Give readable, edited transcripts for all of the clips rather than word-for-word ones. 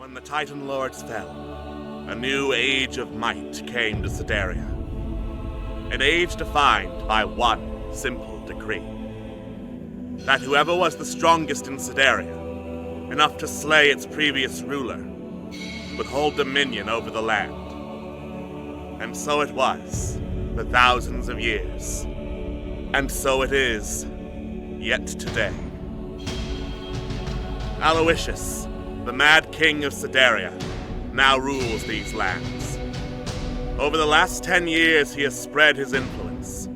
When the Titan Lords fell, a new age of might came to Sedaria. An age defined by one simple decree. That whoever was the strongest in Sedaria, enough to slay its previous ruler, would hold dominion over the land. And so it was, for thousands of years. And so it is, yet today. Aloysius, the Mad King of Sedaria, now rules these lands. Over the last 10 years, he has spread his influence.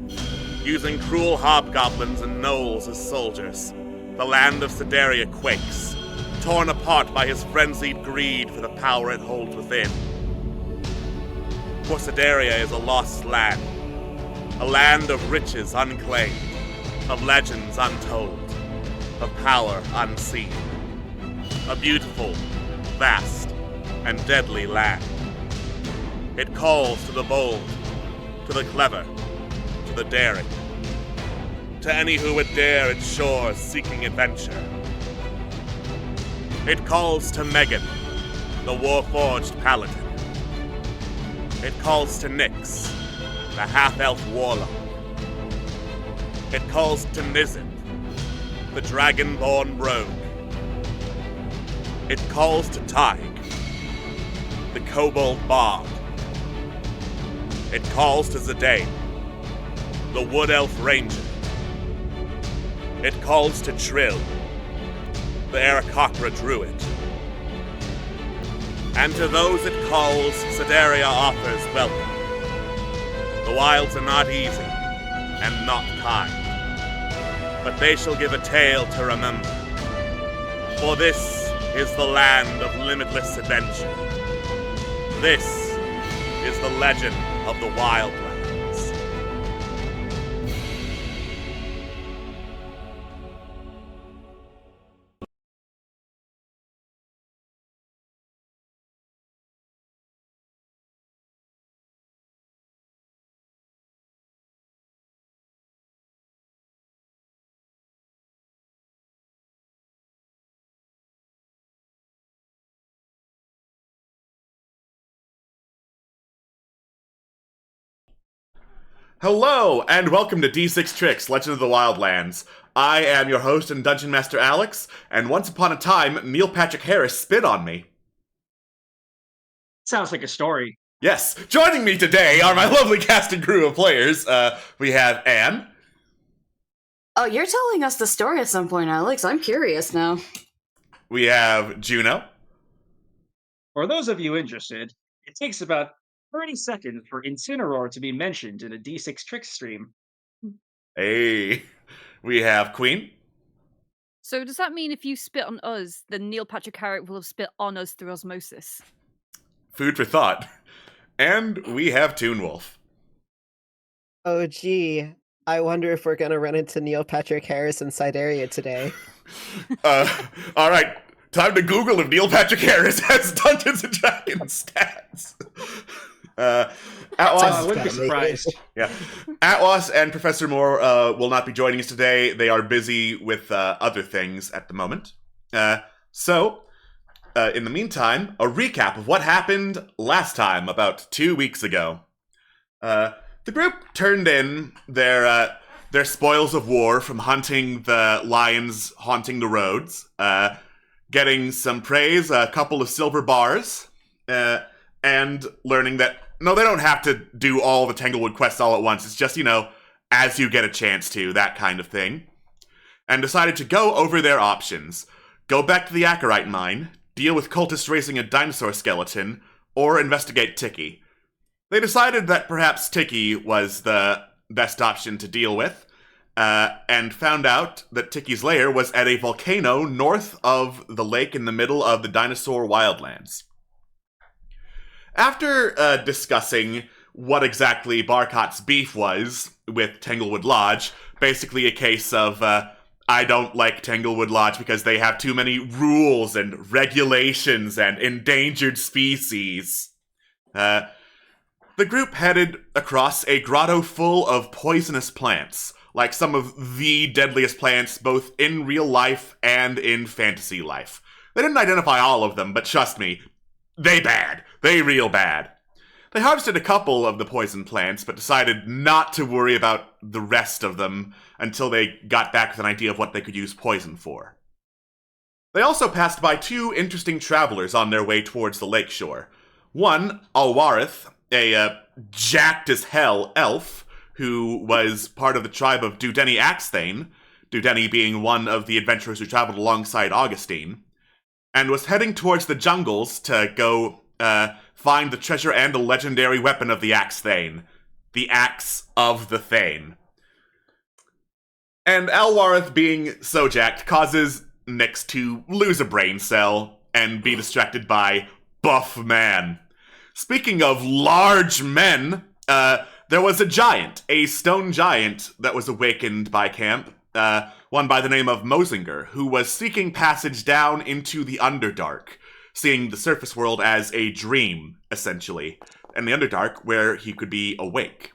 Using cruel hobgoblins and gnolls as soldiers, the land of Sedaria quakes, torn apart by his frenzied greed for the power it holds within. For Sedaria is a lost land, a land of riches unclaimed, of legends untold, of power unseen. A beautiful, vast, and deadly land. It calls to the bold, to the clever, to the daring. To any who would dare its shores seeking adventure. It calls to Megan, the war-forged paladin. It calls to Nyx, the half-elf warlock. It calls to Nizit, the dragon-born rogue. It calls to Tig, the kobold bard. It calls to Zidane, the wood elf ranger. It calls to Trill, the Aarakocra druid. And to those it calls, Sedaria offers welcome. The wilds are not easy, and not kind. But they shall give a tale to remember. For this is the land of limitless adventure. This is the legend of the Wildlands. Hello, and welcome to D6 Tricks, Legend of the Wildlands. I am your host and Dungeon Master Alex, and once upon a time, Neil Patrick Harris spit on me. Sounds like a story. Yes, joining me today are my lovely cast and crew of players. We have Anne. Oh, you're telling us the story at some point, Alex. I'm curious now. We have Juno. For those of you interested, it takes about 30 seconds for Incineroar to be mentioned in a D6 Tricks stream. Hey. We have Queen. So does that mean if you spit on us, then Neil Patrick Harris will have spit on us through osmosis? Food for thought. And we have Toonwolf. Oh, gee. I wonder if we're gonna run into Neil Patrick Harris in Sideria today. Alright. Time to Google if Neil Patrick Harris has Dungeons & Dragons stats. I wouldn't be surprised. Yeah. Atwas and Professor Moore will not be joining us today. They are busy with other things at the moment. So, in the meantime, a recap of what happened last time, about 2 weeks ago. The group turned in their spoils of war from hunting the lions haunting the roads, getting some praise, a couple of silver bars, and learning that, no, they don't have to do all the Tanglewood quests all at once. It's just, as you get a chance to, that kind of thing. And decided to go over their options. Go back to the Acherite mine, deal with cultists raising a dinosaur skeleton, or investigate Tiki. They decided that perhaps Tiki was the best option to deal with, and found out that Tiki's lair was at a volcano north of the lake in the middle of the dinosaur wildlands. After discussing what exactly Barkot's beef was with Tanglewood Lodge, basically a case of, I don't like Tanglewood Lodge because they have too many rules and regulations and endangered species, the group headed across a grotto full of poisonous plants, like some of the deadliest plants both in real life and in fantasy life. They didn't identify all of them, but trust me, they bad. They real bad. They harvested a couple of the poison plants, but decided not to worry about the rest of them until they got back with an idea of what they could use poison for. They also passed by two interesting travelers on their way towards the lakeshore. One, Alwarith, a jacked-as-hell elf, who was part of the tribe of Dudeni Axthane, Dudeni being one of the adventurers who traveled alongside Augustine, and was heading towards the jungles to go find the treasure and the legendary weapon of the Axthane, the Axe of the Thane. And Alwarith, being so jacked, causes Nyx to lose a brain cell and be distracted by Buff Man. Speaking of large men, there was a giant, a stone giant that was awakened by camp, one by the name of Mosinger, who was seeking passage down into the Underdark, seeing the surface world as a dream, essentially, and the Underdark where he could be awake.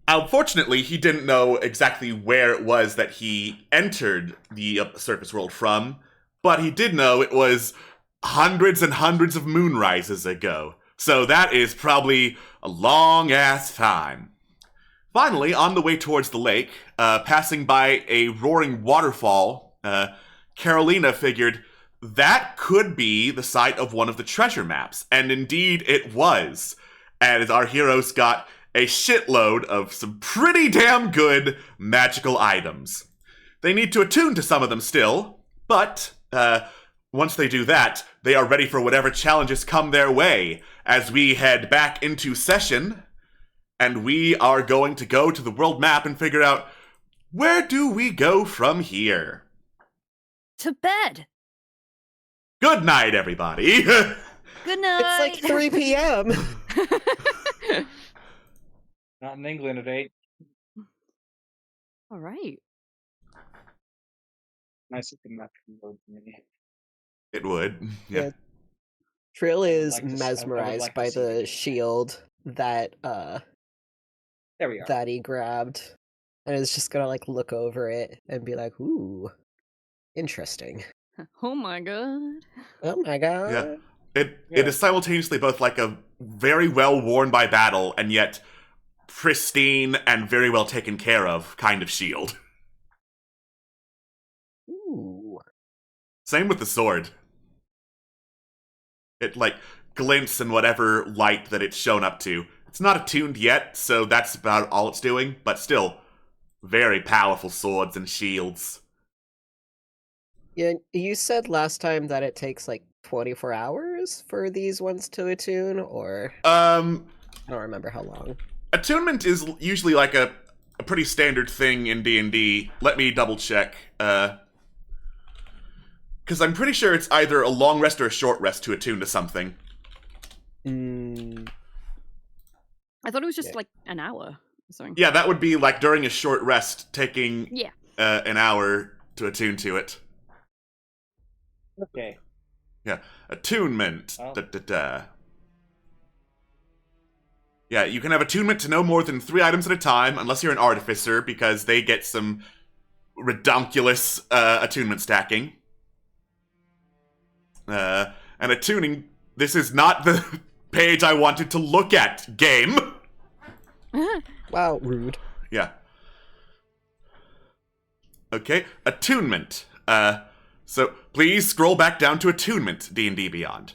Unfortunately, he didn't know exactly where it was that he entered the surface world from, but he did know it was hundreds and hundreds of moonrises ago. So that is probably a long-ass time. Finally, on the way towards the lake, passing by a roaring waterfall, Carolina figured that could be the site of one of the treasure maps, and indeed it was, as our heroes got a shitload of some pretty damn good magical items. They need to attune to some of them still, but once they do that, they are ready for whatever challenges come their way, as we head back into session, and we are going to go to the world map and figure out, where do we go from here? To bed. Good night, everybody. Good night. It's like 3 p.m. Not in England at 8. All right. Nice looking map for me. It would. Yeah. Yeah. Trill is I would like mesmerized to by see the it. shield that There we are. that he grabbed, and is just gonna like look over it and be like, "Ooh, interesting. Oh my god. Oh my god." Yeah. It Yeah. is simultaneously both like a very well worn by battle and yet pristine and very well taken care of kind of shield. Ooh. Same with the sword. It like glints in whatever light that it's shown up to. It's not attuned yet, so that's about all it's doing, but still very powerful swords and shields. Yeah, you said last time that it takes like 24 hours for these ones to attune, or I don't remember how long. Attunement is usually like a pretty standard thing in D&D. Let me double check. Because I'm pretty sure it's either a long rest or a short rest to attune to something. Mm, I thought it was just Yeah. like an hour or something. Yeah, that would be like during a short rest, taking Yeah. an hour to attune to it. Okay. Yeah, attunement. Oh. Yeah, you can have attunement to no more than 3 items at a time, unless you're an artificer, because they get some redonkulous attunement stacking. And attuning, this is not the page I wanted to look at, game! wow, rude. Yeah. Okay, attunement. So please scroll back down to attunement, D&D Beyond.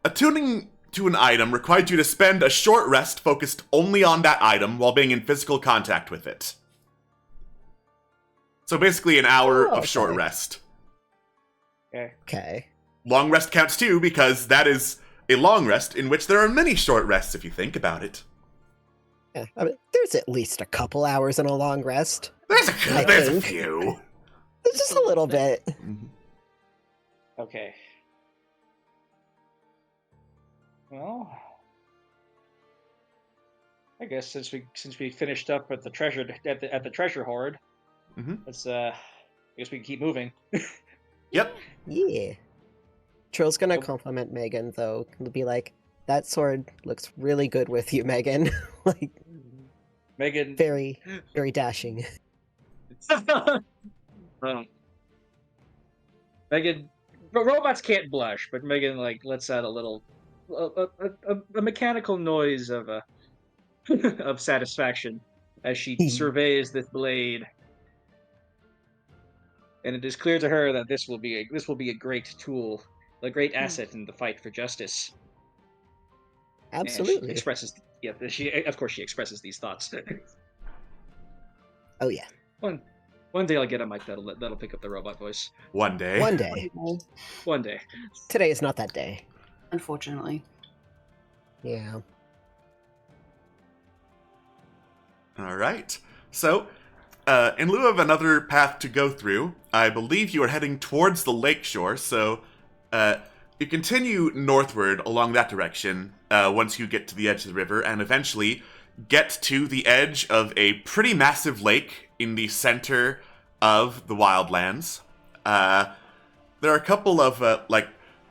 Attuning to an item required you to spend a short rest focused only on that item while being in physical contact with it. So basically an hour Oh, of short okay. rest. Okay. Okay. Long rest counts too, because that is a long rest in which there are many short rests if you think about it. Yeah, I mean, there's at least a couple hours in a long rest. There's I a think. few. It's just a little bit. Okay. Well, I guess since we finished up at the treasure at the treasure hoard, Mhm. let's I guess we can keep moving. Yep. Yeah. Trill's gonna Nope. compliment Megan though. He'll be like, "That sword looks really good with you, Megan." Like, Megan. very, very dashing. Um, Megan, but robots can't blush, but Megan lets out a little, a mechanical noise of of satisfaction as she surveys this blade, and it is clear to her that this will be a great tool, a great asset in the fight for justice. Absolutely. And she expresses, of course, she expresses these thoughts. Oh yeah. One day I'll get a mic that'll pick up the robot voice. One day. One day. One day. Today is not that day. Unfortunately. Yeah. All right. So, in lieu of another path to go through, I believe you are heading towards the lakeshore, so you continue northward along that direction once you get to the edge of the river, and eventually get to the edge of a pretty massive lake in the center of the Wildlands. There are a couple of,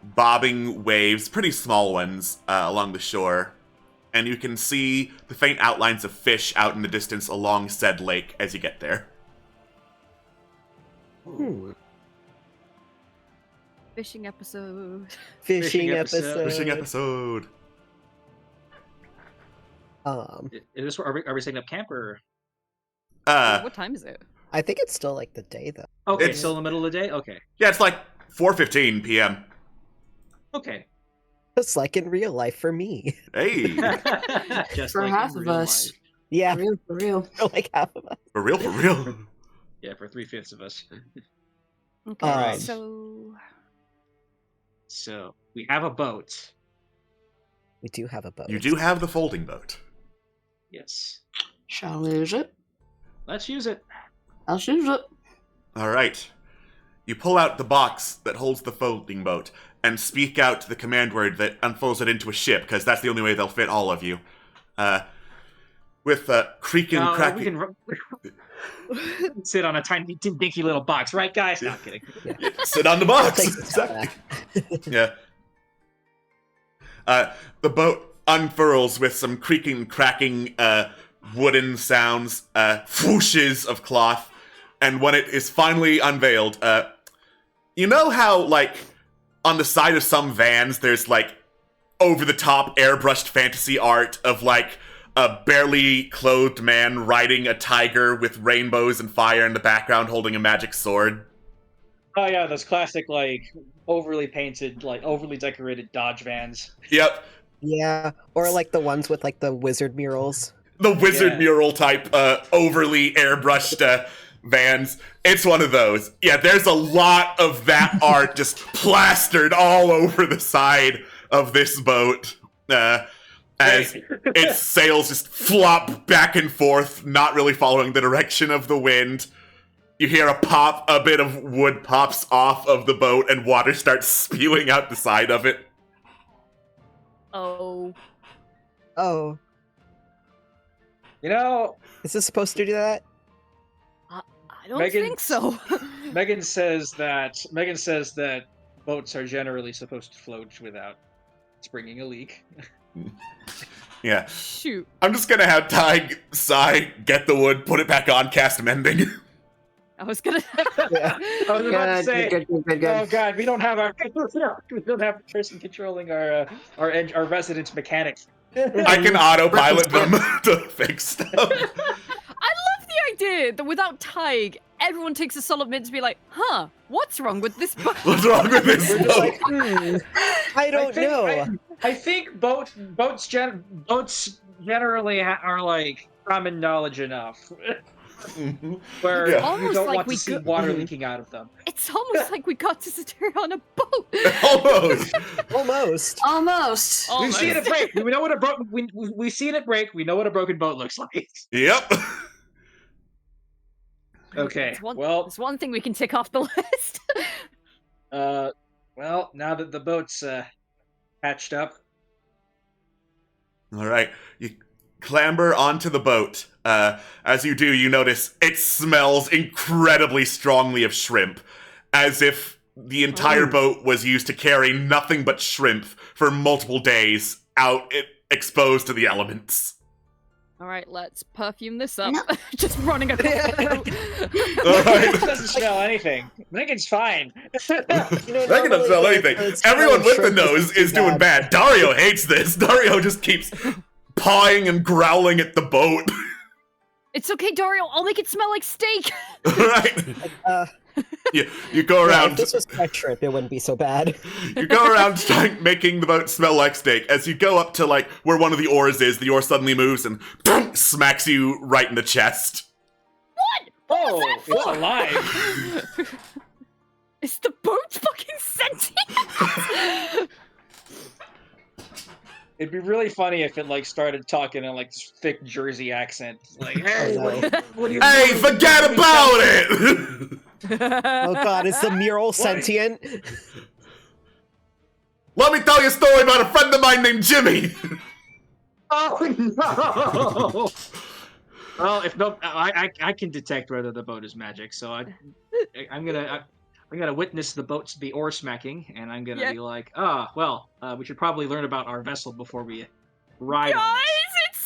bobbing waves, pretty small ones, along the shore, and you can see the faint outlines of fish out in the distance along said lake as you get there. Fishing episode. Fishing episode. Fishing episode. Are we setting up camp or? What time is it? I think it's still like the day though. Okay, It's- still in the middle of the day. Okay. Yeah, it's like 4:15 p.m. Okay. It's like in real life for me. Hey, Just For like half in of real us. life. Yeah, For real. for like half of us. for real, for real. Yeah, for 3/5 of us. Okay, Alright. So we have a boat. We do have a boat. You do have the folding boat. Yes. Shall we use it? Let's use it. I'll use it. All right. You pull out the box that holds the folding boat and speak out the command word that unfolds it into a ship, because that's the only way they'll fit all of you. With creaking, We cracking. can sit on a tiny, dinky little box, right, guys? No, I'm kidding. Sit on the box. Takes a step Exactly. Yeah. The boat unfurls with some creaking, cracking, wooden sounds, whooshes of cloth, and when it is finally unveiled, you know how, on the side of some vans, there's, over-the-top airbrushed fantasy art of, a barely clothed man riding a tiger with rainbows and fire in the background holding a magic sword? Oh yeah, those classic overly painted, overly decorated Dodge vans. Yep. Yeah, or like the ones with like the wizard murals. The wizard Yeah. mural type, overly airbrushed vans. It's one of those. Yeah, there's a lot of that art just plastered all over the side of this boat. As its sails just flop back and forth, not really following the direction of the wind. You hear a bit of wood pops off of the boat, and water starts spewing out the side of it. Oh. Oh, You know, is this supposed to do that? I don't Megan- think so. Megan says that boats are generally supposed to float without springing a leak. Yeah. Shoot. I'm just gonna have Ty sigh, get the wood, put it back on, cast mending. I was gonna. Yeah. I was about to say, Good. oh god, we don't have a person controlling our resident mechanic. I can autopilot them to fix stuff. I love the idea that without Tig, everyone takes a solid minute to be like, "Huh, what's wrong with this boat?" What's wrong with this We're just like, boat? I don't know. I think boats generally are common knowledge enough where Yeah. you Almost don't like want we to see could- water leaking out of them. It's almost like we got to sit here on a boat. Almost. Almost. Almost. We've seen it Almost. break. We know what a broken. We've seen it break. We know what a broken boat looks like. Yep. Okay. It's one, Well, it's one thing we can tick off the list. well, now that the boat's patched up, All right. You clamber onto the boat. As you do, you notice it smells incredibly strongly of shrimp, as if the entire boat was used to carry nothing but shrimp for multiple days out exposed to the elements. All right, let's perfume this up. No. Just running across the All right. It doesn't smell anything. Megan's fine. Megan doesn't smell anything. Everyone with the nose is doing bad. Dario hates this. Dario just keeps pawing and growling at the boat. It's okay, Dario. I'll make it smell like steak. Right? You go around. If this was my trip, it wouldn't be so bad. You go around making the boat smell like steak. As you go up to like where one of the oars is, the oar suddenly moves and smacks you right in the chest. Oh, it's alive. Is the boat fucking sentient? It'd be really funny if it like started talking in like this thick Jersey accent, like, "Hey, what do you Hey, do? forget about it! Oh god, is the mural sentient? Let me tell you a story about a friend of mine named Jimmy. Oh no! Well, if no, I can detect whether the boat is magic, so I'm gonna witness the oar smacking, and I'm gonna be like, we should probably learn about our vessel before we ride on Guys, it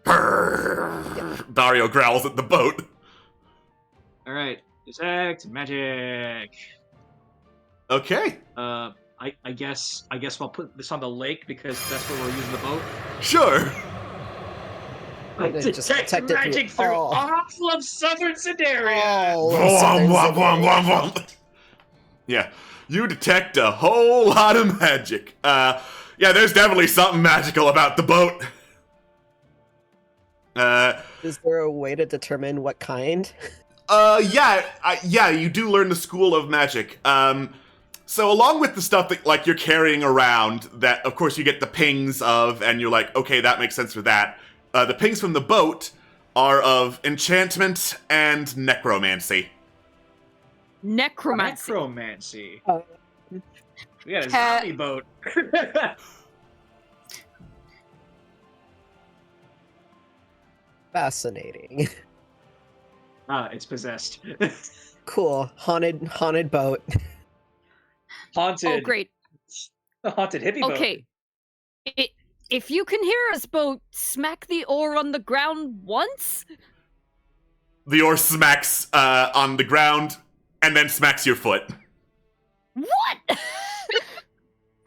smacked me! Dario growls at the boat. All right, detect magic. Okay, I guess I'll put this on the lake because that's where we're using the boat. sure. I Just detect detect it magic through- through oh. all of Southern Sidaria. Yeah, you detect a whole lot of magic. Yeah, there's definitely something magical about the boat. Is there a way to determine what kind? Yeah, you do learn the school of magic. So along with the stuff that like you're carrying around, that of course you get the pings of, and you're like, okay, that makes sense for that. The pings from the boat are of enchantment and necromancy. Necromancy. Necromancy. Uh, We got a zombie boat. Fascinating. It's possessed. Cool. Haunted boat. Haunted. Oh, great. The haunted hippie boat. Okay. If you can hear us, boat, smack the oar on the ground once? The oar smacks on the ground and then smacks your foot. What?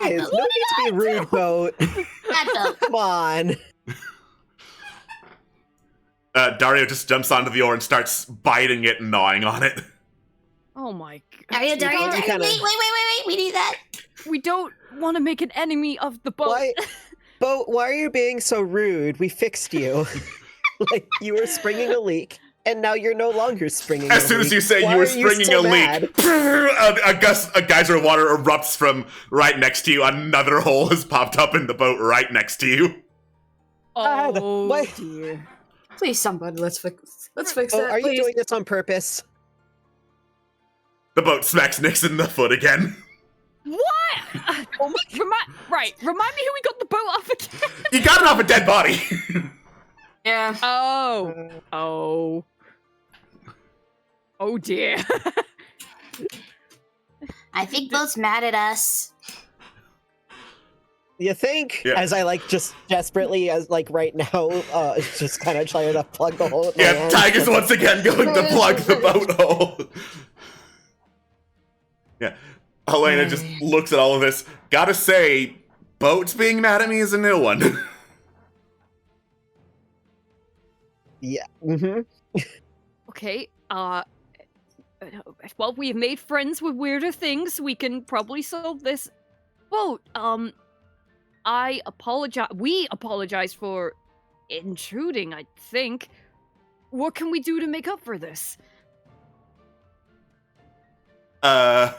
Hey, no need to be rude, boat. Come on. Dario just jumps onto the oar and starts biting it and gnawing on it. Oh my god. Dario, wait, we need that. We don't want to make an enemy of the boat. Why, boat? Why are you being so rude? We fixed you. Like you were springing a leak, and now you're no longer springing. As a soon leak. as you say Why you were are springing so a mad? leak, a geyser of water erupts from right next to you. Another hole has popped up in the boat right next to you. Oh what? dear. Please, somebody, let's fix Oh, that. are you please. doing this on purpose? The boat smacks Nix in the foot again. What? Remind me who we got the boat off again. You got it off a dead body. Yeah. Oh dear. I think boat's mad at us. You think? Yeah. As I like just desperately, as like right now, just kind of trying to plug the hole. With my Yeah, hand. Tiger's once again going to plug the boat hole. Yeah, Helena just looks at all of this. Gotta say, boats being mad at me is a new one. Yeah. Mm-hmm. Okay, well, we've made friends with weirder things. We can probably solve this. Boat, I apologize. We apologize for intruding, I think. What can we do to make up for this? One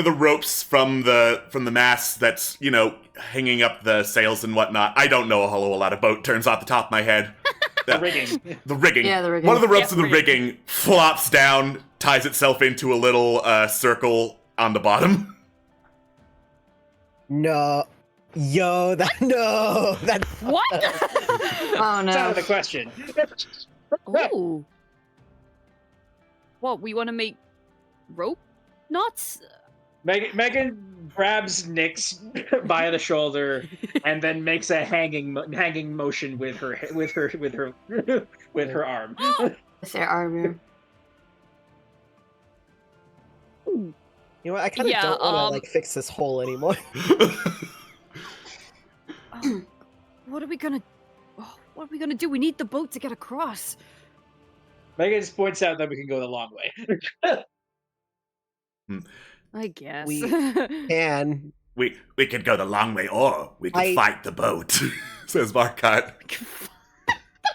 of the ropes from the mast that's, you know, hanging up the sails and whatnot. I don't know a whole lot of boat terms off the top of my head. The rigging. The rigging. Yeah, the rigging. One of the ropes Yeah, of the rigging flops down, ties itself into a little circle on the bottom. No. Yo, that What? Oh That's out no. of the question. Ooh. What, we want to make rope knots? Megan grabs Nyx by the shoulder and then makes a hanging motion with her arm. With their armor. You know what? I kind of Yeah, don't want to like fix this hole anymore. What are we gonna do? We need the boat to get across. Megan just points out that we can go the long way. I guess. We can. We could go the long way, or we could fight the boat, says Marcotte.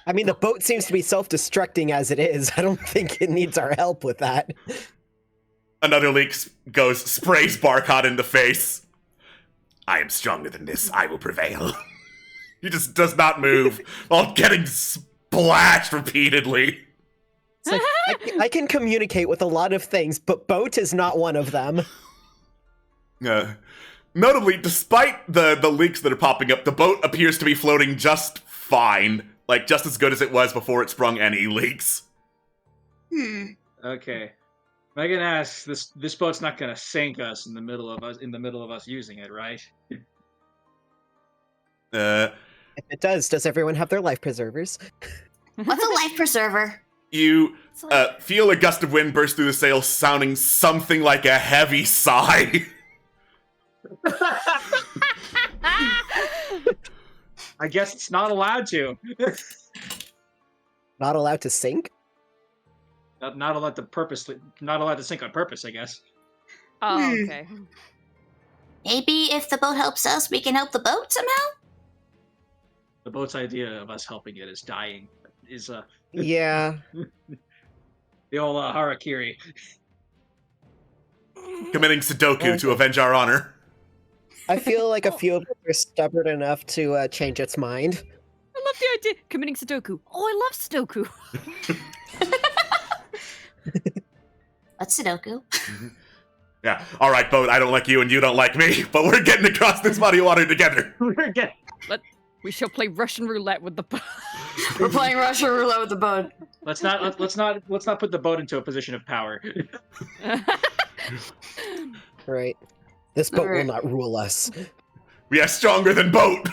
I mean, the boat seems to be self-destructing as it is. I don't think it needs our help with that. Another leak sprays Barcott in the face. I am stronger than this. I will prevail. He just does not move while getting splashed repeatedly. It's like, I can communicate with a lot of things, but boat is not one of them. Notably, despite the leaks that are popping up, the boat appears to be floating just fine. Like, just as good as it was before it sprung any leaks. Okay. Megan asks, "This boat's not gonna sink us in the middle of us using it, right?" If it does everyone have their life preservers? What's a life preserver? You feel a gust of wind burst through the sails, sounding something like a heavy sigh. I guess it's not allowed to. Not allowed to sink? Not allowed to sink on purpose, I guess. Oh, okay. Maybe if the boat helps us, we can help the boat somehow? The boat's idea of us helping it is dying. Yeah. The old harakiri. Committing Sudoku to avenge our honor. I feel like a few of us are stubborn enough to change its mind. I love the idea. Committing Sudoku. Oh, I love Sudoku. What's Sudoku? Yeah, alright, boat, I don't like you and you don't like me, but we're getting across this muddy water together. We shall play Russian roulette with the boat. We're playing Russian roulette with the boat. Let's not put the boat into a position of power. Right. This boat will Alright. not rule us. We are stronger than boat.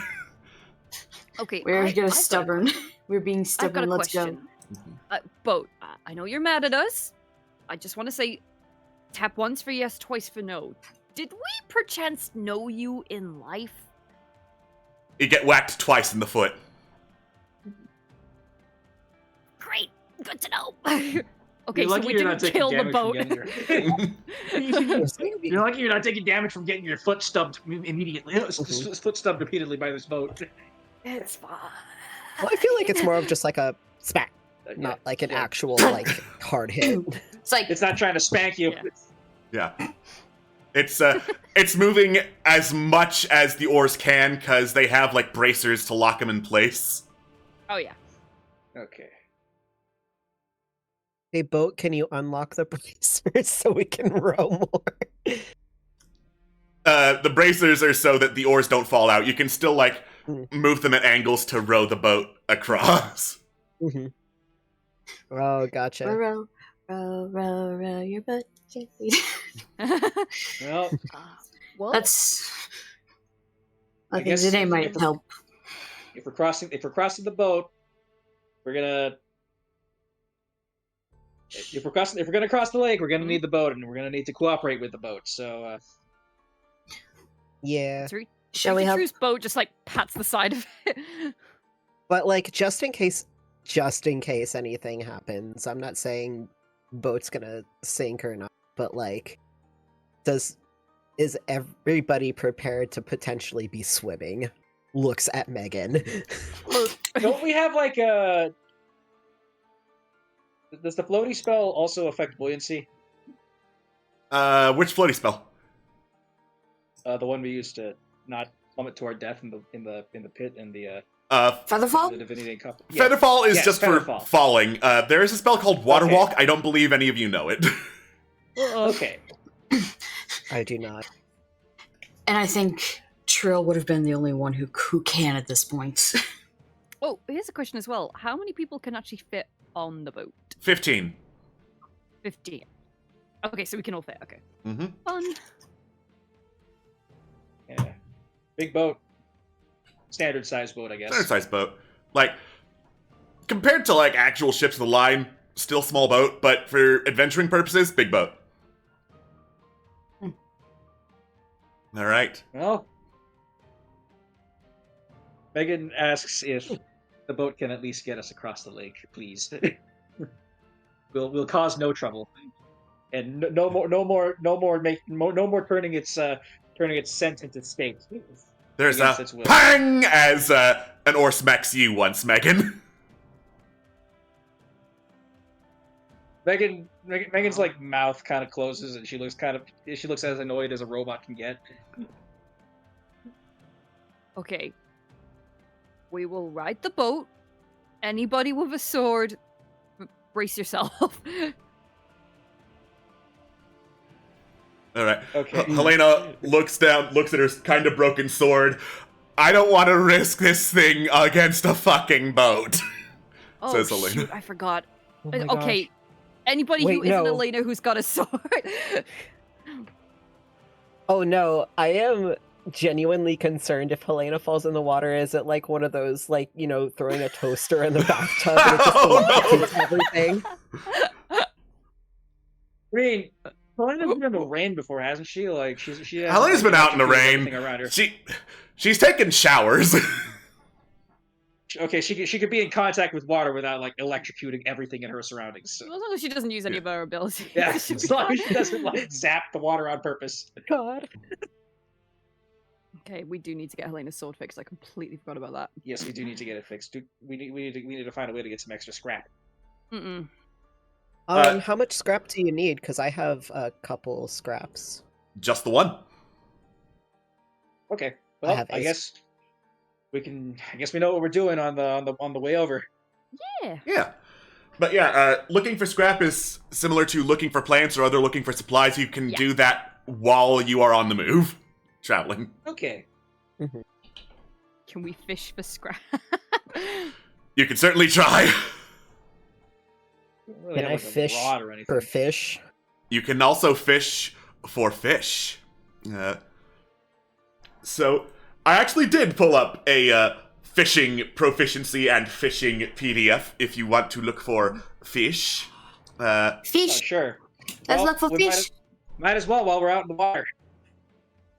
Okay. We're stubborn. We're being I've got a stubborn. Let's go. question. Boat, I know you're mad at us. I just want to say, tap once for yes, twice for no. Did we perchance know you in life? You get whacked twice in the foot. Great. Good to know. Okay, You're so lucky we you're not didn't taking kill the damage boat. You're lucky you're not taking damage from getting your foot stubbed immediately. Foot stubbed repeatedly by this boat. It's fine. Well, I feel like it's more of just like a smack, not like an actual like hard hit. It's like It's not trying to spank you. Yeah. Yeah. It's moving as much as the oars can, because they have, like, bracers to lock them in place. Oh, yeah. Okay. Hey, boat, can you unlock the bracers so we can row more? The bracers are so that the oars don't fall out. You can still, like, move them at angles to row the boat across. Mm-hmm. Oh, gotcha. row, row, row, row your boat gently. Well, Well, That's. I think guess- today might help. if we're crossing the boat, we're gonna. If we're gonna cross the lake, we're gonna need the boat, and we're gonna need to cooperate with the boat. So, Yeah. Shall we help? True's boat just like pats the side of it. But like just in case anything happens, I'm not saying boat's gonna sink or not, but like is everybody prepared to potentially be swimming? Looks at Megan. don't we have like a? Does the floaty spell also affect buoyancy? Which floaty spell? The one we used to not plummet to our death in the pit and the Featherfall? divinity and cup. Featherfall is Yes, just for Featherfall. falling. There is a spell called Water Okay. Walk. I don't believe any of you know it. Okay. I do not. And I think Trill would have been the only one who can at this point. Oh, here's a question as well. How many people can actually fit on the boat? 15. 15. Okay, so we can all fit. Okay. Mm-hmm. Fun. Big boat. Standard size boat, I guess. Standard sized boat. Like, compared to like actual ships of the line, still small boat, but for adventuring purposes, big boat. All right. Well, Megan asks if the boat can at least get us across the lake, please. We'll cause no trouble, and no more turning its scent into steak. There's against a its will. pang as an oar smacks you once, Megan. Megan's like mouth kind of closes, and she looks as annoyed as a robot can get. Okay. We will ride the boat. Anybody with a sword, brace yourself. All right. Okay. Helena looks down, looks at her kind of broken sword. I don't want to risk this thing against a fucking boat. Oh, Says Elena. shoot, I forgot. Oh my Okay, gosh. anybody who Wait, isn't no. Elena who's got a sword. Oh no, I am genuinely concerned if Helena falls in the water. Is it like one of those, like, you know, throwing a toaster in the bathtub and it just Oh, no. electrocutes everything? I mean, Helena's been in the rain before, hasn't she? Like she. Hasn't Helena's been out in the electrocuted rain. everything around her. She's taken showers. Okay, she could be in contact with water without like electrocuting everything in her surroundings. So. As long as she doesn't use any of her abilities. Yeah, it should as be long as fine. she doesn't like zap the water on purpose. God. Okay, we do need to get Helena's sword fixed. I completely forgot about that. Yes, we do need to get it fixed. We need to find a way to get some extra scrap. Mm-mm. How much scrap do you need? Because I have a couple scraps. Just the one. Okay. Well, have I ace. guess we can. I guess we know what we're doing on the way over. Yeah. Yeah. But yeah, looking for scrap is similar to looking for plants or other looking for supplies. You can Yeah. do that while you are on the move, traveling. Okay. Can we fish for scrap? You can certainly try. Don't really Can have, I like, a fish rod or anything. for fish? You can also fish for fish. So, I actually did pull up a fishing proficiency and fishing PDF if you want to look for fish. Oh, Fish. sure. Let's Well, look for we fish. Might as well while we're out in the water.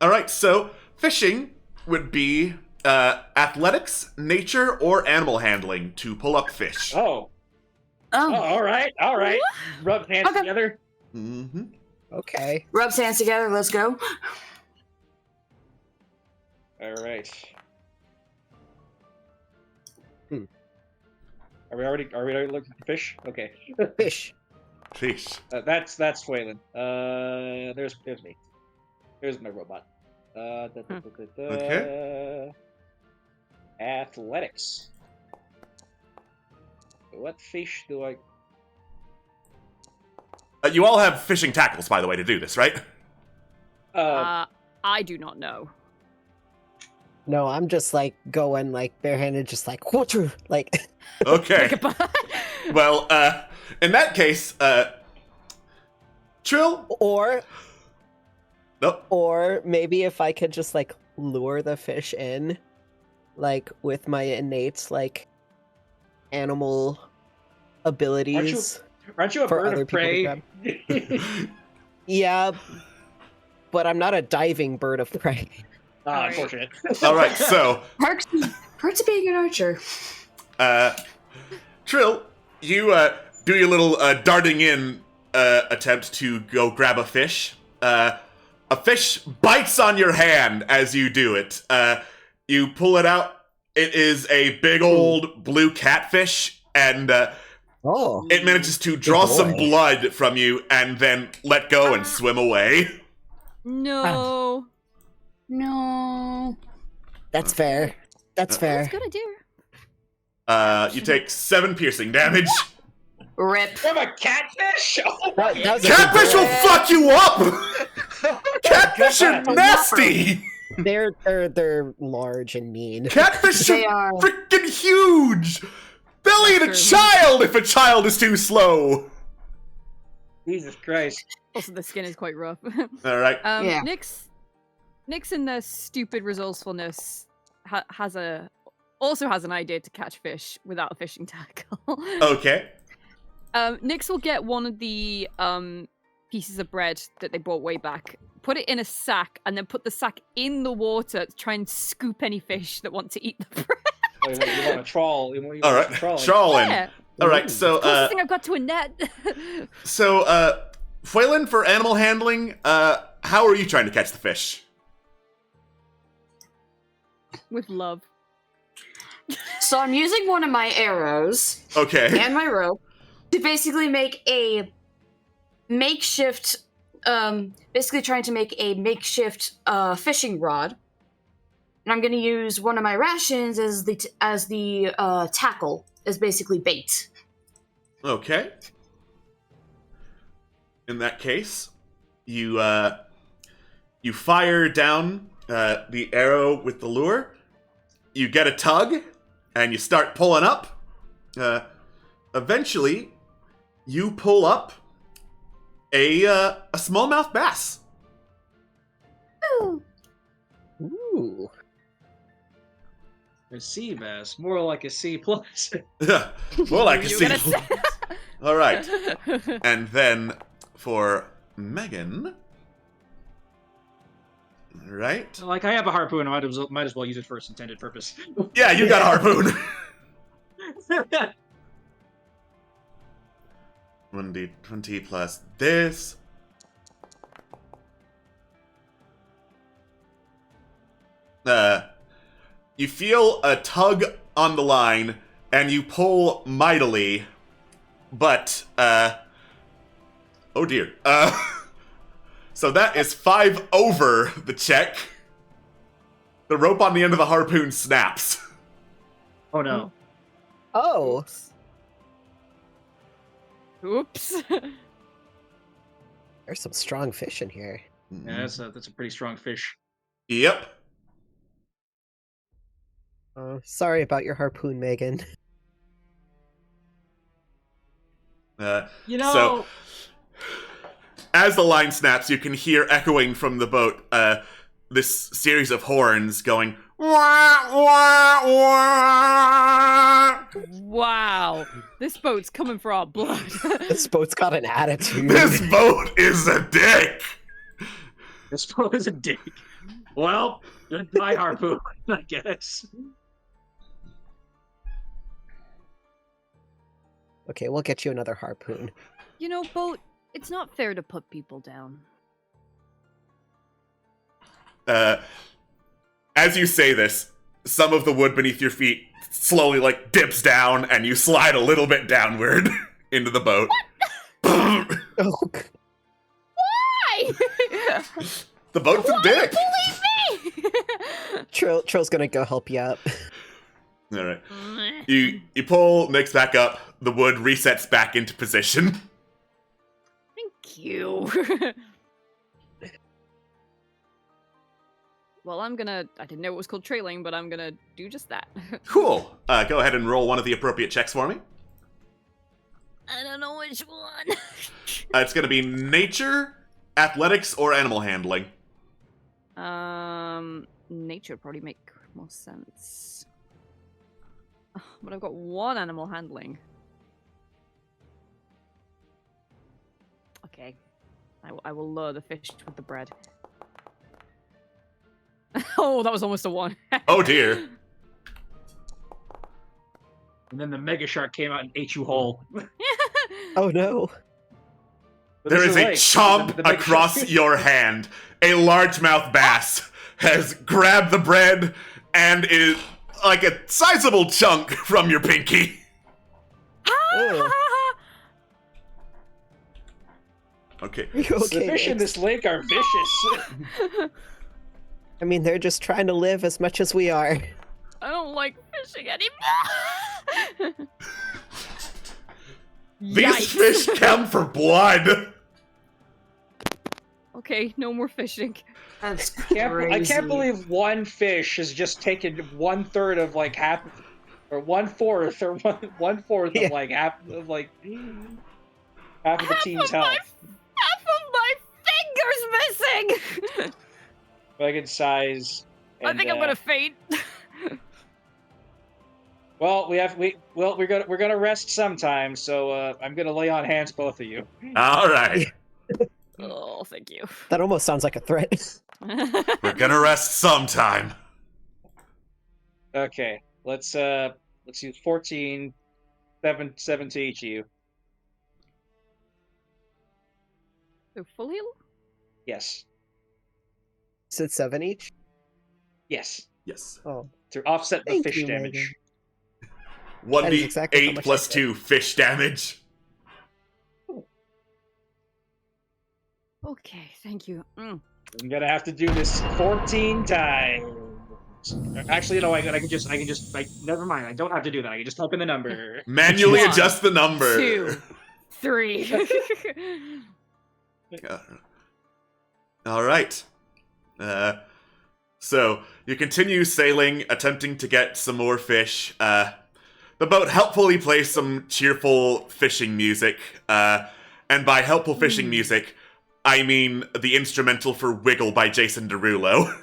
Alright, so fishing would be athletics, nature, or animal handling to pull up fish. Oh. Oh, All right. Rub hands Okay. together. Mm-hmm. Okay. rubs hands together. Let's go. All right. Hmm. Are we already looking for fish? Okay. Fish. Fish. That's Waylon. There's me. There's my robot. Okay. Athletics. What fish do I? You all have fishing tackles, by the way, to do this, right? I do not know. No, I'm just like going like barehanded, just like whatru, like. Okay. Well, in that case, Trill. Or Nope. Or maybe if I could just like lure the fish in, like with my innate like animal abilities. Aren't you a For bird other of people to prey? Yeah, but I'm not a diving bird of prey. Alright. Unfortunate. All right, so Perks of being an archer. Trill, you do your little darting in attempt to go grab a fish. A fish bites on your hand as you do it. You pull it out. It is a big old blue catfish, and Oh, it manages to draw boy. some blood from you and then let go and swim away. No. No. that's fair. That's fair. That's a good idea. You take 7 piercing damage. Rip. I'm a catfish. Oh, That was a good Catfish will boy. fuck you up! Catfish are nasty! They're large and mean. Catfish They are are. freaking huge! They'll eat a True. child if a child is too slow! Jesus Christ. Also, the skin is quite rough. Alright. Yeah. Nyx in their stupid resourcefulness also has an idea to catch fish without a fishing tackle. Okay. Nyx will get one of the pieces of bread that they brought way back, put it in a sack, and then put the sack in the water to try and scoop any fish that want to eat the bread. Oh, you want to trawl? You want All right. Trawling. Yeah. All right. So, Closest thing I've got to a net. Phelan, for animal handling, how are you trying to catch the fish? With love. So I'm using one of my arrows Okay. and my rope to basically make a makeshift, basically trying to make a makeshift fishing rod. And I'm going to use one of my rations as the tackle, as basically bait. Okay. In that case, you fire down the arrow with the lure. You get a tug, and you start pulling up. Eventually, you pull up a smallmouth bass. Ooh. A sea bass, more like a C plus. More like a You sea. gotta say- All right. And then for Megan. Right? Like, I have a harpoon, I might as well use it for its intended purpose. Yeah, you got a harpoon. 1d20 plus this. You feel a tug on the line, and you pull mightily, but, oh dear. So that is 5 over the check. The rope on the end of the harpoon snaps. Oh no. Oh. Oops. There's some strong fish in here. Yeah, that's a pretty strong fish. Yep. Sorry about your harpoon, Megan. You know, So, as the line snaps, you can hear echoing from the boat this series of horns going, wah, wah, wah. Wow. This boat's coming for our blood. This boat's got an attitude. This boat is a dick. this boat is a dick. Well, goodbye harpoon, I guess. Okay, we'll get you another harpoon. You know, boat, it's not fair to put people down. As you say this, some of the wood beneath your feet slowly dips down, and you slide a little bit downward into the boat. Oh, Why? The boat's a dick. Believe me! Trill's gonna go help you out. All right. You pull Nyx back up. The wood resets back into position. Thank you. Well, I didn't know it was called trailing, but I'm gonna do just that. Cool. Go ahead and roll one of the appropriate checks for me. I don't know which one. It's going to be nature, athletics, or animal handling. Nature would probably make more sense. But I've got one animal handling. Okay. I will lure the fish with the bread. Oh, that was almost a 1. Oh dear. And then the mega shark came out and ate you whole. Oh no. But There this is a like, chomp the mega across shark- your hand. A largemouth bass has grabbed the bread and is like a sizable chunk from your pinky. Ugh. Okay. Are you The okay? fish in Nyx? this lake are vicious. I mean, they're just trying to live as much as we are. I don't like fishing anymore. These Yikes. fish come for blood. Okay, no more fishing. That's I can't believe one fish has just taken 1/3 of half, or 1/4, or 1/4 Yeah. of half of half of the team's health. Half of my fingers missing. Megan sighs. I think I'm gonna faint. Well, we're gonna rest sometime, so I'm gonna lay on hands, both of you. All right. Oh, thank you. That almost sounds like a threat. We're gonna rest sometime. Okay, let's use 14, 7 to each of you. So full heal? Yes, Is it 7 each? yes, Yes. Oh, to offset the Thank fish you, damage. Megan. 1d8 That is exactly how much I plus said. 2 fish damage. Okay, thank you. I'm gonna have to do this 14 times. Actually, no, I can just, never mind. I don't have to do that. I can just type in the number. Manually One, adjust the number. 2, 3. All right. So you continue sailing, attempting to get some more fish. The boat helpfully plays some cheerful fishing music. And by helpful fishing music, I mean the instrumental for Wiggle by Jason Derulo.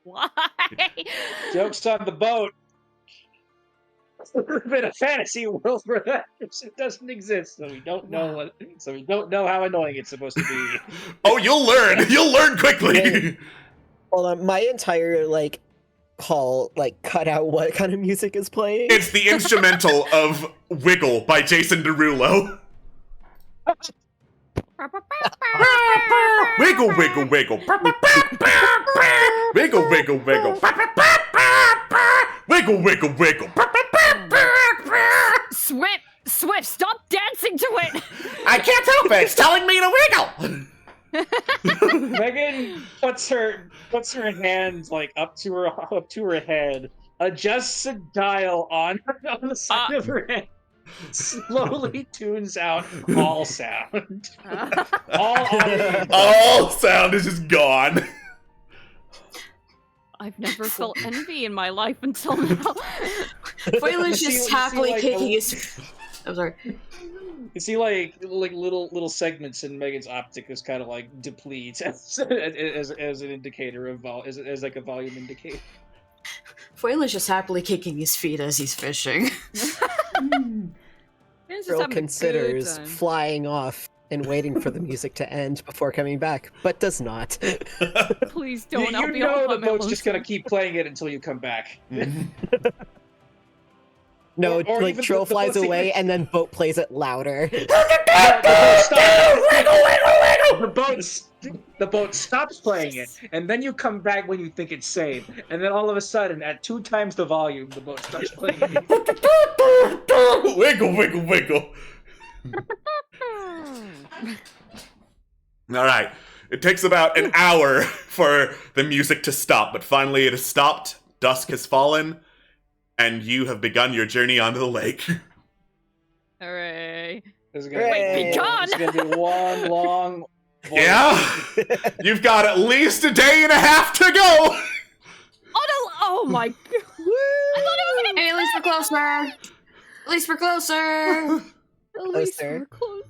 Why? Jokes on the boat. We're in a fantasy world where that it doesn't exist, so we don't know how annoying it's supposed to be. Oh, you'll learn. You'll learn quickly. hold on. My entire call cut out what kind of music is playing. It's the instrumental of Wiggle by Jason Derulo. Wiggle, wiggle, wiggle. Wiggle, wiggle, wiggle. Wiggle, wiggle, wiggle. Swift, stop dancing to it! I can't help it. It's telling me to wiggle. Megan puts her hand up to her head, adjusts a dial on the side of her head, slowly tunes out all sound. All sound is just gone. I've never felt envy in my life until now. Foiler's just happily kicking his. I'm sorry. You see, little segments in Megan's optic is kind of deplete as an indicator of as a volume indicator. Foiler's just happily kicking his feet as he's fishing. Trill considers flying off and waiting for the music to end before coming back, but does not. Please don't. You know the boat's just gonna keep playing it until you come back. No, Or even Trill the flies boat's away even- and then boat plays it louder. The boat stops playing it, and then you come back when you think it's safe, and then all of a sudden, at 2 times the volume, the boat starts playing it. Wiggle, wiggle, wiggle. All right. It takes about an hour for the music to stop, but finally it has stopped. Dusk has fallen, and you have begun your journey onto the lake. Hooray. This is Hooray. Be gone! It's gonna be one long. Yeah? You've got at least a day and a half to go! Oh no! Oh my god! I thought it was gonna be Hey, at least we're closer. At least we're closer. At least Closer. we're closer.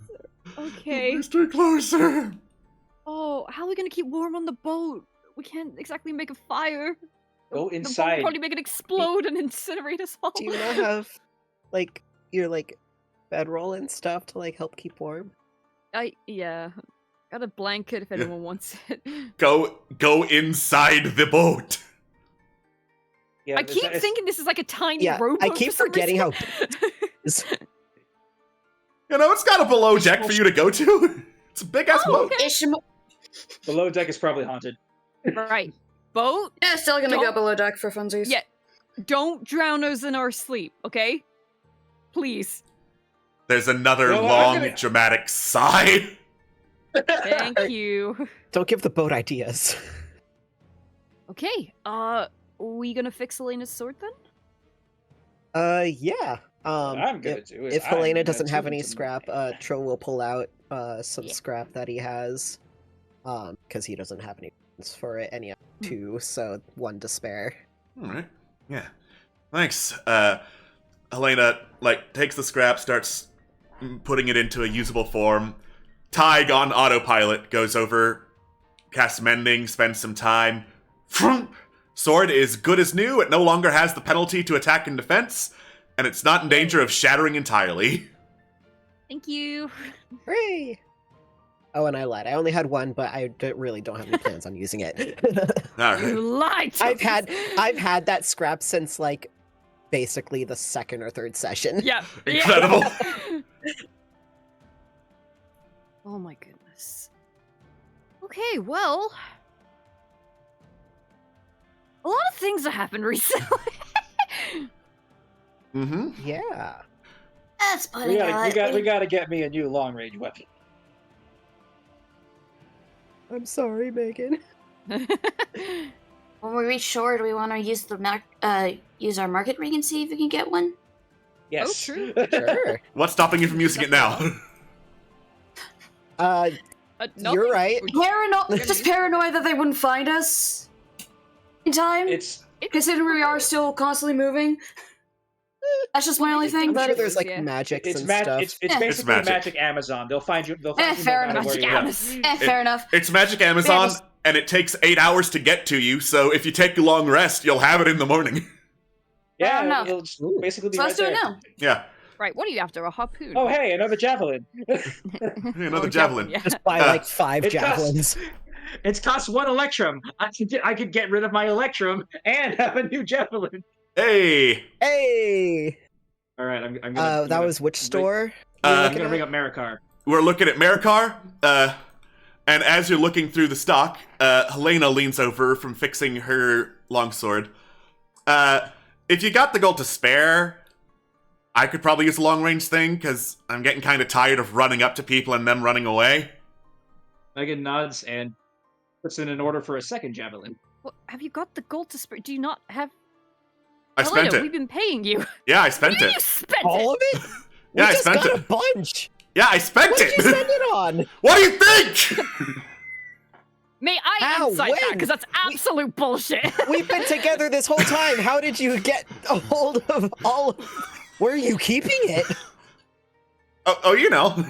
Okay. Mr. Closer! Oh, how are we gonna keep warm on the boat? We can't exactly make a fire. Go The boat will inside. probably make it explode and incinerate us all. Do you not have your bedroll and stuff to help keep warm? Yeah. Got a blanket if anyone wants it. Go inside the boat! Yeah, I keep thinking this is like a tiny Yeah, rowboat. I keep for some forgetting how reason. You know, it's got a below deck for you to go to. It's a big-ass boat. below deck is probably haunted. Right. Boat? Yeah, still gonna Don't- go below deck for funsies. Yeah. Don't drown us in our sleep, okay? Please. There's another No, I'm long, gonna- dramatic sigh. Thank you. Don't give the boat ideas. Okay. We gonna fix Elena's sword then? Yeah. I'm gonna do it. If I'm Helena gonna doesn't have tune any to scrap, my- Trill will pull out some Yeah. scrap that he has. Because he doesn't have any for it, and he has 2, so 1 to spare. Alright. Yeah. Thanks. Helena, takes the scrap, starts putting it into a usable form. Tig on autopilot goes over, cast Mending, spend some time. Frump! Sword is good as new. It no longer has the penalty to attack and defense, and it's not in danger of shattering entirely. Thank you. Hooray! Oh, and I lied. I only had one, but I really don't have any plans on using it. All right. You lied to I've had that scrap since like basically the second or third session. Yeah. Incredible. Oh my goodness. Okay, well. A lot of things have happened recently. Mm-hmm. Yeah. That's putting it We gotta get me a new long range weapon. I'm sorry, Megan. When we reach shore, do we want to use use our market ring and see if we can get one? Yes. Oh, true. Sure. What's stopping you from using it now? You're right. Just paranoid that they wouldn't find us in time. It's Considering we are still constantly moving. That's just my only thing. I'm But sure there's like Yeah. magics it's and mag- stuff. it's Yeah. basically It's magic. magic Amazon. They'll find you. They'll find you fair no matter enough. where you Magic go. Amazon. fair enough. It's Magic Amazon, Amaz- and it takes 8 hours to get to you, so if you take a long rest, you'll have it in the morning. Yeah, Fair enough. it'll just basically be So right let's do it there. now. Yeah. Right, what are you after? A harpoon? Oh, hey, another javelin. Another Oh, javelin. Yeah. Just buy like 5 it costs- javelins. It's cost 1 electrum. I could get rid of my electrum and have a new javelin. Hey! Hey! All right, I'm gonna. That was which store? I'm gonna bring up Marikar. We're looking at Marikar, and as you're looking through the stock, Helena leans over from fixing her longsword. If you got the gold to spare, I could probably use a long-range thing, because I'm getting kind of tired of running up to people and them running away. Megan nods and puts in an order for a second javelin. What, have you got the gold to spare? Do you not have? I spent Helena, it. we've been paying you. Yeah, I spent You it. spent All it. of it? Yeah, I we just spent got it. a bunch! Yeah, I spent What did you it! spend it on? What do you think? May I How? insight that? When? Because that's absolute bullshit. We've been together this whole time. How did you get a hold of all of... Where are you keeping it? Oh, you know.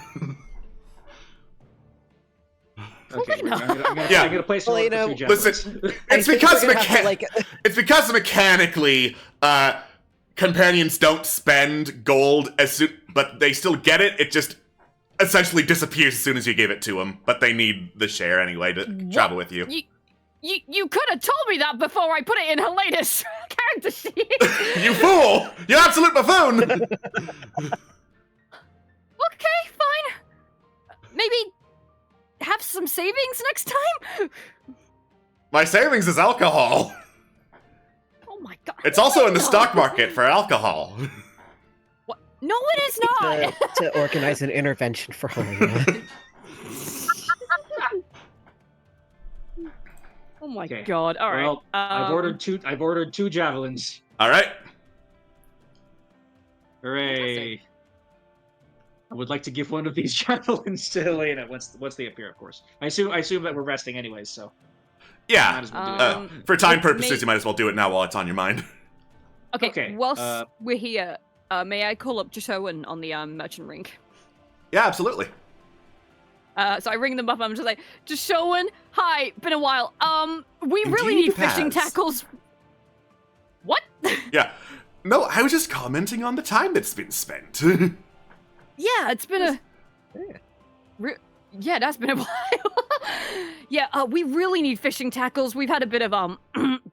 Okay, Helena. I'm gonna place an order Helena, for 2 javelins. Listen, I it's think because we're gonna have to, like... it's because mechanically, companions don't spend gold as soon, but they still get it. It just essentially disappears as soon as you give it to them. But they need the share anyway to travel with you. You could have told me that before I put it in Helena's character sheet. You fool! You absolute buffoon! Okay, fine. Maybe have some savings next time. My savings is alcohol. Oh my god. It's also in the stock market for alcohol. What? No, it is not. to organize an intervention for Helena. Oh my Okay. god. All right. Well, I've ordered two javelins. All right. Hooray! I would like to give one of these javelins to Helena once they appear, of course. I assume that we're resting anyways, so might Yeah. as well do it. For time may- purposes, you might as well do it now while it's on your mind. Okay. Okay, Whilst we're here, may I call up Jashowan on the merchant ring? Yeah, absolutely. So I ring them up. I'm just like, Jashowan, hi, been a while. We really Indeed need fishing has. tackles. What? Yeah. No, I was just commenting on the time that's been spent. Yeah, it's been a. Yeah, that's been a while. Yeah, we really need fishing tackles. We've had a bit of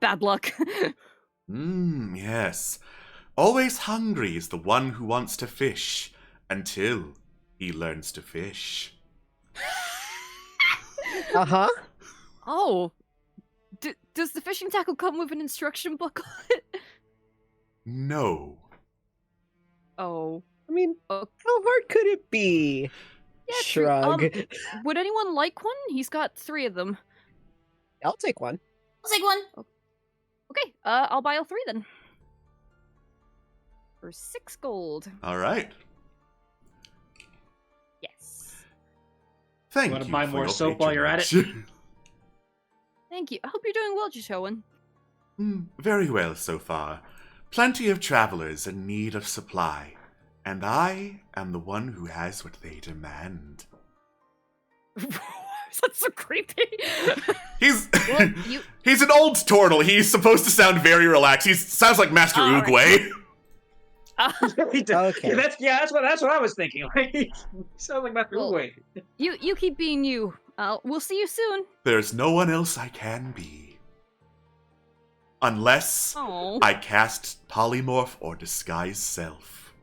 bad luck. Yes. Always hungry is the one who wants to fish until he learns to fish. Uh-huh. Oh, does the fishing tackle come with an instruction booklet? No. Oh, I mean, Oh. how hard could it be? yeah, true. Shrug. Would anyone like one? He's got 3 of them. I'll take one. I'll take one. Okay, I'll buy all 3 then. For 6 gold. All right. Yes. Thank you. wanna buy for more your soap while you're at it? patronage. Thank you. I hope you're doing well, Jashowan. Very well so far. Plenty of travelers in need of supply, and I am the one who has what they demand. That's so creepy. He's Well, you- he's an old turtle. He's supposed to sound very relaxed. He sounds like Master All right. Oogway. Okay. That's what I was thinking. Like, sounds like Master Well, Uwe. You keep being you. We'll see you soon. There's no one else I can be. Unless Oh, I cast polymorph or disguise self.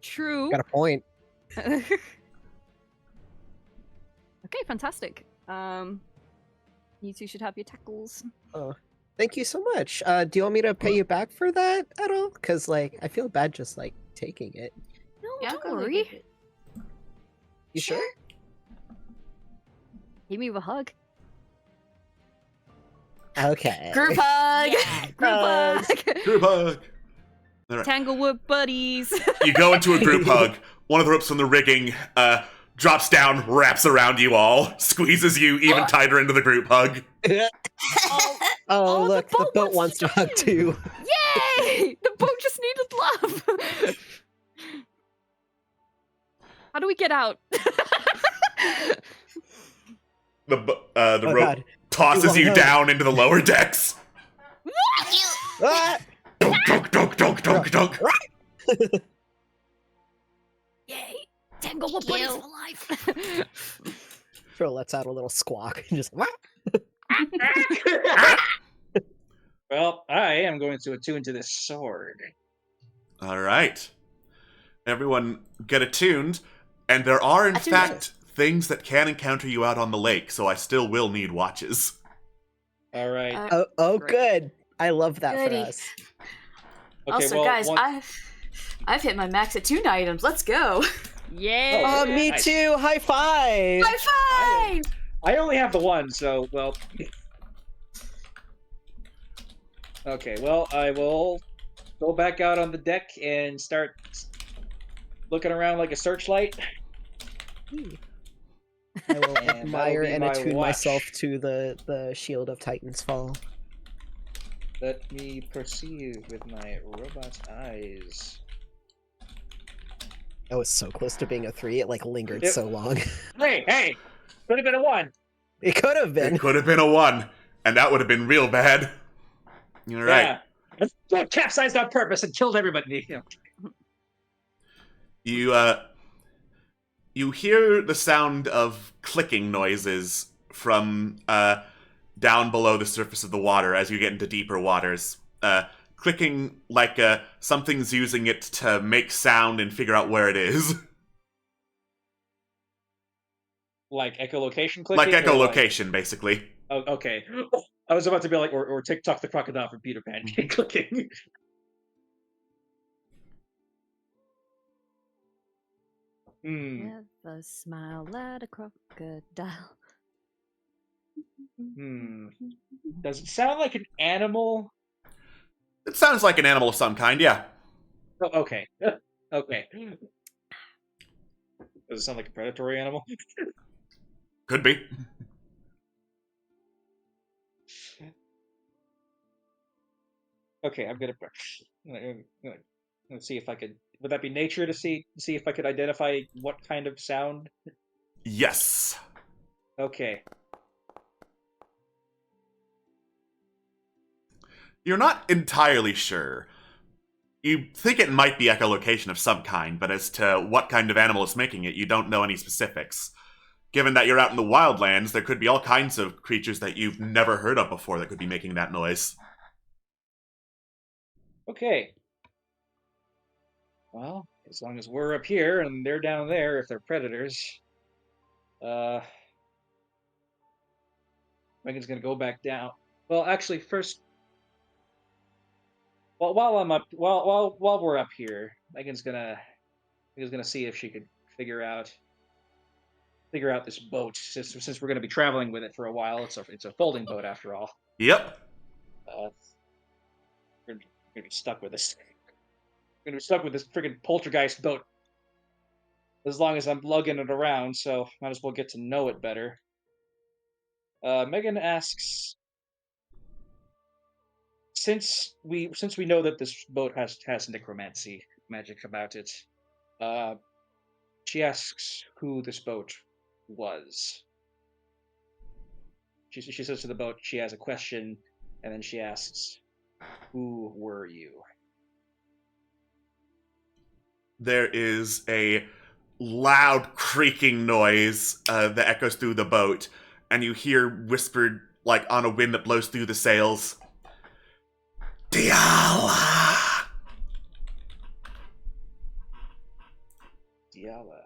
true. Got a point. Okay, fantastic. You two should have your tackles. Thank you so much. Do you want me to pay you back for that at all? Because, like, I feel bad just, like, taking it. No, Yeah, don't go ahead, worry. take it. You sure? Give me a hug. Okay. Group hug. Group Hugs. hug. Group hug. All right. Tanglewood buddies. You go into a group hug. One of the ropes from the rigging drops down, wraps around you all, squeezes you even tighter into the group hug. Oh, the look, the boat boat wants wants to to hug join you. too. Yay! The boat just needed love. How do we get out? The Oh, rope God. tosses you Oh, no. down into the lower decks. Ah! Dunk, dunk, dunk, dunk, dunk, dunk. Yay! Tanglewood Thank buddies you. for life. Trill lets out a little squawk and just. Well, I am going to attune to this sword. All right. Everyone get attuned, and there are, in Attuned. fact, things that can encounter you out on the lake, so I still will need watches. All right. Oh, Great. good. I love that Goody. for us. Okay, Also, well, guys, one- I've hit my max attune items. Let's go. Yay! Oh, Oh, me nice. too. High five. High five! I only have the one, so well. Okay, well, I will go back out on the deck and start looking around like a searchlight. I will And admire that'll be and my attune watch. myself to the shield of Titan's fall. Let me perceive with my robot's eyes. That was so close to being a 3. It like lingered Yep. so long. Hey! Could have been a 1! It could have been. It could have been a 1, and that would have been real bad. All right. Yeah. It capsized on purpose and killed everybody. You hear the sound of clicking noises from down below the surface of the water as you get into deeper waters. Clicking like something's using it to make sound and figure out where it is. Like echolocation clicking? Like or echolocation, basically. Oh, okay. I was about to be like, or TikTok the crocodile from Peter Pan clicking. Hmm. Never smile at a crocodile. Hmm. Does it sound like an animal? It sounds like an animal of some kind, yeah. Oh, okay. Okay. Does it sound like a predatory animal? Could be. Okay, I'm gonna let's see if I could. Would that be nature to see if I could identify what kind of sound? Yes. Okay. You're not entirely sure. You think it might be echolocation of some kind, but as to what kind of animal is making it, you don't know any specifics. Given that you're out in the Wildlands, there could be all kinds of creatures that you've never heard of before that could be making that noise. Okay. Well, as long as we're up here and they're down there, if they're predators, Megan's gonna go back down. Well, actually, first, while I'm up, while we're up here, Megan's gonna see if she could figure out this boat. Since we're gonna be traveling with it for a while, it's a folding boat after all. Yep. We're gonna be stuck with this. We're gonna be stuck with this friggin' poltergeist boat as long as I'm lugging it around. So might as well get to know it better. Megan asks, since we know that this boat has necromancy magic about it, she asks who this boat was. she says to the boat she has a question, and then she asks, "Who were you?" There is a loud creaking noise that echoes through the boat, and you hear whispered, like on a wind that blows through the sails, Diala! Diala.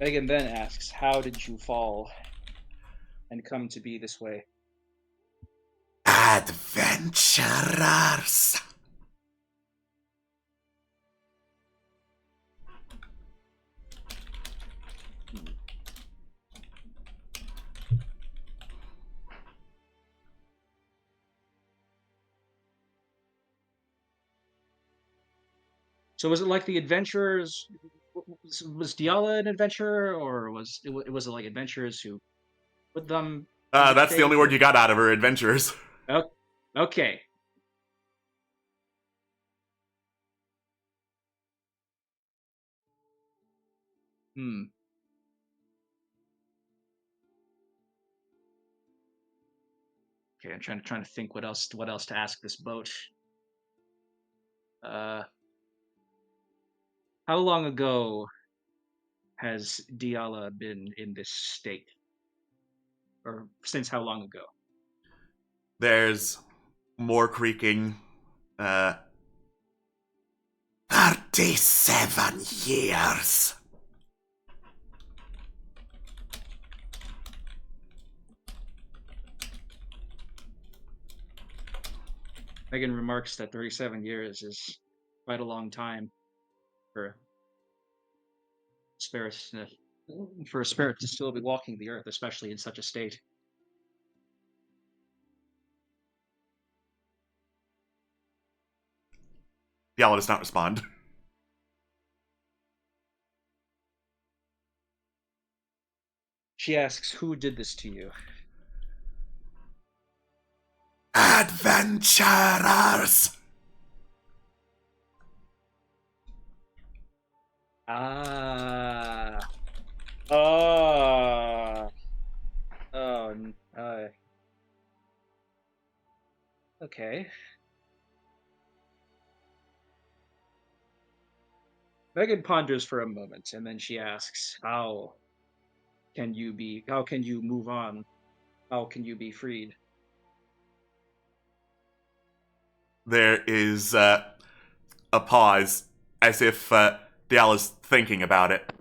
Megan then asks, "How did you fall and come to be this way?" Adventurers! So was it like the adventurers? Was Diala an adventurer, or was it like adventurers who put them? That's the only word you got out of her, adventurers. Oh, okay. Hmm. Okay, I'm trying to think what else to ask this boat. Uh, how long ago has Diala been in this state, or since how long ago? There's more creaking. 37 years. Megan remarks that 37 years is quite a long time for a spirit to still be walking the earth, especially in such a state. Diala does not respond. She asks, "Who did this to you?" Adventurers! Ah. Oh. Oh. Okay. Megan ponders for a moment, and then she asks, How can you move on? How can you be freed?" There is a pause, as if Diala's thinking about it.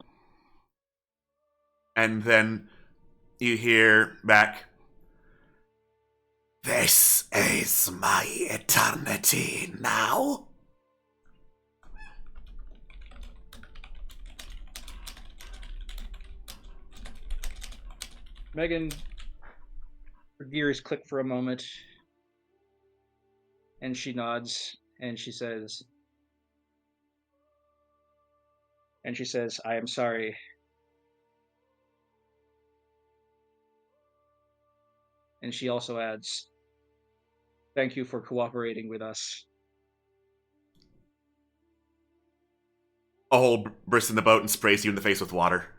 And then you hear back, "This is my eternity now." Megan, her gears click for a moment, and she nods, and she says, "I am sorry." And she also adds, "Thank you for cooperating with us." A hole bursts in the boat and sprays you in the face with water.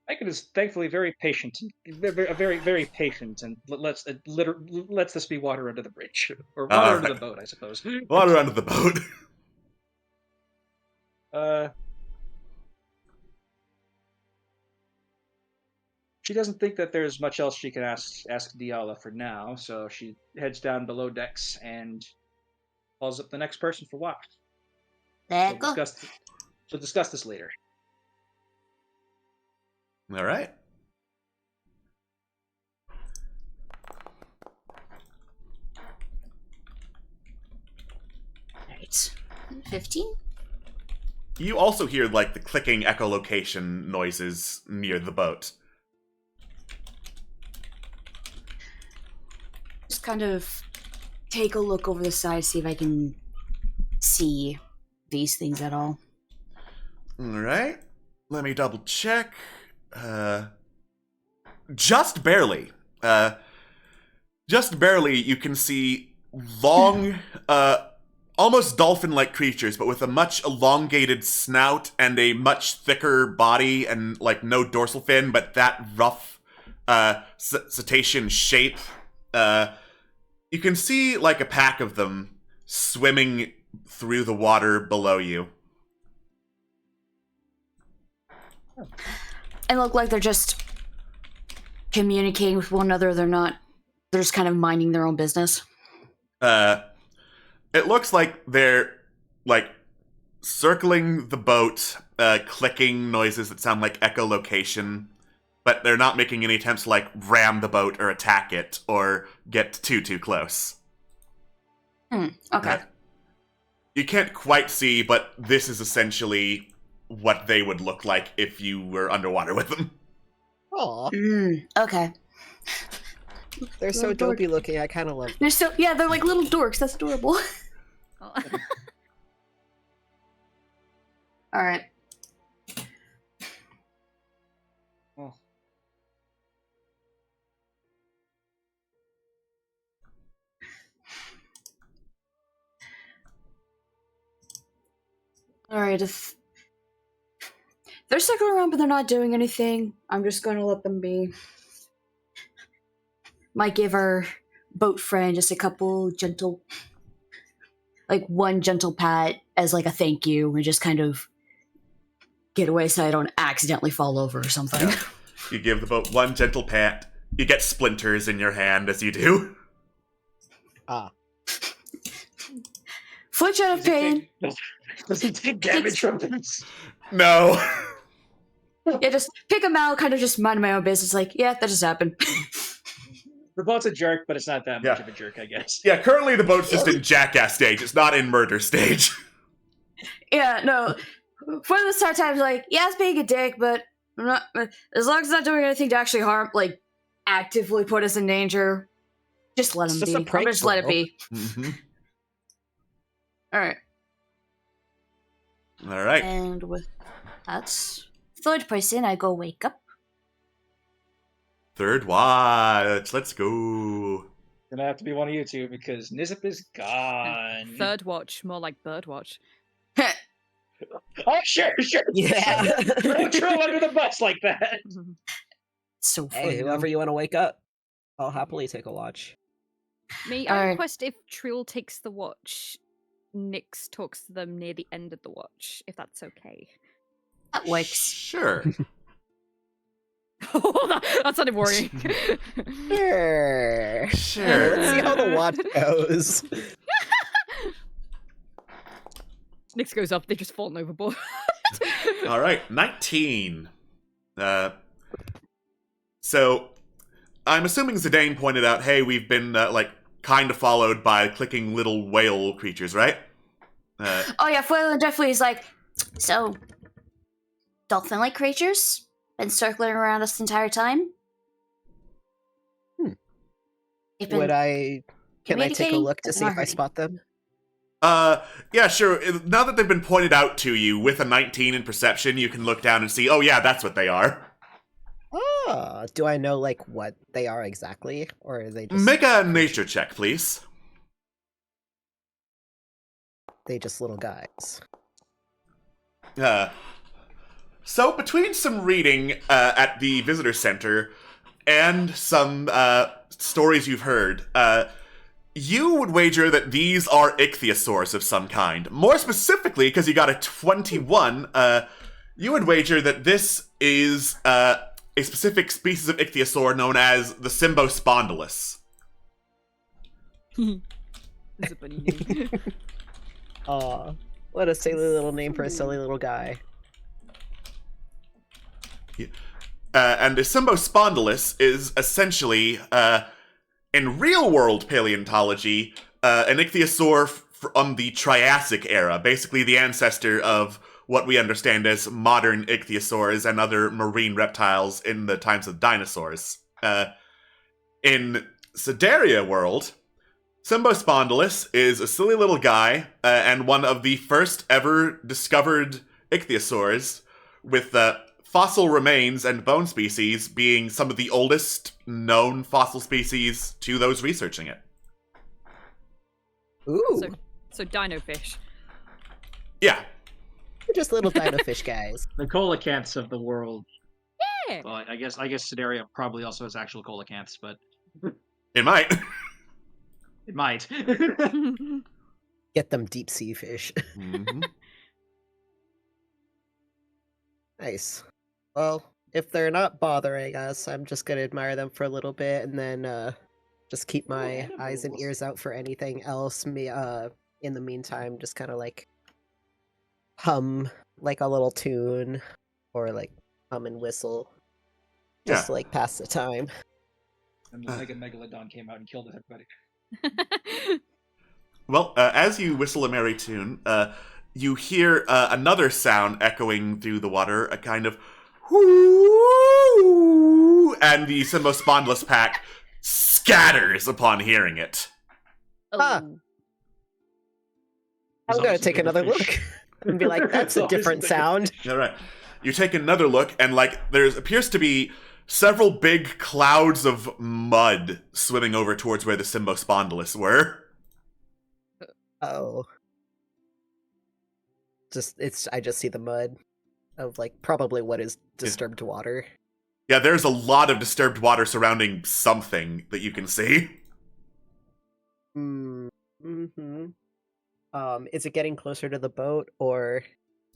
Megan is thankfully very patient, very patient, and lets this be water under the bridge, or water under the boat, I suppose. Water under the boat. She doesn't think that there's much else she can ask Diala for now, so she heads down below decks and calls up the next person for watch. We'll discuss this later. All right. Right. 15? You also hear, like, the clicking echolocation noises near the boat. Just kind of take a look over the side, see if I can see these things at all. All right. Let me double check. Just barely. Just barely, you can see long, almost dolphin-like creatures, but with a much elongated snout and a much thicker body and like no dorsal fin, but that rough cetacean shape. You can see like a pack of them swimming through the water below you. And look like they're just communicating with one another. They're just kind of minding their own business. It looks like they're like circling the boat, clicking noises that sound like echolocation, but they're not making any attempts to like ram the boat or attack it or get too close. Okay. You can't quite see, but this is essentially what they would look like if you were underwater with them. Aw, Okay. they're so dopey looking. I kind of love. They're like little dorks. That's adorable. Oh. All right. Oh. All right. If they're sticking around but they're not doing anything, I'm just going to let them be. Might give our boat friend just a couple gentle, like one gentle pat as like a thank you, and just kind of get away so I don't accidentally fall over or something. Yeah. You give the boat one gentle pat. You get splinters in your hand as you do. Ah, Flinch out of pain. Doesn't take damage from this. No. Yeah, just pick them out, kind of just mind my own business. Like, yeah, that just happened. The boat's a jerk, but it's not that much Yeah. of a jerk, I guess. Yeah, currently the boat's just in jackass stage. It's not in murder stage. Yeah, no. For the start times, like, yeah, it's being a dick, but I'm not. As long as it's not doing anything to actually harm, like, actively put us in danger, just let It's him just be. a I'm prank, just let it bro. be. Mm-hmm. All right. All right. And with that's third person, I go wake up. Third watch. Let's go. Gonna have to be one of you two because Nizip is gone. Third watch, more like bird watch. Oh, sure. yeah. Throw Trill under the bus like that. So funny. Hey, whoever you want to wake up, I'll happily take a watch. May I Alright. request if Trill takes the watch, Nyx talks to them near the end of the watch, if that's okay. That works. Sure. Oh, that sounded worrying. Sure. Sure. Let's see how the watch goes. Nyx goes up, they just fallen overboard. All right. 19. So, I'm assuming Zidane pointed out, hey, we've been, like, kind of followed by clicking little whale creatures, right? Oh yeah, Foylan definitely is like, so, dolphin-like creatures been circling around us the entire time. They've been Can I take a communicating, look to but see not if I hurting. spot them? Yeah, sure. Now that they've been pointed out to you with a 19 in perception, you can look down and see, oh yeah, that's what they are. Ah, do I know like what they are exactly, or are they just Make a nature check, please. little guys? So between some reading at the visitor center and some stories you've heard, you would wager that these are ichthyosaurs of some kind. More specifically, because you got a 21, you would wager that this is a specific species of ichthyosaur known as the Symbospondylus. That's a funny name. Aw, what a silly little name for a silly little guy. And the Symbospondylus is essentially, in real-world paleontology, an ichthyosaur from the Triassic era, basically the ancestor of what we understand as modern ichthyosaurs and other marine reptiles in the times of dinosaurs. In Sedaria world, Symbospondylus is a silly little guy and one of the first ever discovered ichthyosaurs, with fossil remains and bone species being some of the oldest known fossil species to those researching it. Ooh, So, So dino fish. Yeah. We're just little dino fish guys. The coelacanths of the world. Yeah. Well, I guess Sedaria probably also has actual coelacanths, but It might. it might. Get them deep sea fish. Mhm. Nice. Well, if they're not bothering us, I'm just gonna admire them for a little bit and then just keep my eyes and animals. ears out for anything else. In the meantime, just kind of like hum like a little tune or like hum and whistle just to like pass the time. And the Mega Megalodon came out and killed everybody. Well, as you whistle a merry tune, you hear another sound echoing through the water, a kind of whoo, and the Symbospondylus pack scatters upon hearing it. Ah. Oh. I'm There's gonna always a take bigger another fish. look and be like, that's a There's always a different bigger sound. All right. You take another look, and there appears to be several big clouds of mud swimming over towards where the Symbospondylus were. Oh. I just see the mud of like probably what is disturbed water. Yeah, there's a lot of disturbed water surrounding something that you can see. Mm-hmm. Is it getting closer to the boat or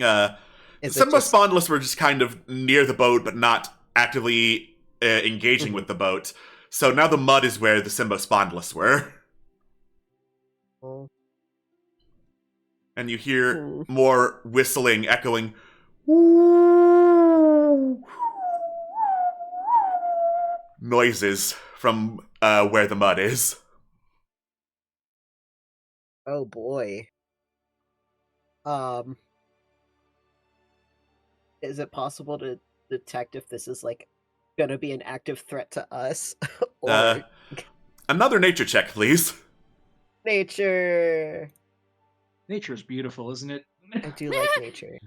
Some is of it just... Spondylus were just kind of near the boat, but not actively engaging with the boat. So now the mud is where the Symbospondylus were. Oh. And you hear Hmm. more whistling echoing noises from where the mud is. Oh boy. Is it possible to detect if this is like gonna be an active threat to us or Another nature check, please. nature? Nature's beautiful, isn't it? I do like nature.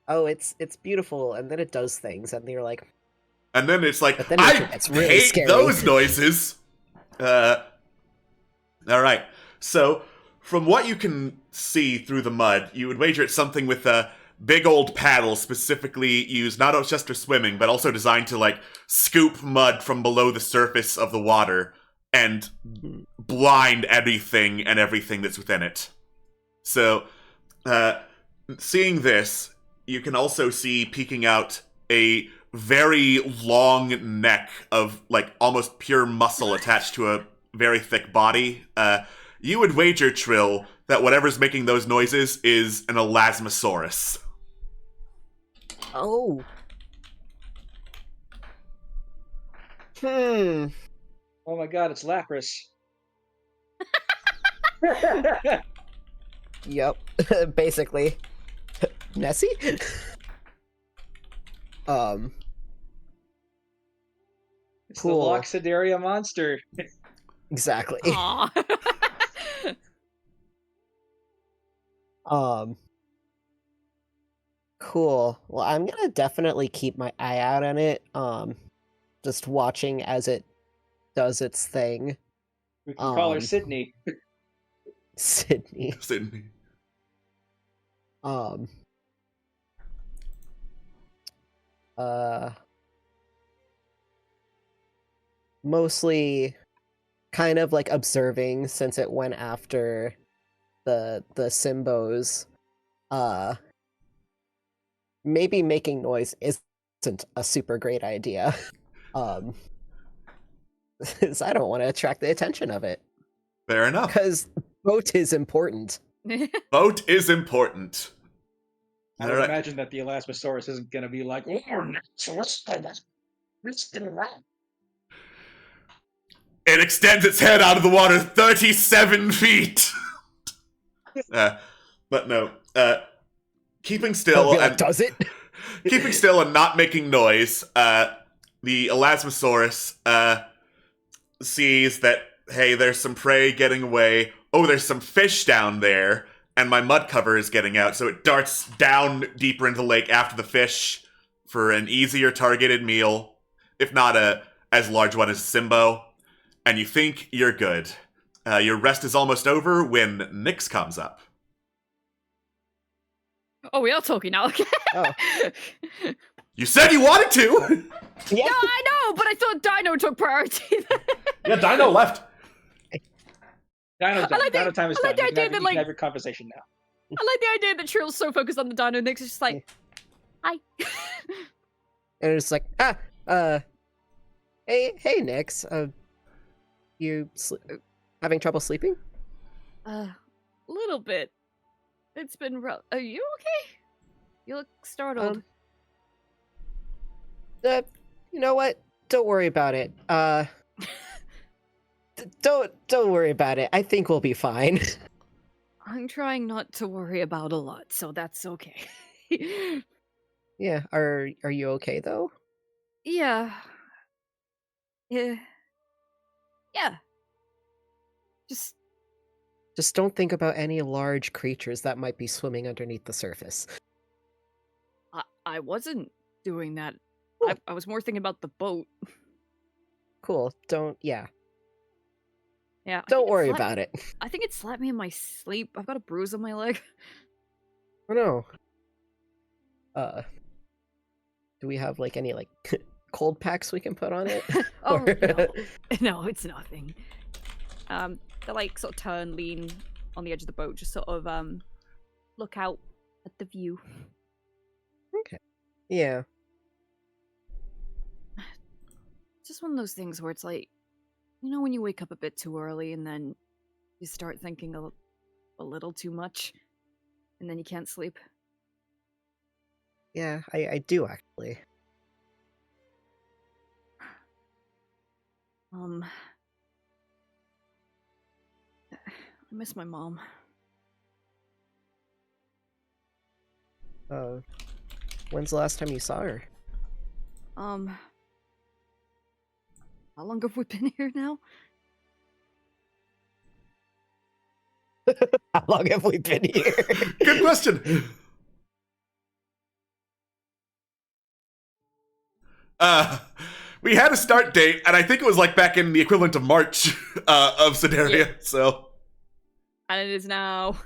Oh, it's beautiful, and then it does things, and you're like, And then it's like, But then nature I gets really hate scary." those noises. All right. So, from what you can see through the mud, you would wager it's something with a big old paddle specifically used not just for swimming, but also designed to like scoop mud from below the surface of the water and blind anything and everything that's within it. So, seeing this, you can also see peeking out a very long neck of like almost pure muscle attached to a very thick body. You would wager, Trill, that whatever's making those noises is an elasmosaurus. oh. Oh my god, it's Lapras. Yep. Basically. Nessie? It's Cool. the Loxodarea monster. Exactly. Aw. Cool. Well, I'm gonna definitely keep my eye out on it. Just watching as it does its thing. We can call her Um, Sydney. Sydney. Sydney. Um. Mostly kind of like observing since it went after the Symbos. Maybe making noise isn't a super great idea. 'Cause I don't want to attract the attention of it. Fair enough. Because boat is important. Boat is important. I All would right. imagine that the Elasmosaurus isn't going to be like, oh, It extends its head out of the water 37 feet. But no. Keeping I'll still be like, and does it? keeping still and not making noise, the Elasmosaurus sees that, hey, there's some prey getting away. Oh, there's some fish down there, and my mud cover is getting out, so it darts down deeper into the lake after the fish for an easier targeted meal, if not a as large one as Simbo, and you think you're good. Your rest is almost over when Nyx comes up. Oh, we are talking now. Okay. Oh. You said you wanted to! Yeah. Yeah, I know, but I thought Dino took priority. Yeah, Dino left. Dino's done. like Dino the- time is I like done. the idea You that, can like- have your conversation now. I like the idea that Trill's so focused on the Dino, Nyx is just like, hi. And it's like, hey, Nyx, you having trouble sleeping? Little bit. It's been rough. Are you okay? You look startled. You know what? Don't worry about it. Don't worry about it. I think we'll be fine. I'm trying not to worry about a lot, so that's okay. Yeah. Are you okay though? Yeah. Yeah. Yeah. Just don't think about any large creatures that might be swimming underneath the surface. I wasn't doing that. Cool. I was more thinking about the boat. Cool. Yeah. Yeah. Don't worry about it. I think it slapped me in my sleep. I've got a bruise on my leg. Oh no. Do we have like any like cold packs we can put on it? Oh Or- no. No, it's nothing. They like sort of turn, lean on the edge of the boat, just sort of look out at the view. Okay. Yeah. It's just one of those things where it's like, you know, when you wake up a bit too early and then you start thinking a little too much, and then you can't sleep. Yeah, I do actually. I miss my mom. When's the last time you saw her? How long have we been here now? How long have we been here? Good question. We had a start date, and I think it was like back in the equivalent of March of Sedaria. Yeah. So, And it is now.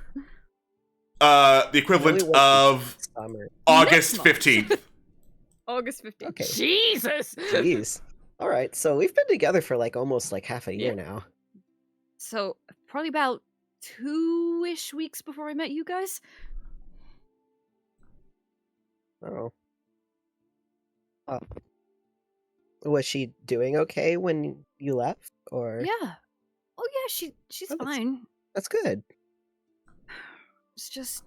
the equivalent Really of Summer. August month. 15th. August 15th. Okay. Jesus! Jeez. All right, so we've been together for like almost like half a year now. So, probably about 2-ish weeks before I met you guys. Oh. Was she doing okay when you left, or? Yeah. Oh yeah, she's Oh, that's- fine. That's good. It's just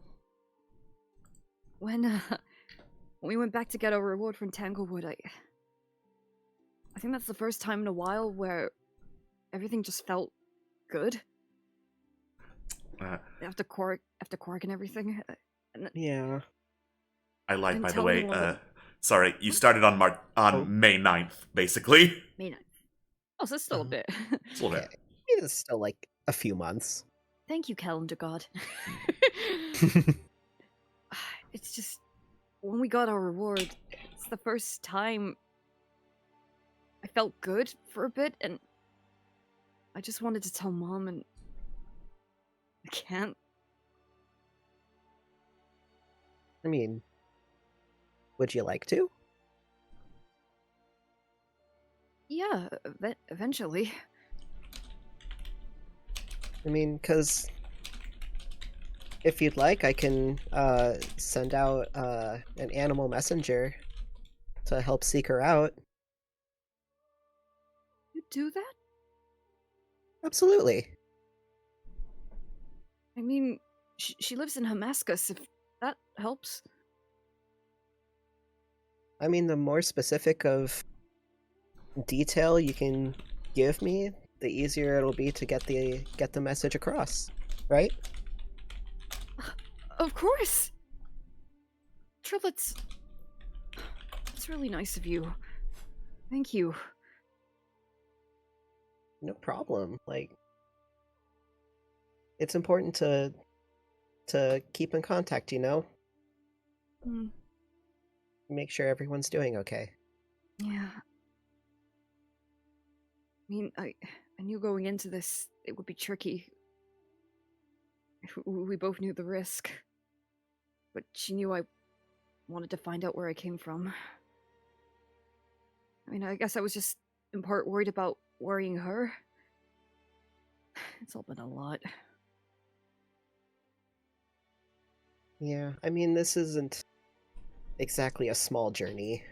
when we went back to get our reward from Tanglewood, I think that's the first time in a while where everything just felt good. After Quark and everything. Yeah. I lied, And by the tell way. me one of Sorry, you started on Oh. May 9th, basically. May 9th. Oh, so that's still a Mhm. bit. It's a little bit. Okay. It's still like a few months. Thank you, calendar god. It's just when we got our reward, it's the first time I felt good for a bit, and I just wanted to tell Mom, and I can't. I mean, would you like to? Yeah, eventually. I mean, because if you'd like, I can send out an animal messenger to help seek her out. You do that? Absolutely. I mean, she lives in Damascus, if that helps. I mean, the more specific of detail you can give me, the easier it'll be to get the message across, right? Of course! Trill, it's really nice of you. Thank you. No problem. Like, it's important to keep in contact, you know? Hmm. Make sure everyone's doing okay. Yeah. I mean, I knew going into this it would be tricky. We both knew the risk. But she knew I wanted to find out where I came from. I mean, I guess I was just in part worried about worrying her. It's all been a lot. Yeah, I mean, this isn't exactly a small journey.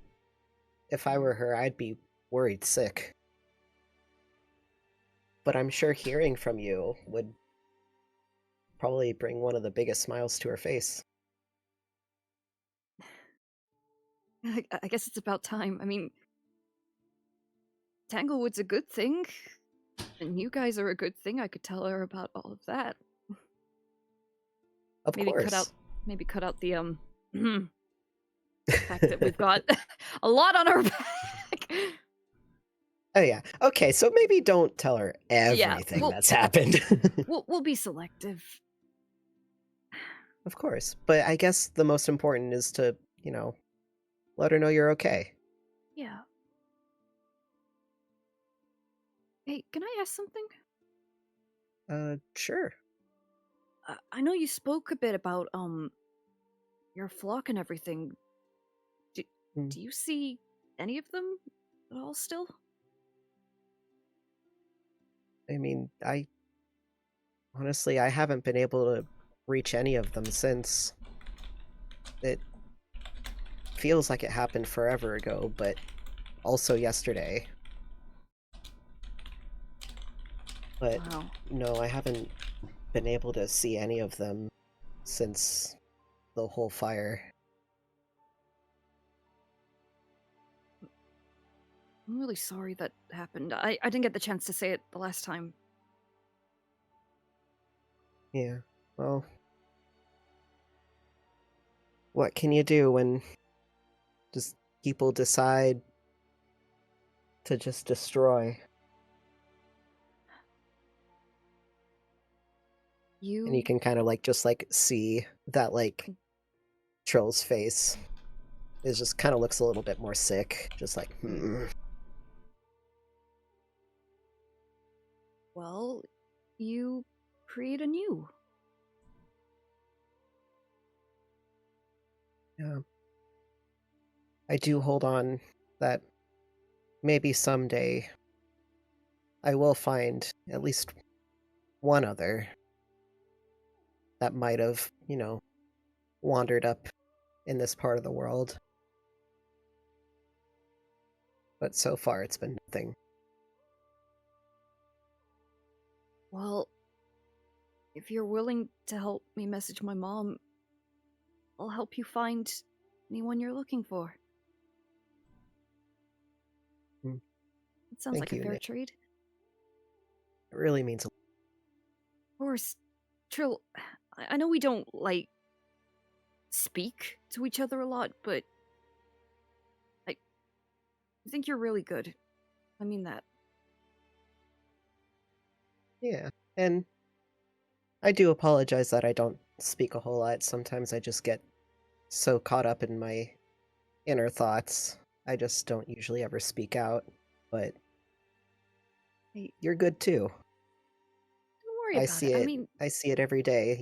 If I were her, I'd be worried sick. But I'm sure hearing from you would probably bring one of the biggest smiles to her face. I guess it's about time. I mean, Tanglewood's a good thing, and you guys are a good thing. I could tell her about all of that. Of Maybe course. maybe cut out the fact that we've got a lot on our back. Oh yeah. Okay, so maybe don't tell her Yeah, everything well- that's happened. We'll be selective. Of course. But I guess the most important is to, let her know you're okay. Yeah. Hey, can I ask something? Sure. I know you spoke a bit about your flock and everything. Hmm. Do you see any of them at all still? I mean, honestly, I haven't been able to reach any of them since. It feels like it happened forever ago, but also yesterday. But Wow. no, I haven't been able to see any of them since the whole fire. I'm really sorry that happened. I didn't get the chance to say it the last time. Yeah, well, what can you do when just people decide to just destroy? And you can kind of just see that Trill's face is just kind of looks a little bit more sick, just Well, you create anew. Yeah. I do hold on that maybe someday I will find at least one other that might have, wandered up in this part of the world. But so far it's been nothing. Well, if you're willing to help me message my mom, I'll help you find anyone you're looking for. Hmm. It sounds Thank like a you, fair Nick. trade. It really means a lot. Of course, Trill, I know we don't, speak to each other a lot, but I think you're really good. I mean that. Yeah, and I do apologize that I don't speak a whole lot. Sometimes I just get so caught up in my inner thoughts. I just don't usually ever speak out, but Hey, you're good too. don't worry I about see it. it. I mean, I see it every day.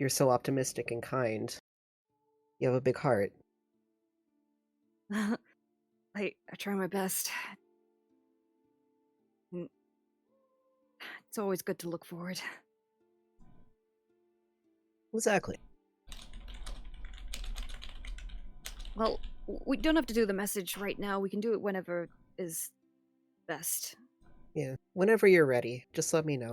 You're so optimistic and kind. You have a big heart. I try my best. And it's always good to look forward. Exactly. Well, we don't have to do the message right now. We can do it whenever is best. Yeah. Whenever you're ready, just let me know.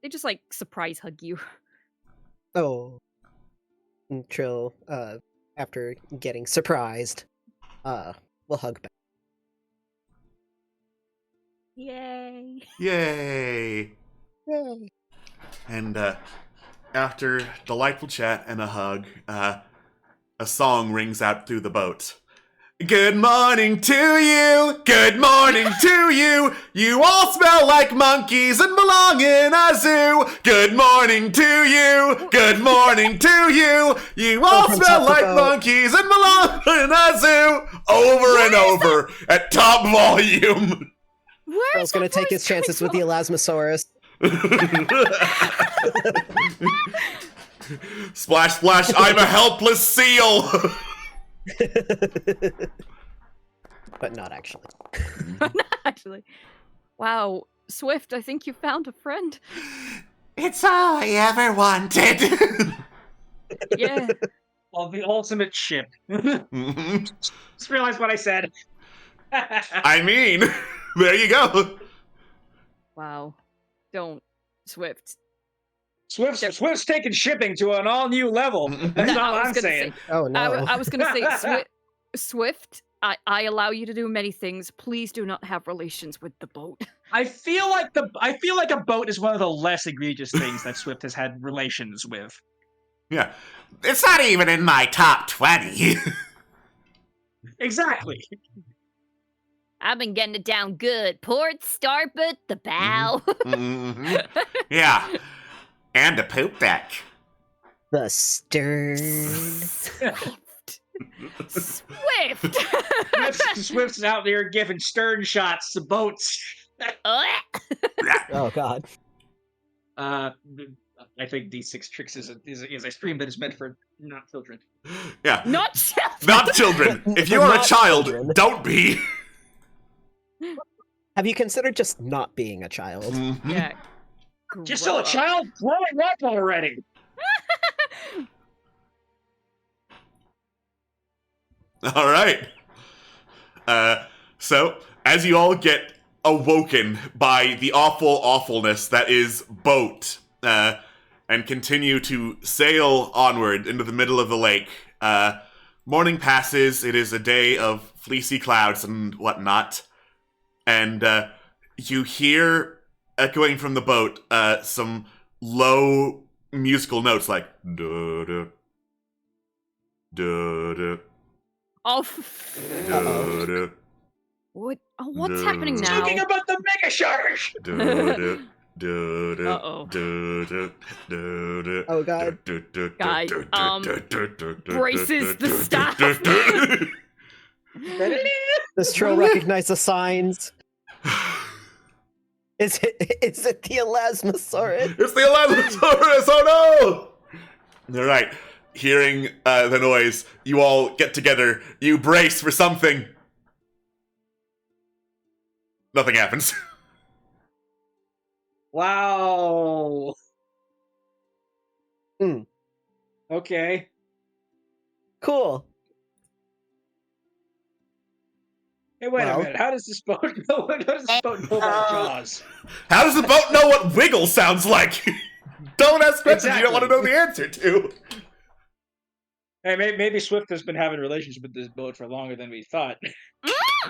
They just surprise hug you. Oh. And Trill, after getting surprised, will hug back. Yay! Yay! Yay. And after delightful chat and a hug, a song rings out through the boat. Good morning to you! Good morning to you! You all smell like monkeys and belong in a zoo! Good morning to you! Good morning to you! You all from smell top like to boat. monkeys and belong in a zoo! Over and over at top volume! Where's Earl's gonna that take voice his chances with the coming Elasmosaurus. Splash, splash, I'm a helpless seal! But not actually. from? Actually. Wow. Swift, I think you found a friend. It's all I ever wanted. Yeah. Well, the ultimate ship. Mhm. Just realized what I said. I mean, there you go. Wow. Don't. Swift. Swift's taking shipping to an all new level. That's No, all I was I'm gonna saying. say- Oh no. I was gonna say, Swift, I allow you to do many things. Please do not have relations with the boat. I feel like a boat is one of the less egregious things that Swift has had relations with. Yeah. It's not even in my top 20. Exactly. I've been getting it down good. Port, starboard, the bow. Mhm. Yeah. And a poop deck. The stern. Swift. Swift. Swift's out there giving stern shots to boats. Oh god. I think D6 Tricks is a stream that is meant for not children. Yeah. Not children. Not children. If you For are a not child, children. don't be. Have you considered just not being a child? Mhm. Yeah. You're Grow still a up. child? Growing up already. All right. So, as you all get awoken by the awful awfulness that is boat, and continue to sail onward into the middle of the lake, morning passes. It is a day of fleecy clouds and whatnot, and you hear echoing from the boat some low musical notes like da da da da. Oh, Da-da, what? Oh, what's happening now? Talking about the mega shark. da-da, da-da, Uh-oh. da-da, da-da, Oh, God. da-da, Guys, da-da, braces the staff. Does Trill recognize the signs? Is it the Elasmosaurus? It's the Elasmosaurus! Oh no! All right, hearing the noise, you all get together. You brace for something. Nothing happens. Wow. Hmm. Okay. Cool. Hey, wait Well. a minute. How does this boat know? How does this boat know about Jaws? How does the boat know what wiggle sounds like? Don't ask questions you don't want to know the answer to. Hey, maybe Swift has been having a relationship with this boat for longer than we thought.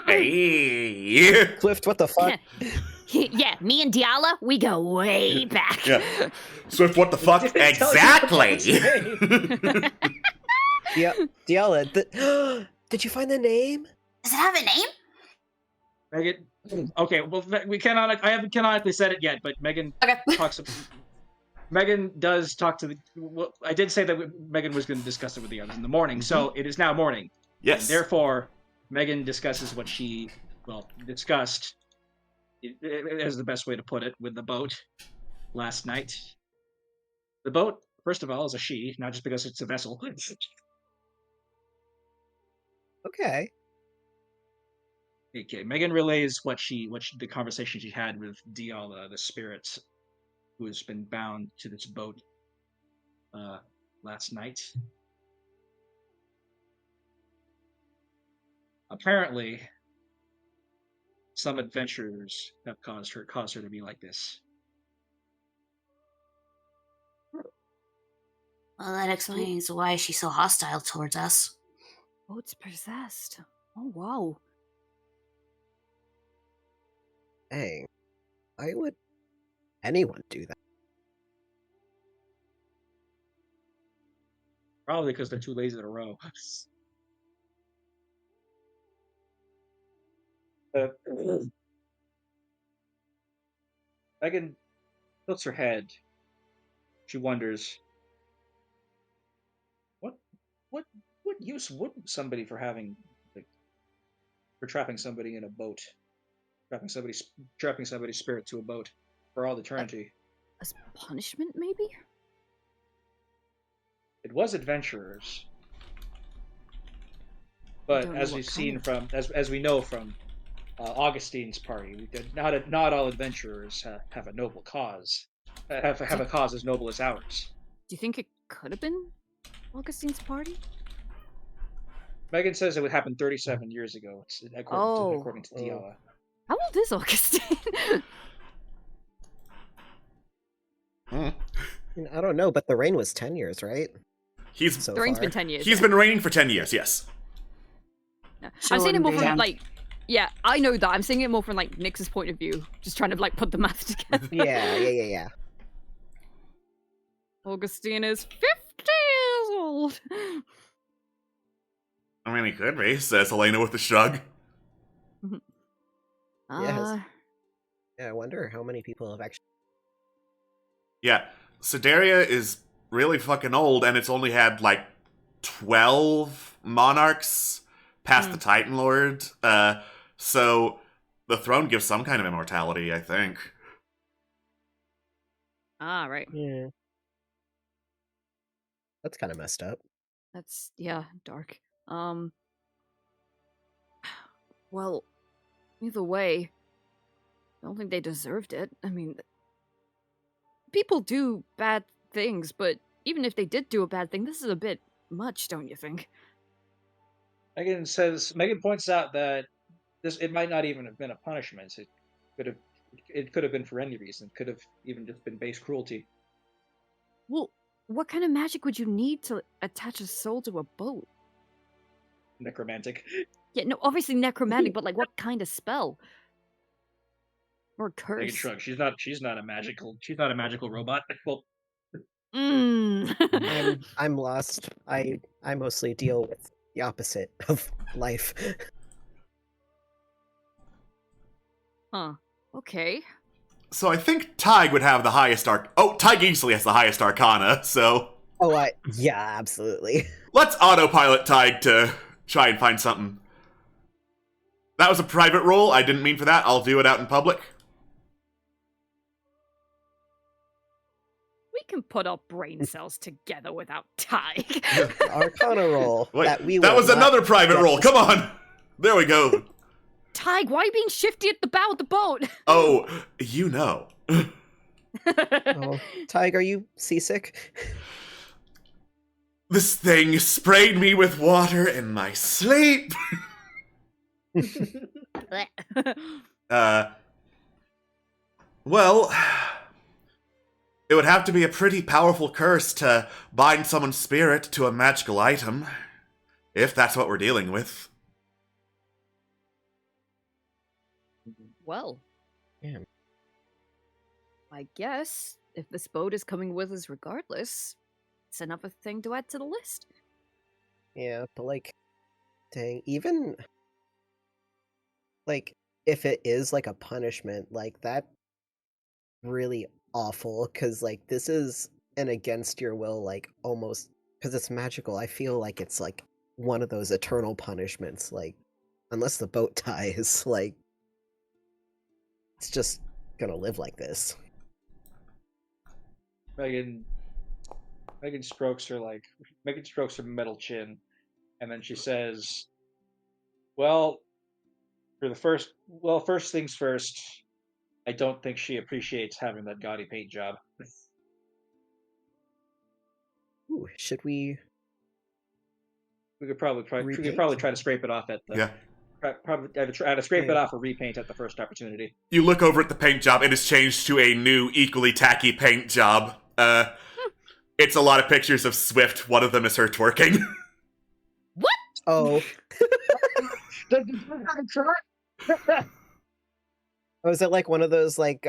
Hey. Swift, what the fuck? Yeah, me and Diala, we go way back. Yeah. Swift, what the fuck? Didn't tell you what Exactly. to say. Yeah, Diala. Did you find the name? Does it have a name? Megan. Okay, well, we cannot. I haven't canonically said it yet, but Megan Okay. talks. Megan does talk to the. Well, I did say that Megan was going to discuss it with the others in the morning, so it is now morning. Yes. Therefore, Megan discusses what she discussed. Is the best way to put it with the boat last night. The boat, first of all, is a she, not just because it's a vessel. Okay. Okay, Megan relays the conversation she had with Diala, the spirit who has been bound to this boat last night. Apparently, some adventurers have caused her to be like this. Well, that explains why she's so hostile towards us. Boat's possessed. Oh, wow. Dang. Why would anyone do that? Probably because they're too lazy to row. Megan tilts her head. She wonders, what use would somebody for trapping somebody in a boat, trapping somebody's spirit to a boat for all eternity. As punishment, maybe? It was adventurers, but don't know as what we've kind seen of- from, as we know from Augustine's party, not all adventurers have a noble cause, have a cause as noble as ours. Do you think it could have been Augustine's party? Megan says it would happen 37 years ago, according to Diala. How old is Augustine? Hmm. I don't know, but the reign was 10 years, right? He's So The reign's far. been 10 years. he's yeah. been reigning for 10 years. Yes. No. I'm saying it more from Showing like, yeah, I know that. I'm saying it more from like Nyx's point of view, just trying to like put the math together. Yeah. Augustine is 50 years old. I mean, he could be, says Helena with a shrug. Uh, Yeah, I wonder how many people have actually. Yeah, Sedaria is really fucking old, and it's only had like 12 monarchs past the Titan Lord. So the throne gives some kind of immortality, I think. right. Yeah. That's kind of messed up. That's yeah, dark. Well, either way, I don't think they deserved it. I mean, people do bad things, but even if they did do a bad thing, this is a bit much, don't you think? Megan points out that it might not even have been a punishment. It could have been for any reason. It could have even just been base cruelty. Well, what kind of magic would you need to attach a soul to a boat? Necromantic. Yeah, no, obviously necromantic, but like what kind of spell? Or Megan curse? shrugs. She's not a magical robot. Well, I'm lost. I mostly deal with the opposite of life. Huh. Okay. So I think Tig would have the highest Tig easily has the highest arcana, so Oh, yeah, absolutely. let's autopilot Tig to try and find something. That was a private roll. I didn't mean for that. I'll do it out in public. We can put our brain cells together without Tig. Arcana roll. Wait, that that was another private roll. Come on. There we go. Tig, why are you being shifty at the bow of the boat? Oh, you know. Oh, Tig, are you seasick? This thing sprayed me with water in my sleep. Well, it would have to be a pretty powerful curse to bind someone's spirit to a magical item, if that's what we're dealing with. Well, Yeah. I guess if this boat is coming with us regardless, it's another thing to add to the list. Yeah, but like, dang, even like if it is like a punishment, like that really awful because like this is an against your will, like almost because it's magical. I feel like it's like one of those eternal punishments, like unless the boat dies, like it's just gonna live like this. Megan strokes her metal chin, and then she says, first things first, I don't think she appreciates having that gaudy paint job. Ooh, should we? We could probably Repaint? try to scrape it off at the Yeah. Probably try to scrape it Yeah. off or repaint at the first opportunity. You look over at the paint job, it has changed to a new, equally tacky paint job. It's a lot of pictures of Swift. One of them is her twerking. Oh, was it like one of those like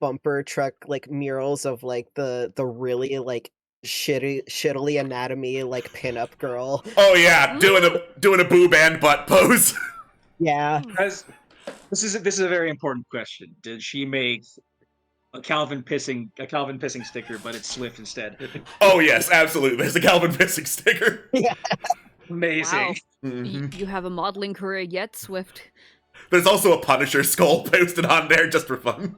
bumper truck like murals of like the really like shittily anatomy like pinup girl? Oh yeah, doing a boob and butt pose. Yeah. As this is a very important question. Did she make a Calvin pissing sticker, but it's Swift instead? Oh yes, absolutely. There's a Calvin pissing sticker. Amazing. Wow. Mhm. You have a modeling career yet, Swift? There's also a Punisher skull posted on there just for fun.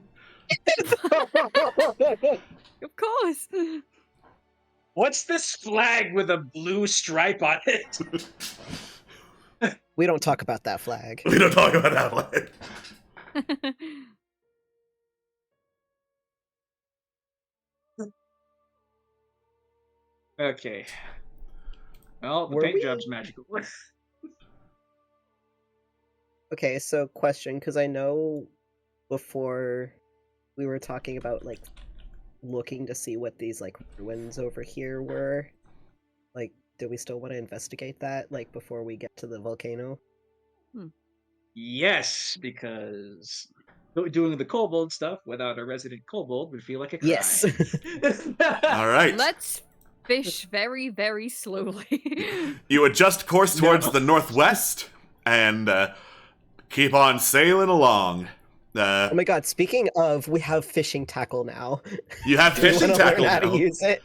Of course. What's this flag with a blue stripe on it? We don't talk about that flag. We don't talk about that one. Okay. Well, the Were paint we- job's magical. Okay, so question, because I know before we were talking about like looking to see what these like ruins over here were. Like, do we still want to investigate that like before we get to the volcano? Yes, because doing the kobold stuff without a resident kobold would feel like a crime. Yes. All right. Let's fish very, very slowly. You adjust course towards No. the northwest and keep on sailing along. Oh my god, speaking of, we have fishing tackle now. You have Do you fishing wanna learn tackle how to now. use it?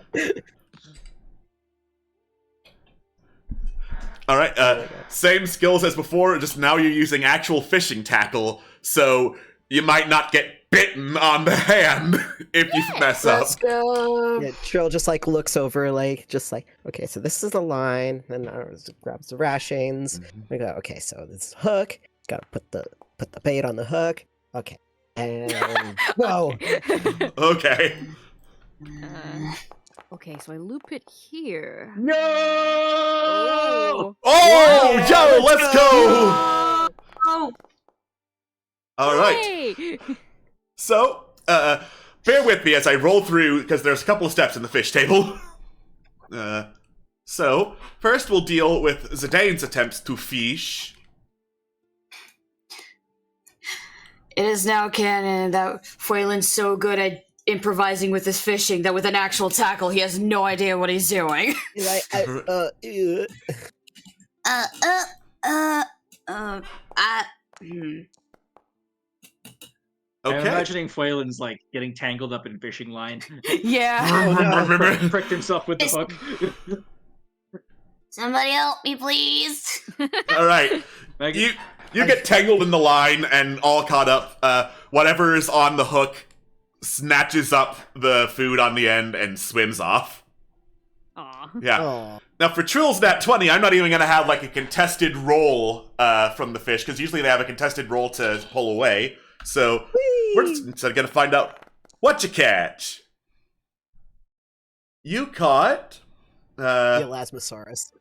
All right. Oh my God. Same skills as before, just now you're using actual fishing tackle, so you might not get bitten on the hand if you mess up. Let's go. Yeah, Trill just like looks over, like just like, okay, so this is the line, then grabs the rations. We go, okay, so this hook. Gotta put the bait on the hook. Okay, and go. Okay. Okay, so I loop it here. No! Oh, Yeah, yo, let's go! Oh, All right. Hey! So, bear with me as I roll through, because there's a couple of steps in the fish table. So, first we'll deal with Zidane's attempts to fish. it is now canon that Phelan's so good at improvising with his fishing that with an actual tackle, he has no idea what he's doing. Ew. I'm Okay. imagining Phelan's like getting tangled up in fishing line. Yeah. Remember? Pricked himself with the hook. Somebody help me, please. All right. Megan, You get tangled in the line and all caught up. Whatever is on the hook snatches up the food on the end and swims off. Aw. Yeah. Oh. Now for Trill's Nat 20, I'm not even gonna have like a contested roll from the fish, because usually they have a contested roll to pull away. So we're just instead gonna find out what you catch. You caught The Elasmosaurus.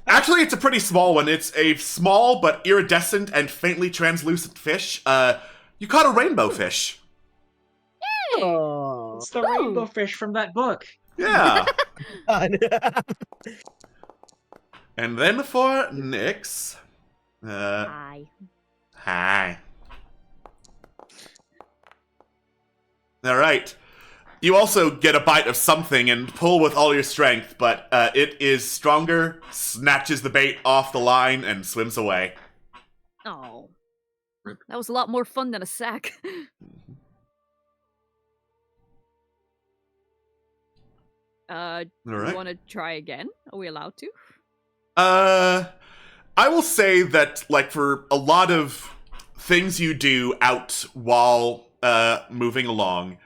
actually, it's a pretty small one. It's a small but iridescent and faintly translucent fish. You caught a rainbow fish. Oh. it's the rainbow fish from that book. Yeah. God. And then for Nyx. Hi. Hi. Alright. You also get a bite of something and pull with all your strength, but it is stronger, snatches the bait off the line, and swims away. Oh. That was a lot more fun than a sack. Alright. You want to try again? Are we allowed to? I will say that, like, for a lot of things you do out while moving along,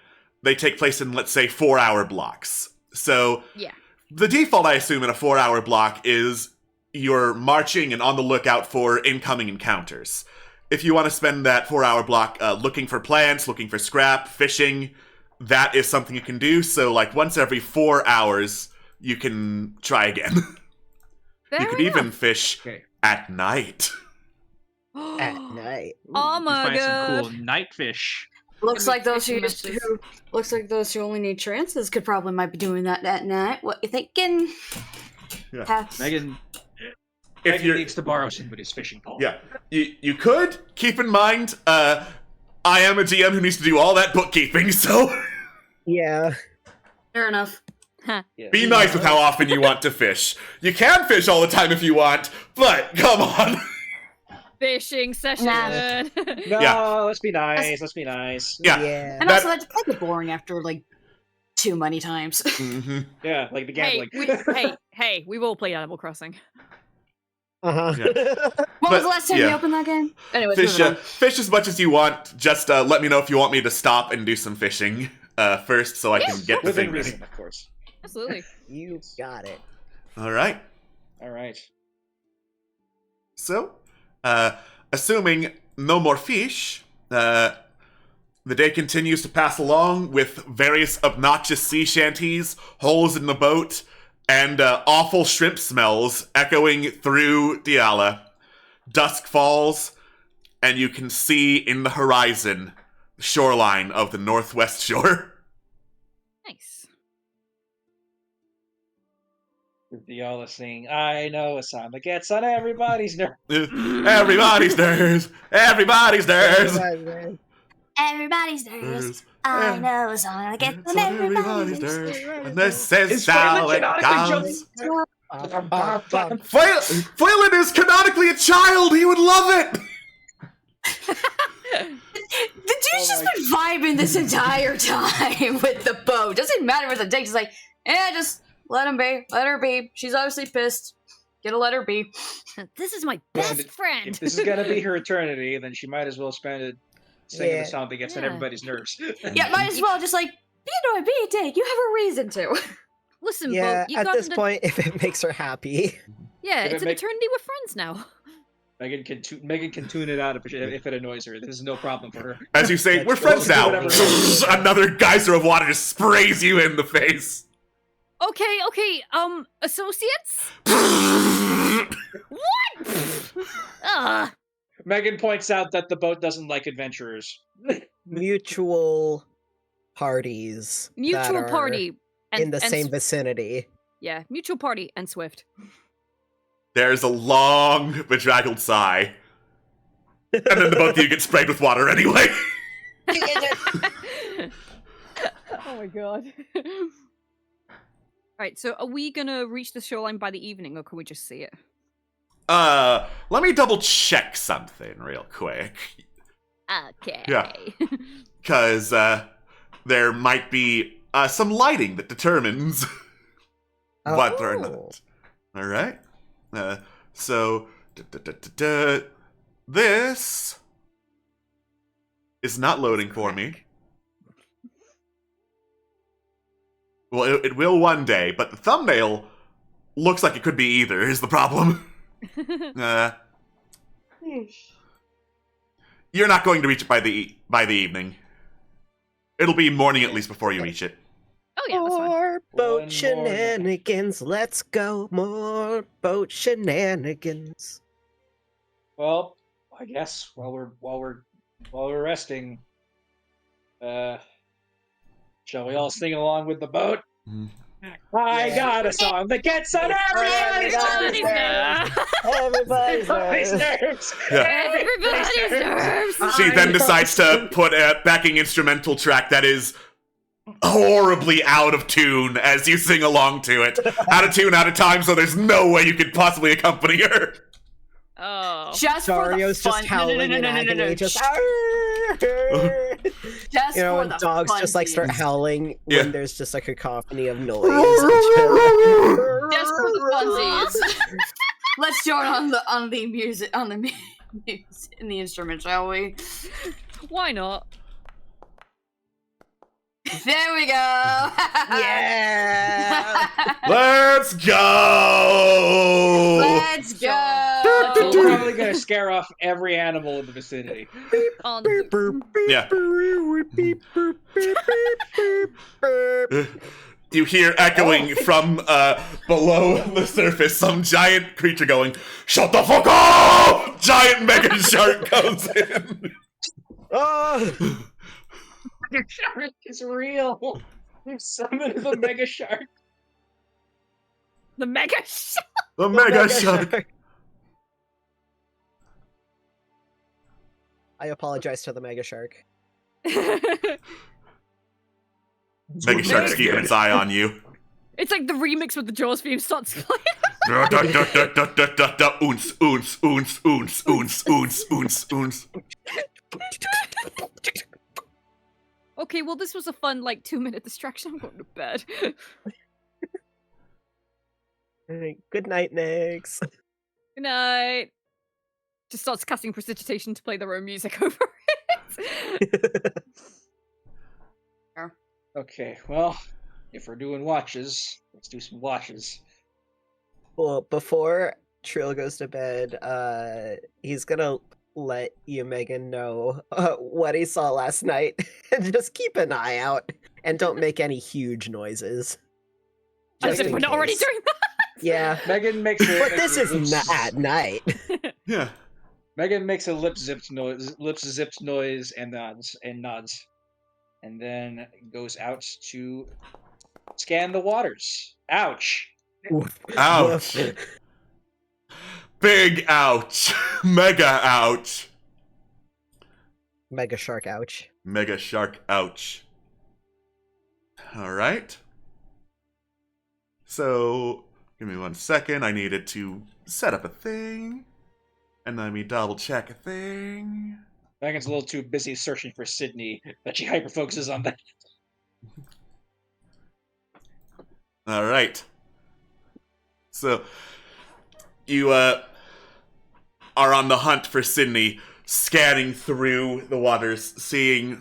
they take place in, let's say, 4-hour blocks. So, Yeah. the default, I assume, in a 4-hour block is you're marching and on the lookout for incoming encounters. If you want to spend that 4-hour block looking for plants, looking for scrap, fishing, that is something you can do. So, like, once every 4 hours, you can try again. You could even fish Okay. at night. At night. Oh You my find god. some cool night fish. Looks Gonna like those fishing who messages. looks like those who only need trances could probably might be doing that at night. What you thinking? Yeah. Pass. Megan, If Megan you're, needs to borrow somebody's fishing pole. yeah, you could keep in mind. I am a GM who needs to do all that bookkeeping, so Yeah. Fair enough. Huh. Yeah. be nice with how often you want to fish. You can fish all the time if you want, but come on. Fishing session. Nah. No, Yeah. let's be nice. Let's be nice. Yeah. Yeah. And That- also, that's kind of boring after like too many times. Mhm. Yeah, like the Hey, gambling. hey, we've all played Animal Crossing. Uh-huh. What was the last time yeah. you opened that game? Anyways, Fish, moving on. fish as much as you want. Just let me know if you want me to stop and do some fishing first, so I can get the Within thing ready. reason, of course. Absolutely. You got it. All right. All right. So, assuming no more fish, the day continues to pass along with various obnoxious sea shanties, holes in the boat, and awful shrimp smells echoing through Diala. Dusk falls, and you can see in the horizon the shoreline of the northwest shore. Nice. Diala singing, I know a song that gets on everybody's nerve. Everybody's nerves! Everybody's nerves! Everybody's nervous. I know a song that gets on everybody's everybody's nerves. nerves. And this is Is how Phelan it canonically goes. jumping? Phelan is canonically a child! He would love it! The dude's just been vibing this entire time with the boat. Doesn't matter what the dick. Just like, just let him be. Let her be. She's obviously pissed. Gonna let her be. This is my Well, best friend. If this is gonna be her eternity, then she might as well spend it singing Yeah. the song that gets on Yeah. everybody's nerves. Yeah, might as well just like be annoyed, be a dick. You have a reason to. Listen, Yeah, Bo, you at got this the... point, if it makes her happy. Yeah, If it's it an make- eternity with friends now. Megan can tune it out if it annoys her. This is no problem for her. As you say, we're friends now. Another geyser of water just sprays you in the face. Okay, associates? Ugh. Megan points out that the boat doesn't like adventurers. Mutual parties. that Mutual are party. in the same Sw- vicinity. Yeah, mutual party and Swift. There's a long, bedraggled sigh. And then the both of you get sprayed with water anyway. Oh my god. Alright, so are we gonna reach the shoreline by the evening, or can we just see it? Let me double check something real quick. Okay. Yeah. Because, there might be, some lighting that determines whether or Oh. not. Alright? So, this is not loading for me. Well, it will one day, but the thumbnail looks like it could be either, is the problem. You're not going to reach it by the evening. It'll be morning at least before you reach it. Oh yeah, that's fine. More One boat more shenanigans. Let's go. More boat shenanigans. Well, I guess while we're resting, shall we all sing along with the boat? Mhm. I got a song that gets on everybody's Everybody's nerves. Everybody's Everybody's nerves. nerves. Yeah. Everybody's nerves. She then decides to put a backing instrumental track that is horribly out of tune as you sing along to it. Out of tune, out of time, so there's no way you could possibly accompany her. Oh. Just Dario's for the fun. just howling in agony, just Just you know, for when the dogs fun, just like start dude. howling Yeah. when there's just a cacophony of noise. Just for the funsies. Let's join on the music in the instrument, shall we? Why not? There we go. Yeah. Let's go! Let's go. We're probably gonna scare off every animal in the vicinity. On Yeah. You hear echoing from below the surface some giant creature going, "Shut the fuck up!" Giant mega shark comes in. Oh, The shark is real. We've summoned the mega shark. the mega shot. The mega shark. I apologize to the mega shark. Mega shark's keeping its eye on you. It's like the remix with the Jaws theme starts playing. Oons, oons, oons, oons, oons, oons, oons, oons. Okay, well this was a fun 2-minute distraction. I'm going to bed. Good night, Nix. Good night. Just starts casting prestidigitation to play their own music over it. Okay, well, if we're doing watches, let's do some watches. Well, before Trill goes to bed, he's gonna let you, Megan, know what he saw last night, and just keep an eye out, and don't make any huge noises. As Just if in we're not already case. doing that. Yeah, Megan makes a. but this is not at night. Yeah. Megan makes a lips zipped noise, and nods, and then goes out to scan the waters. Ouch! Ouch. Big ouch. Mega ouch. Mega shark, ouch. Mega shark ouch. Alright. So, give me 1 second. I needed to set up a thing. And let me double check a thing. Megan's a little too busy searching for Sydney that she hyper focuses on that. Alright. So, you are on the hunt for Sydney, scanning through the waters, seeing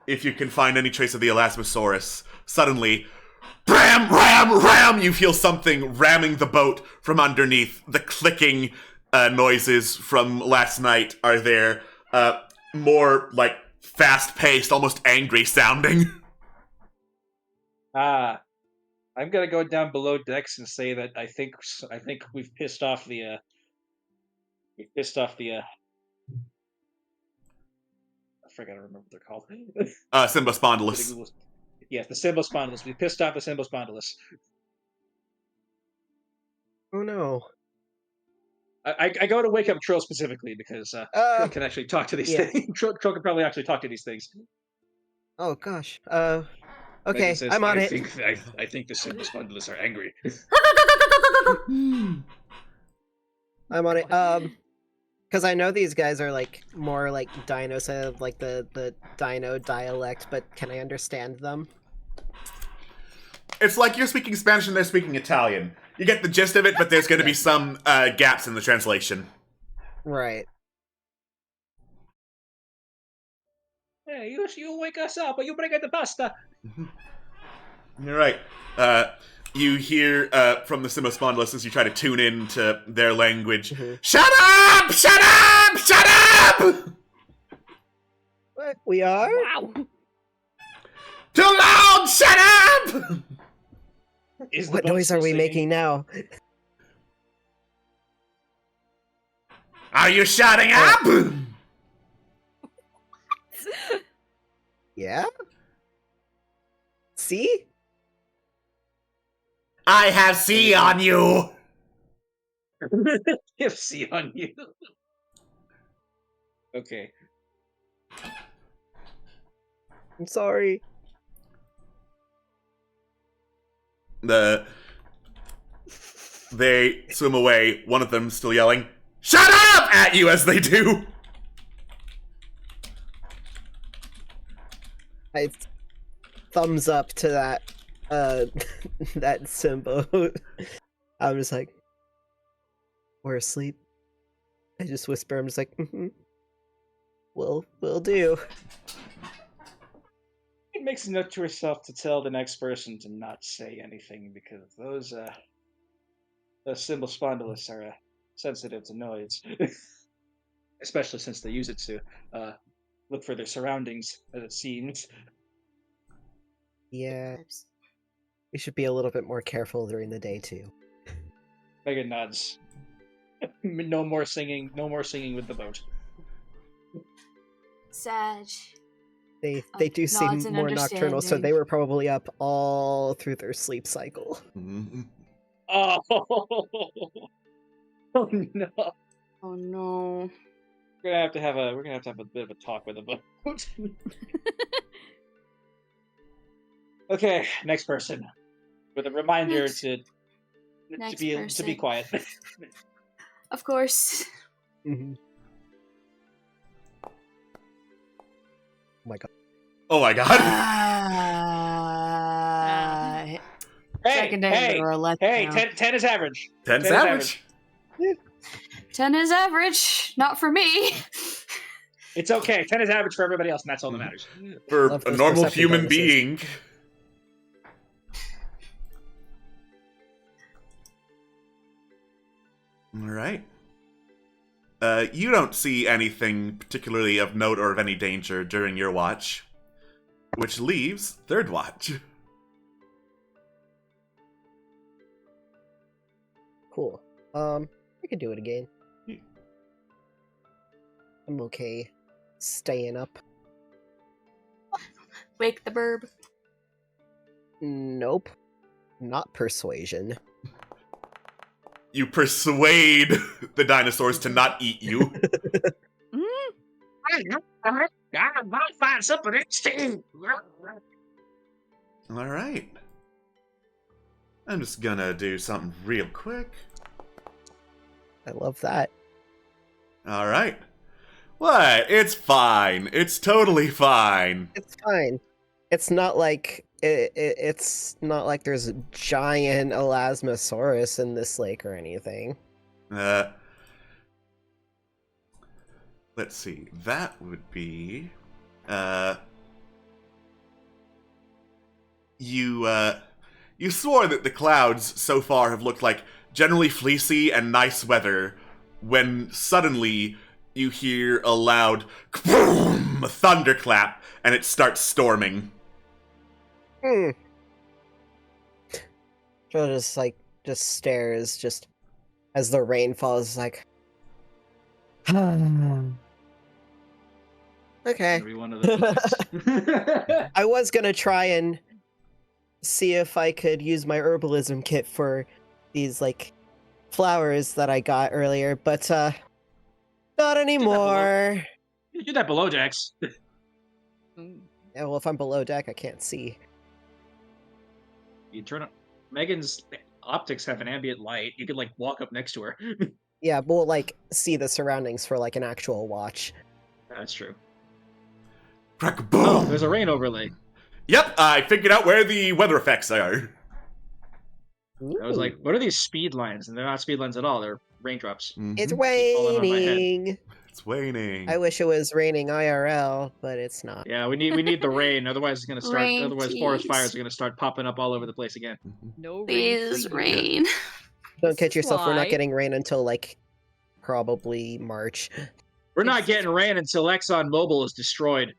if you can find any trace of the Elasmosaurus. Suddenly, ram, ram, ram! You feel something ramming the boat from underneath. The clicking noises from last night are there. More like fast-paced, almost angry sounding. I'm gonna go down below decks and say that I think we've pissed off the I forgot to remember what they're called. Symbospondylus. Yes, the Symbospondylus. We pissed off the Symbospondylus. Oh no. I go to wake up Trill specifically because Trill can actually talk to these things. Trill can probably actually talk to these things. Oh gosh. Megan Okay, says, I'm on it. I think the Symbospondylus are angry. I'm on it. Because I know these guys are like more like dino, so like the dino dialect, but can I understand them? It's like you're speaking Spanish and they're speaking Italian. You get the gist of it, but there's going to be some gaps in the translation. Right. Hey, you wake us up, or you bring in the pasta. You're right. You hear from the Symbospondylus as you try to tune in to their language. Shut up! Shut up! Shut up! What? We are? Wow. Too loud! Shut up! What noise are we making now? Are you shutting up? Yeah? See? I have C on you. See on you. Okay. I'm sorry. They swim away, one of them still yelling, "Shut up!" at you as they do. I thumbs up to that that symbol. I'm just like, we're asleep. I just whisper, I'm just like, we'll do. It makes a note to herself to tell the next person to not say anything because those Symbospondylus are sensitive to noise, especially since they use it to look for their surroundings, as it seems. Yeah. We should be a little bit more careful during the day too. Megan nods. No more singing. No more singing with the boat. Sag. They do nods seem and more nocturnal, so understanding. they were probably up all through their sleep cycle. Oh, oh no! Oh no. We're gonna have to have a bit of a talk with the boat. Okay, next person. With a reminder to be quiet. Of course. Mm-hmm. Oh my god. Oh my god. Hey, Secondary hey, roulette hey! now. 10 is average. 10's average. 10 is average, not for me. It's okay. 10 is average for everybody else, and that's all that matters. For Love a those normal perception human bonuses. being. All right. You don't see anything particularly of note or of any danger during your watch, which leaves third watch. Cool. I could do it again. Yeah. I'm okay staying up. Wake the burb. Nope. Not persuasion. You persuade the dinosaurs to not eat you. I'll find something interesting. All right. I'm just gonna do something real quick. I love that. All right. What? It's fine. It's totally fine. It's fine. It's not like it's not like there's a giant Elasmosaurus in this lake or anything. Let's see. That would be you swore that the clouds so far have looked like generally fleecy and nice weather, when suddenly you hear a loud boom, thunderclap, and it starts storming. Hmm. Jill just stares just as the rain falls, like okay. Every one of those. I was gonna try and see if I could use my herbalism kit for these like flowers that I got earlier, but not anymore. You did that below decks. Yeah, well, if I'm below deck, I can't see. You turn on Megan's optics have an ambient light. You could like walk up next to her. Yeah, we'll like see the surroundings for like an actual watch. That's true. Crack Oh, boom! there's a rain overlay. Yep, I figured out where the weather effects are. I was like, what are these speed lines? And they're not speed lines at all. They're raindrops. It's Mhm. falling on my head. raining. It's waning. I wish it was raining IRL, but it's not. Yeah, we need the rain. Otherwise, it's gonna start. Rain, Otherwise, forest please. fires are gonna start popping up all over the place again. Mhm. No rain. Please, for you. rain. Don't This kid is yourself, we're not why- getting rain until like probably March. We're not getting rain until ExxonMobil is destroyed.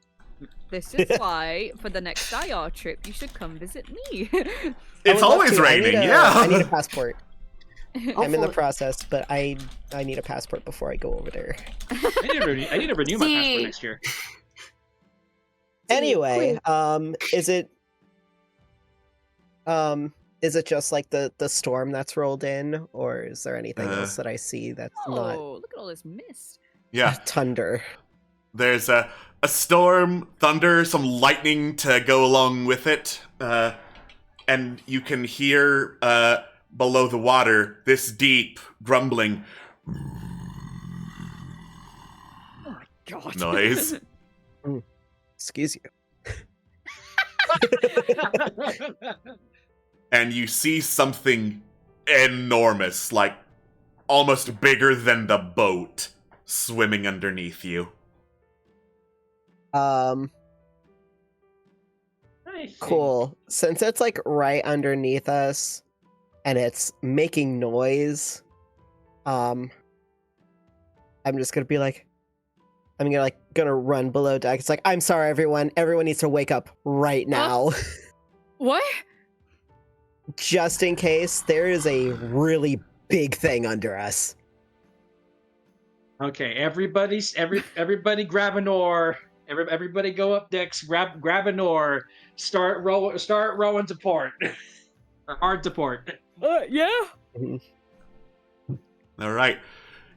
This is why, for the next IR trip, you should come visit me. I It's would love always to. raining, I yeah. need a passport. I'm in the Hopefully- process, but I need a passport before I go over there. I need to renew my passport See. next year. Anyway, is it just like the storm that's rolled in, or is there anything else that I see that's not Oh, look at all this mist. Yeah, thunder? there's a storm, thunder, some lightning to go along with it, and you can hear below the water this deep grumbling Oh my god. noise. Excuse you. And you see something enormous, like almost bigger than the boat, swimming underneath you. I think- Cool. Since it's like right underneath us and it's making noise, I'm just gonna be like, gonna run below deck. It's like, I'm sorry, everyone. Everyone needs to wake up right now. What? Just in case there is a really big thing under us. Okay, everybody grab an oar. Everybody go up decks. Grab an oar. Start rowing to port. Or hard to port. Yeah. All right.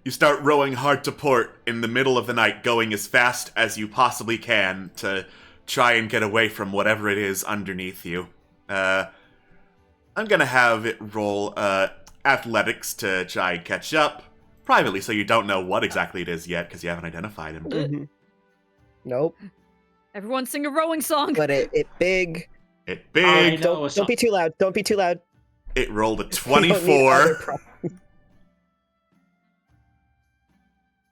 You start rowing hard to port in the middle of the night, going as fast as you possibly can to try and get away from whatever it is underneath you. I'm gonna have it roll athletics to try and catch up. Privately, so you don't know what exactly it is yet, because you haven't identified him. Mhm. Nope. Everyone sing a rowing song. But it big. It I big. know. Don't be too loud. Don't be too loud. It rolled a We don't need other 24. pro-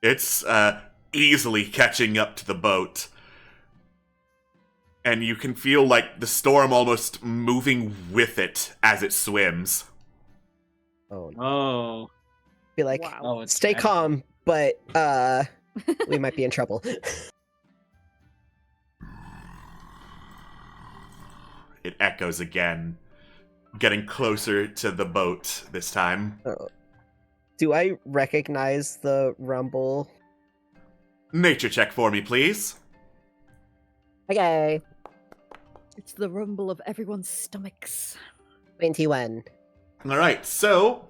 It's easily catching up to the boat. And you can feel like the storm almost moving with it as it swims. Oh, no. Oh. Be like, Wow. Oh, it's stay bad. calm, but we might be in trouble. It echoes again, getting closer to the boat this time. Do I recognize the rumble? Nature check for me, please. Okay. It's the rumble of everyone's stomachs. 21. All right, so,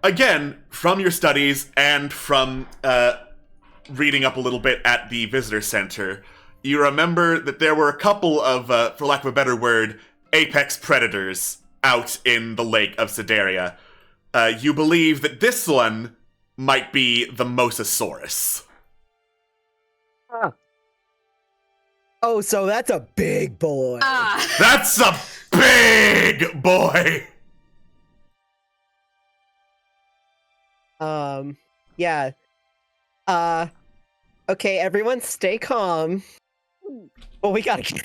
again, from your studies and from reading up a little bit at the visitor center, you remember that there were a couple of, for lack of a better word, apex predators out in the lake of Sedaria. You believe that this one might be the Mosasaurus. Oh, so that's a big boy. That's a big boy! Yeah. Okay, everyone stay calm. Well, we gotta get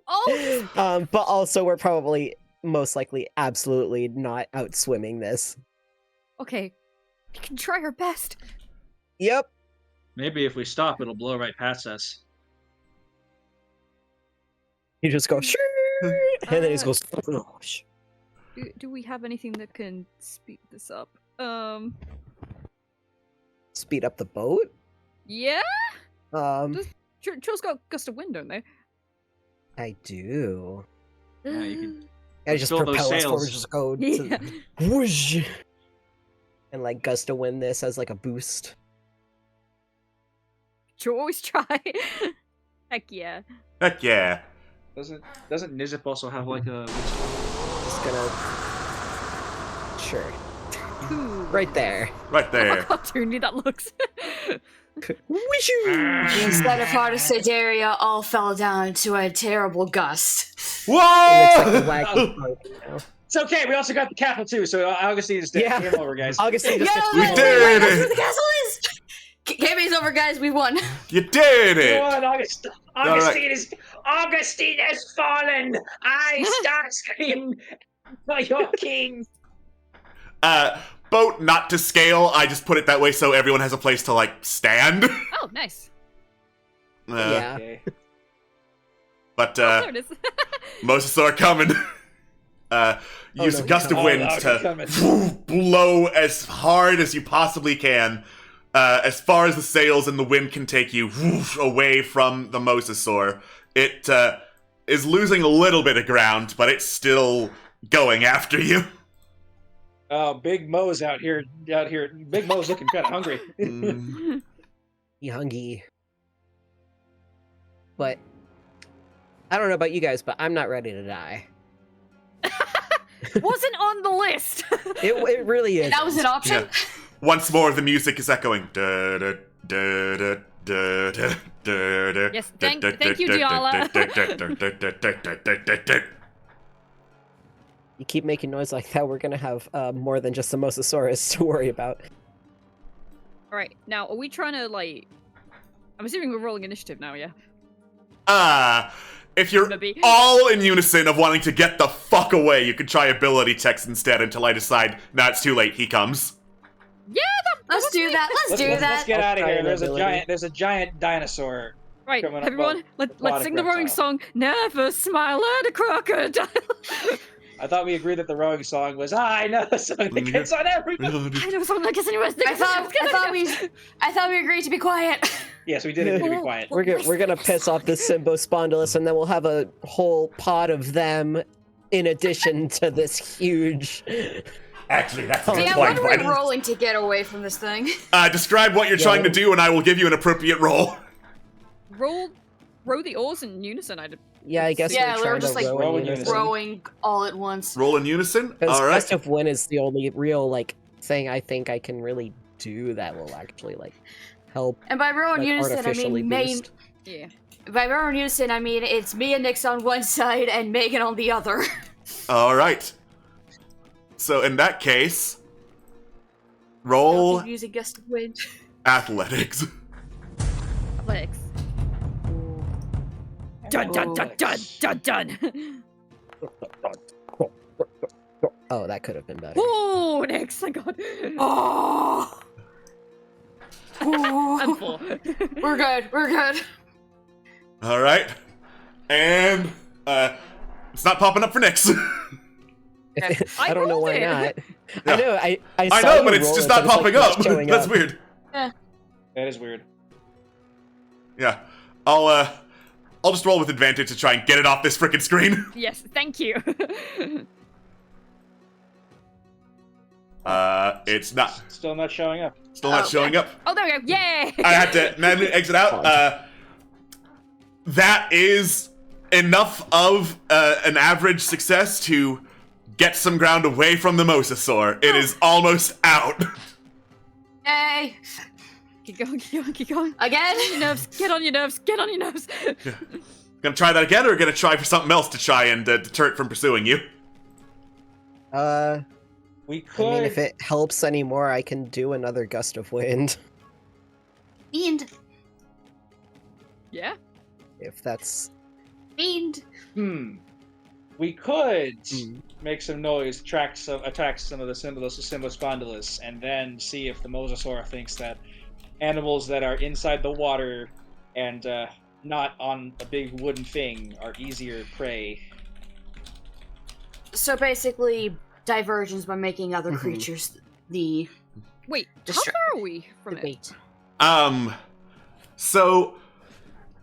Oh! but also we're probably, most likely, absolutely not out swimming this. Okay. We can try our best. Yep. Maybe if we stop, it'll blow right past us. You just go, sure, and then he just goes, "Whoosh." Do we have anything that can speed this up? Speed up the boat? Yeah? Trill's got gust of wind, don't they? I do. Yeah, you can. I just Fill those propel us forward, sails. just go to Yeah. whoosh, and like gust of wind this as like a boost. You always try. Heck yeah. Heck yeah. Doesn't Nizip also have like a? Just gonna, sure, Cool. right there. Right How there. cartoony that looks. Whooshoo! The instead of part of Sedaria all fell down to a terrible gust. It looks like Whoa! the wagon boat now. It's okay. We also got the castle too. So Augustine is dead. Yeah. Game over, guys. Augustine just Yeah, We wait, did wait, it! That's where the castle is. Game's over, guys. We won. You did Go it! on, Augustine. Augustine has fallen. I Starscream, your king. Boat not to scale. I just put it that way so everyone has a place to, like, stand. Oh, nice. Yeah. Okay. But, Oh, there it is. Mosasaur coming. Use no, a gust of he's wind coming. to blow as hard as you possibly can, as far as the sails and the wind can take you away from the Mosasaur. It is losing a little bit of ground, but it's still going after you. Oh, Big Mo's out here. Big Mo's looking kind of hungry. Mm. Youngie. But I don't know about you guys, but I'm not ready to die. Wasn't on the list. It really is. That was an option. Yeah. Once more, the music is echoing. Da, da, da, da, da, da, da, da, Yes, da, thank da, you, da, Giala. da, da, da, da, da, da, da, da, da. You keep making noise like that, we're gonna have more than just the Mosasaurus to worry about. Alright, now, are we trying to, like... I'm assuming we're rolling initiative now, yeah? If you're Maybe. all in unison of wanting to get the fuck away, you could try ability checks instead until I decide, nah, it's too late, he comes. Yeah, Let's do that. Let's do Let's that. get out of I'll try here. an There's ability. a giant dinosaur. Right, Coming up, everyone, let's aquatic sing the rowing reptile. song. Never smile at a crocodile. I thought we agreed that the rowing song was I know the song that gets on everybody. I know something like this anyways. I thought we agreed to be quiet. Yes, we did it. To be quiet. We're gonna piss off the Symbospondylus, and then we'll have a whole pod of them in addition to this huge. Actually, that's a good Yeah, point. what are we rolling to get away from this thing? Describe what you're trying to do, and I will give you an appropriate roll. Row the oars in unison. Yeah, I guess Yeah, we're we trying were just to like row in unison. unison. rowing all at once. Roll in unison. Because All right. gust of wind is the only real like thing I think I can really do that will actually like help. And by rowing Like, unison, I artificially mean boost. Yeah. By rowing unison, I mean it's me and Nyx on one side and Megan on the other. All right. So in that case, Roll Use a gust of wind. athletics. Athletics. Dun dun dun dun dun dun. Oh, that could have been better. Oh, Nix! I got. Oh. I'm Oh. full. We're good. We're good. All right, and it's not popping up for Nyx. I don't know rolled why it. not. Yeah. I know. I I saw know, you but it's roll just it, not but popping it's up. not showing That's up. weird. That is weird. Yeah, I'll just roll with advantage to try and get it off this frickin' screen. Yes, thank you. It's not Still not showing up. still not showing up. Oh, there we go. Yay! I had to manually exit out. That is enough of an average success to get some ground away from the mosasaur. It is almost out. Yay! Keep going, keep going, keep going. Again? Get on your nerves, get on your nerves, get on your nerves. Gonna try that again, or gonna try for something else to try and deter it from pursuing you? We I could. mean, if it helps anymore, I can do another gust of wind. Fiend. Yeah? If that's Fiend. We could Hmm. make some noise, attack some of the Symbospondylus, and then see if the Mosasaur thinks that animals that are inside the water and not on a big wooden thing are easier prey. So basically, diversions by making other Mhm. creatures the Wait, how Distra- far are we from it? bait. So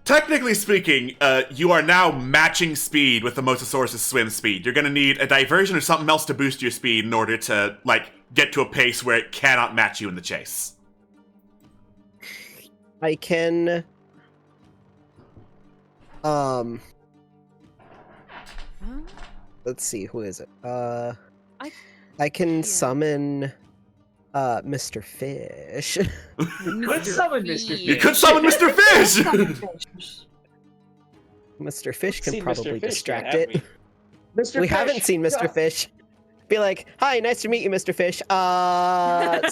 technically speaking, you are now matching speed with the Mosasaurus' swim speed. You're gonna need a diversion or something else to boost your speed in order to, like, get to a pace where it cannot match you in the chase. I can. Let's see, who is it? I can summon Mr. Fish. Let's summon Mr. You Fish. could summon Mr. Fish! Mr. Fish can Seen Mr. probably Fish distract yet, it. have we? Mr. We Fish, haven't seen Mr. yeah. Fish. Be like, hi, nice to meet you, Mr. Fish.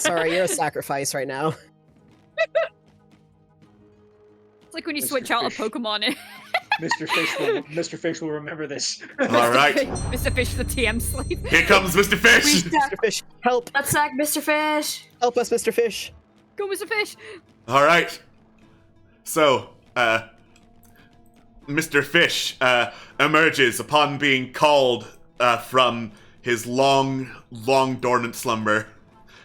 Sorry, you're a sacrifice right now. It's like when you Mr. switch out a Fish. Pokemon. Mr. Fish will remember this. All right, Mr. Fish, the TM slave. here comes Mr. Fish! Mr. Fish, help! Let's sack Mr. Fish. Help us, Mr. Fish! Go, Mr. Fish. All right. So, Mr. Fish emerges upon being called from his long dormant slumber.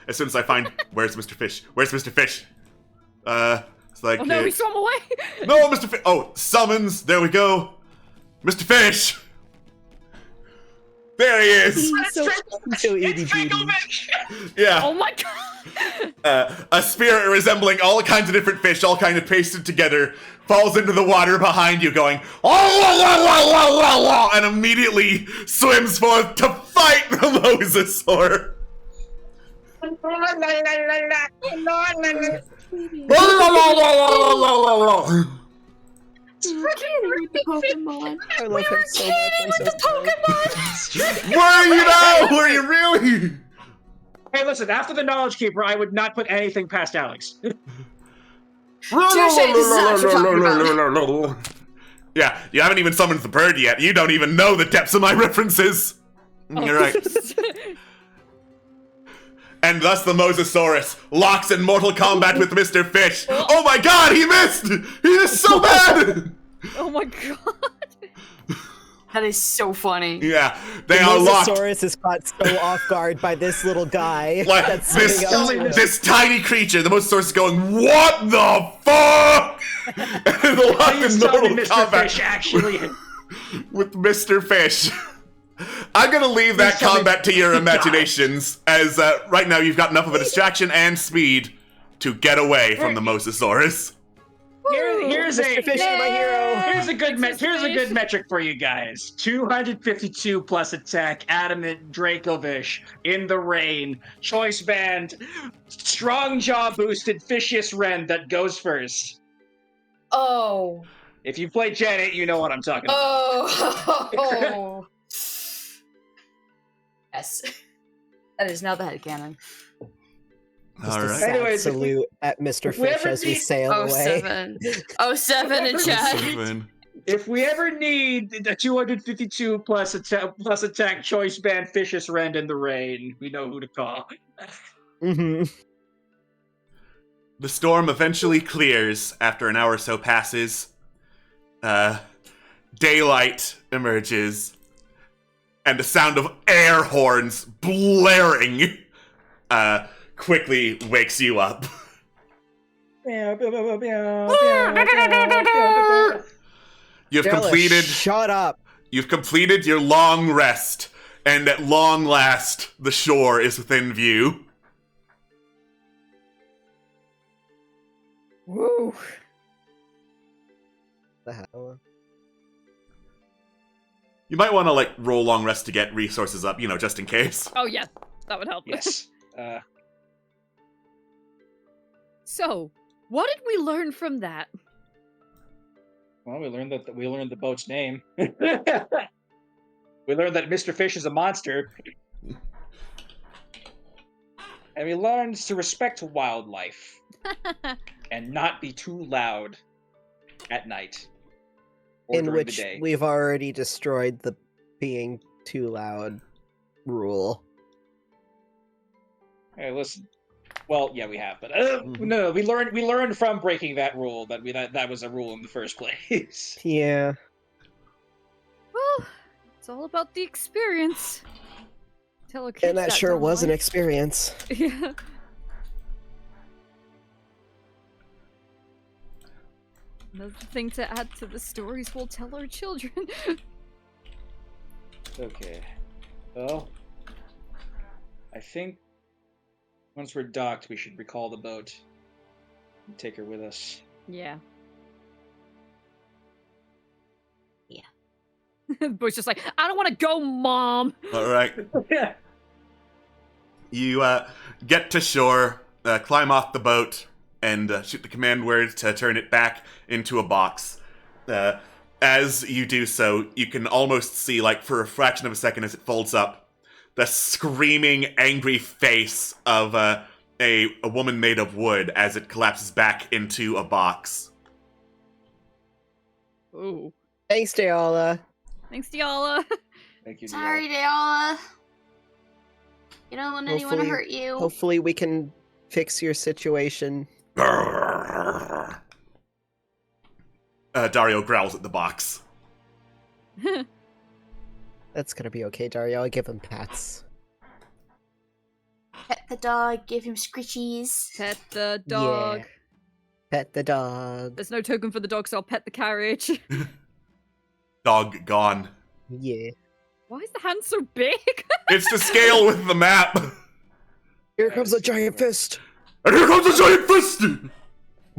As soon as I find, where's Mr. Fish? Where's Mr. Fish? It's like, Oh no, he swam away. no, Mr. Fish. Oh, summons. There we go. Mr. Fish. There he is. So itty bitty. Yeah. Oh my god. A spirit resembling all kinds of different fish, all kind of pasted together, falls into the water behind you, going, and immediately swims forth to fight the mosasaur. Pokemon. I love him so much. I'm so sorry. Were you now? Were you really? Hey, listen, after the Knowledge Keeper, I would not put anything past Alex. Yeah, you haven't even summoned the bird yet. You don't even know the depths of my references. You're right. And thus the Mosasaurus locks in mortal combat with Mr. Fish. Oh my god, he missed! He missed so bad! Oh my god. That is so funny. Yeah, they are locked. Mosasaurus is caught so off guard by this little guy. Like, that's this, swimming up to him. this tiny creature, the Mosasaurus is going, what the fuck? And they're locked in Please tell me mortal Mr. combat Fish actually... with Mr. Fish. I'm gonna leave that combat to your imaginations, as right now you've got enough of a distraction and speed to get away from the Mosasaurus. Here's a Mr. Fish, you're my hero. Here's a good metric for you guys. 252 plus attack, adamant Dracovish in the rain, choice band, strong jaw boosted Fishious Ren that goes first. Oh. If you play Janet, you know what I'm talking about. Oh. Yes. That is now the headcanon. Just All a right. sad Anyways, if we- salute at Mr. if we Fish ever as we need- sail Oh, away. 07. 07 in chat. 7. If we ever need a 252 plus attack choice band Fishes Rend in the rain, we know who to call. Hmm. The storm eventually clears after an hour or so passes. Daylight emerges, and the sound of air horns blaring quickly wakes you up. You've Jealous, completed Shut up. You've completed your long rest, and at long last, the shore is within view. Woo. The hell? You might want to roll long rest to get resources up, just in case. Oh yeah, that would help. Yes. So, what did we learn from that? Well, we learned the boat's name. We learned that Mr. Fish is a monster. And we learned to respect wildlife and not be too loud at night. Or In during which the day. we've already destroyed the being too loud rule. Hey, listen. Well, yeah, we have, but no, we learned from breaking that rule that was a rule in the first place. Yeah. Well, it's all about the experience. Tell her kids And that sure dumb was an life. experience. Yeah. Another thing to add to the stories we'll tell our children. Okay. Well, I think once we're docked, we should recall the boat and take her with us. Yeah. Yeah. Boy's just like, I don't want to go, Mom. All right. Yeah. You get to shore, climb off the boat, and shoot the command word to turn it back into a box. As you do so, you can almost see, for a fraction of a second as it folds up, the screaming, angry face of a woman made of wood as it collapses back into a box. Ooh. Thanks, Deola. Thanks, Diala. Thank you. Sorry, Deola. You don't want anyone to Hopefully- hurt you. Hopefully we can fix your situation. Dario growls at the box. That's gonna be okay, Dario. I'll give him pats. Pet the dog, give him scritchies. Pet the dog. Yeah. Pet the dog. There's no token for the dog, so I'll pet the carriage. Dog gone. Yeah. Why is the hand so big? It's to scale with the map. Here comes a giant fist. And here comes a giant fist.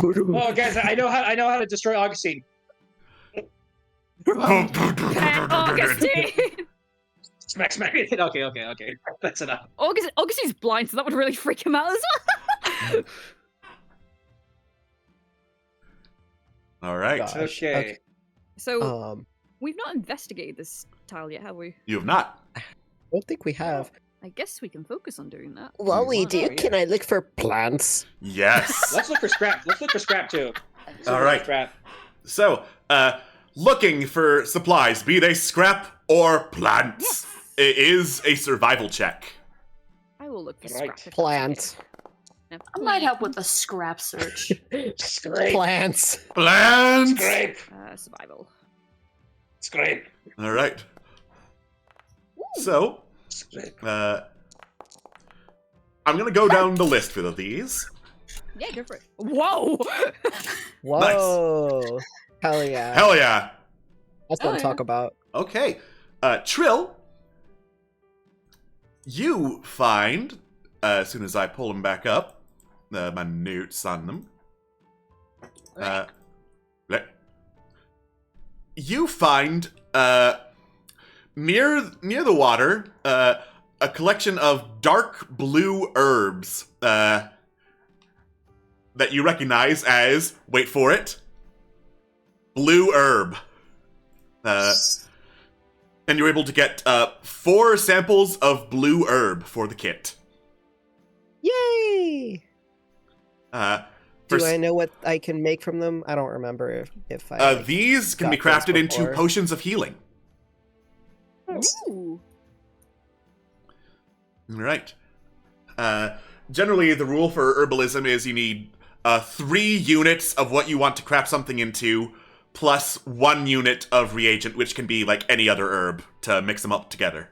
Oh, guys, I know how to destroy Augustine. Pet Augustine! Smack. Okay. That's enough. Augustine's blind, so that would really freak him out as well. All right. Gosh. Okay. So, we've not investigated this tile yet, have we? You have not. I don't think we have. I guess we can focus on doing that. While we do, yeah. can I look for plants? Yes. Let's look for scrap. Let's look for scrap too. Let's look All for right. Scrap. So, looking for supplies, be they scrap or plants. Yes. It is a survival check. I will look for Right. scrap. if that's Plants. okay. Now, I might help with the scrap search. Scrape. Plants. Plants! Scrape. Survival. Scrape. All right. So, Scrape. I'm going to go down the list for these. Yeah, go for it. Whoa! Whoa. Hell yeah. Hell yeah. That's what I'm yeah. talking about. Okay. Trill, you find, as soon as I pull them back up, my notes on them. You find, near the water, a collection of dark blue herbs, that you recognize as, wait for it, blue herb. And you're able to get 4 samples of blue herb for the kit. Yay! For Do I know what I can make from them? I don't remember if I. Like, these can be got those crafted into before. potions of healing. Ooh. All right. Generally, the rule for herbalism is you need 3 units of what you want to craft something into, plus 1 unit of reagent, which can be like any other herb, to mix them up together.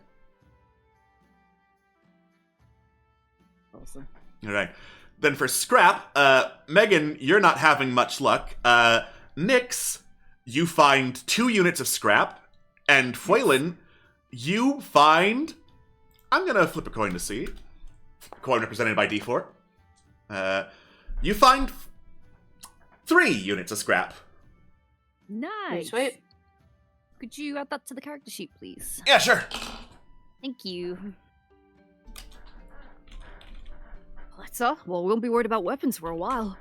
Awesome. All right. Then for scrap, Megan, you're not having much luck. Nyx, you find 2 units of scrap, and Phelan, you find... I'm gonna flip a coin to see. Coin represented by D4. You find 3 units of scrap. Nice. Sweet. Could you add that to the character sheet, please? Yeah, sure. Thank you. That's all. Well, we won't be worried about weapons for a while.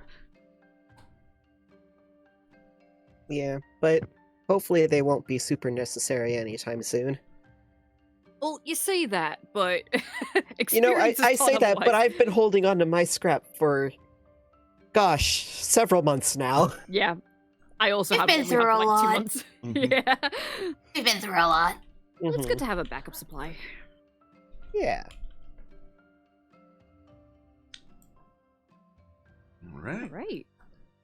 Yeah, but hopefully they won't be super necessary anytime soon. Well, you say that, but You know, I experience has say taught that, but otherwise. I've been holding on to my scrap for, gosh, several months now. Yeah, I also We've have been only had through for a like 2 lot. months. Mhm. Yeah, We've been through a lot. it's Mhm. good to have a backup supply. Yeah. All right. All right.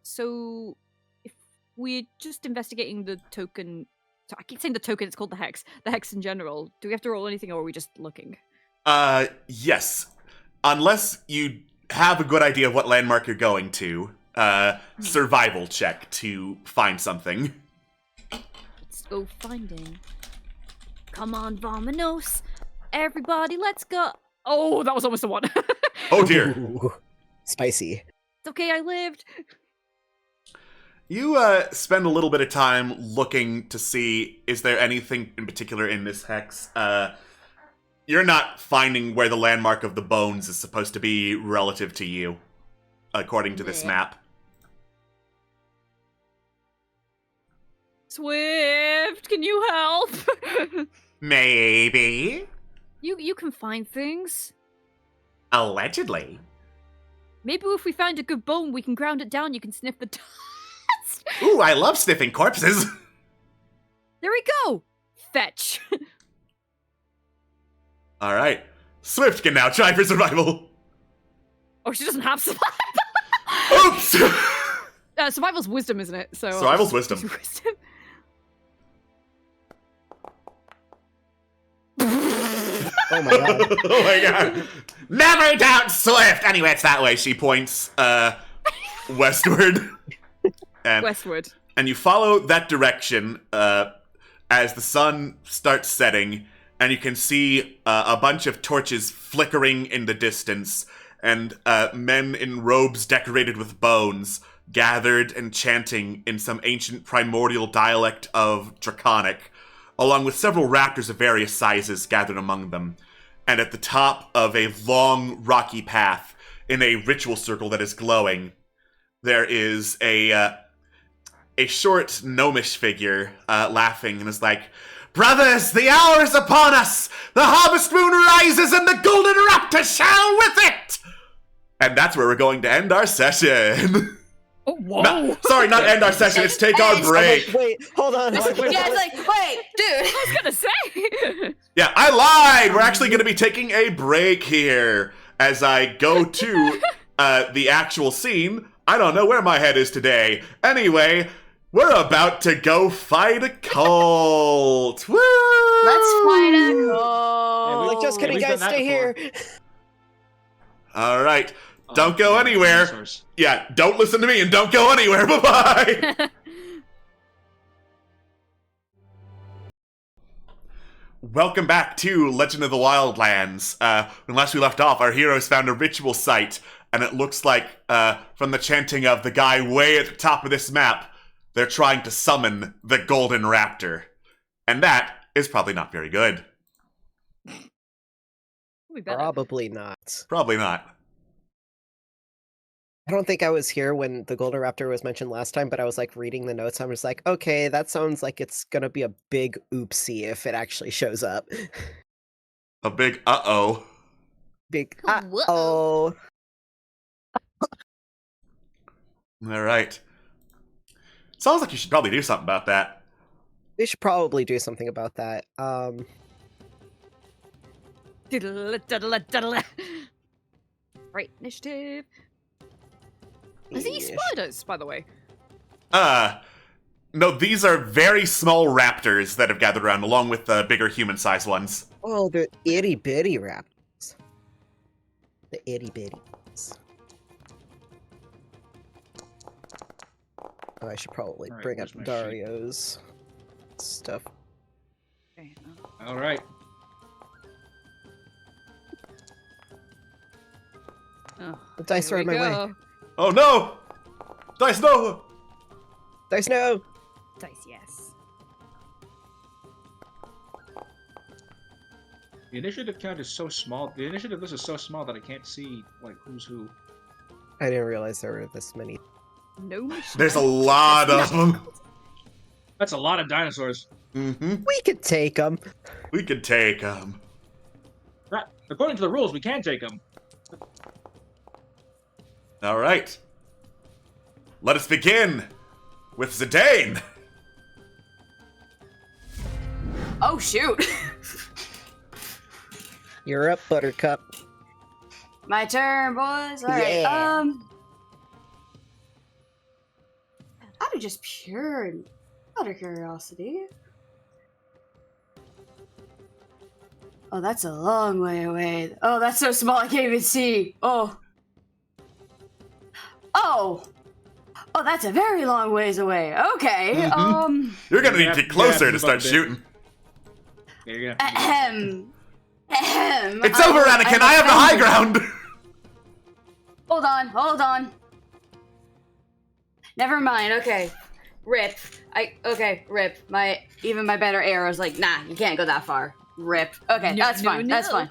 So, if we're just investigating the token, so I keep saying the token. It's called the hex. The hex in general. Do we have to roll anything, or are we just looking? Yes. Unless you have a good idea of what landmark you're going to, survival check to find something. Let's go finding. Come on, Vominos. Everybody, let's go. Oh, that was almost a 1. Oh dear. Ooh, spicy. It's okay, I lived. You spend a little bit of time looking to see, is there anything in particular in this hex? You're not finding where the landmark of the bones is supposed to be relative to you, according to this Yeah. map. Swift, can you help? Maybe. You can find things. Allegedly. Maybe if we find a good bone, we can ground it down. You can sniff the dust. Ooh, I love sniffing corpses. There we go. Fetch. All right. Swift can now try for survival. Oh, she doesn't have survival. Oops! Survival's wisdom, isn't it? So Survival's wisdom. Wisdom. Oh my god. Oh my god. Never doubt Swift! Anyway, it's that way. She points westward. And, Westward. and you follow that direction as the sun starts setting, and you can see a bunch of torches flickering in the distance, and men in robes decorated with bones gathered and chanting in some ancient primordial dialect of Draconic, along with several raptors of various sizes gathered among them. And at the top of a long, rocky path, in a ritual circle that is glowing, there is a short gnomish figure laughing and is like, "Brothers, the hour is upon us! The harvest moon rises and the golden raptor shall with it!" And that's where we're going to end our session. Oh, whoa. Sorry, not end our session, it's take our break. Wait, hold on. Yeah, it's like, wait, dude. I was gonna say. Yeah, I lied! We're actually going to be taking a break here as I go to the actual scene. I don't know where my head is today. Anyway, we're about to go fight a cult. Woo! Let's find a Yeah, goal. Like, just kidding, we've done guys, that stay here. All right. Don't go anywhere. Dinosaurs. Yeah, don't listen to me and don't go anywhere. Bye-bye. Welcome back to Legend of the Wildlands. When last we left off, our heroes found a ritual site, and it looks like, from the chanting of the guy way at the top of this map, they're trying to summon the Golden Raptor. And that is probably not very good. We better. Probably not. Probably not. I don't think I was here when the Golden Raptor was mentioned last time, but I was like reading the notes. I was like, okay, that sounds like it's gonna be a big oopsie if it actually shows up. A big uh-oh. Big Whoa. oh. All right. Sounds like you should probably do something about that. We should probably do something about that. Right, initiative. Are these spiders, by the way? No, these are very small raptors that have gathered around, along with the bigger human-sized ones. Oh, the itty bitty raptors. The itty bitties. Oh, I should probably Alright, bring up where's my sheet? Dario's stuff. Okay, All right. oh, The dice here are in we my way. go. Oh no! Dice, no! Dice, no! Dice, yes. The initiative count is so small. The initiative list is so small that I can't see like who's who. I didn't realize there were this many. No. There's a lot of them. That's a lot of dinosaurs. Mm-hmm. We could take them. We could take them. According to the rules, we can take them. All right. Let us begin with Zidane. Oh shoot! You're up, Buttercup. My turn, boys. All right. Yeah. Out of just pure and utter curiosity. Oh, that's a long way away. Oh, that's so small I can't even see. Oh. Oh. Oh, that's a very long ways away. Okay. Mhm. You're gonna need to get closer to start bit. shooting. Yeah, you're gonna Ahem. Ahem. It's over, Anakin. I have the high ground. Hold on. Never mind. Okay. Rip. Rip. Even my better arrow's like, nah, you can't go that far. Rip. Okay, No, that's no, fine. no. That's fine.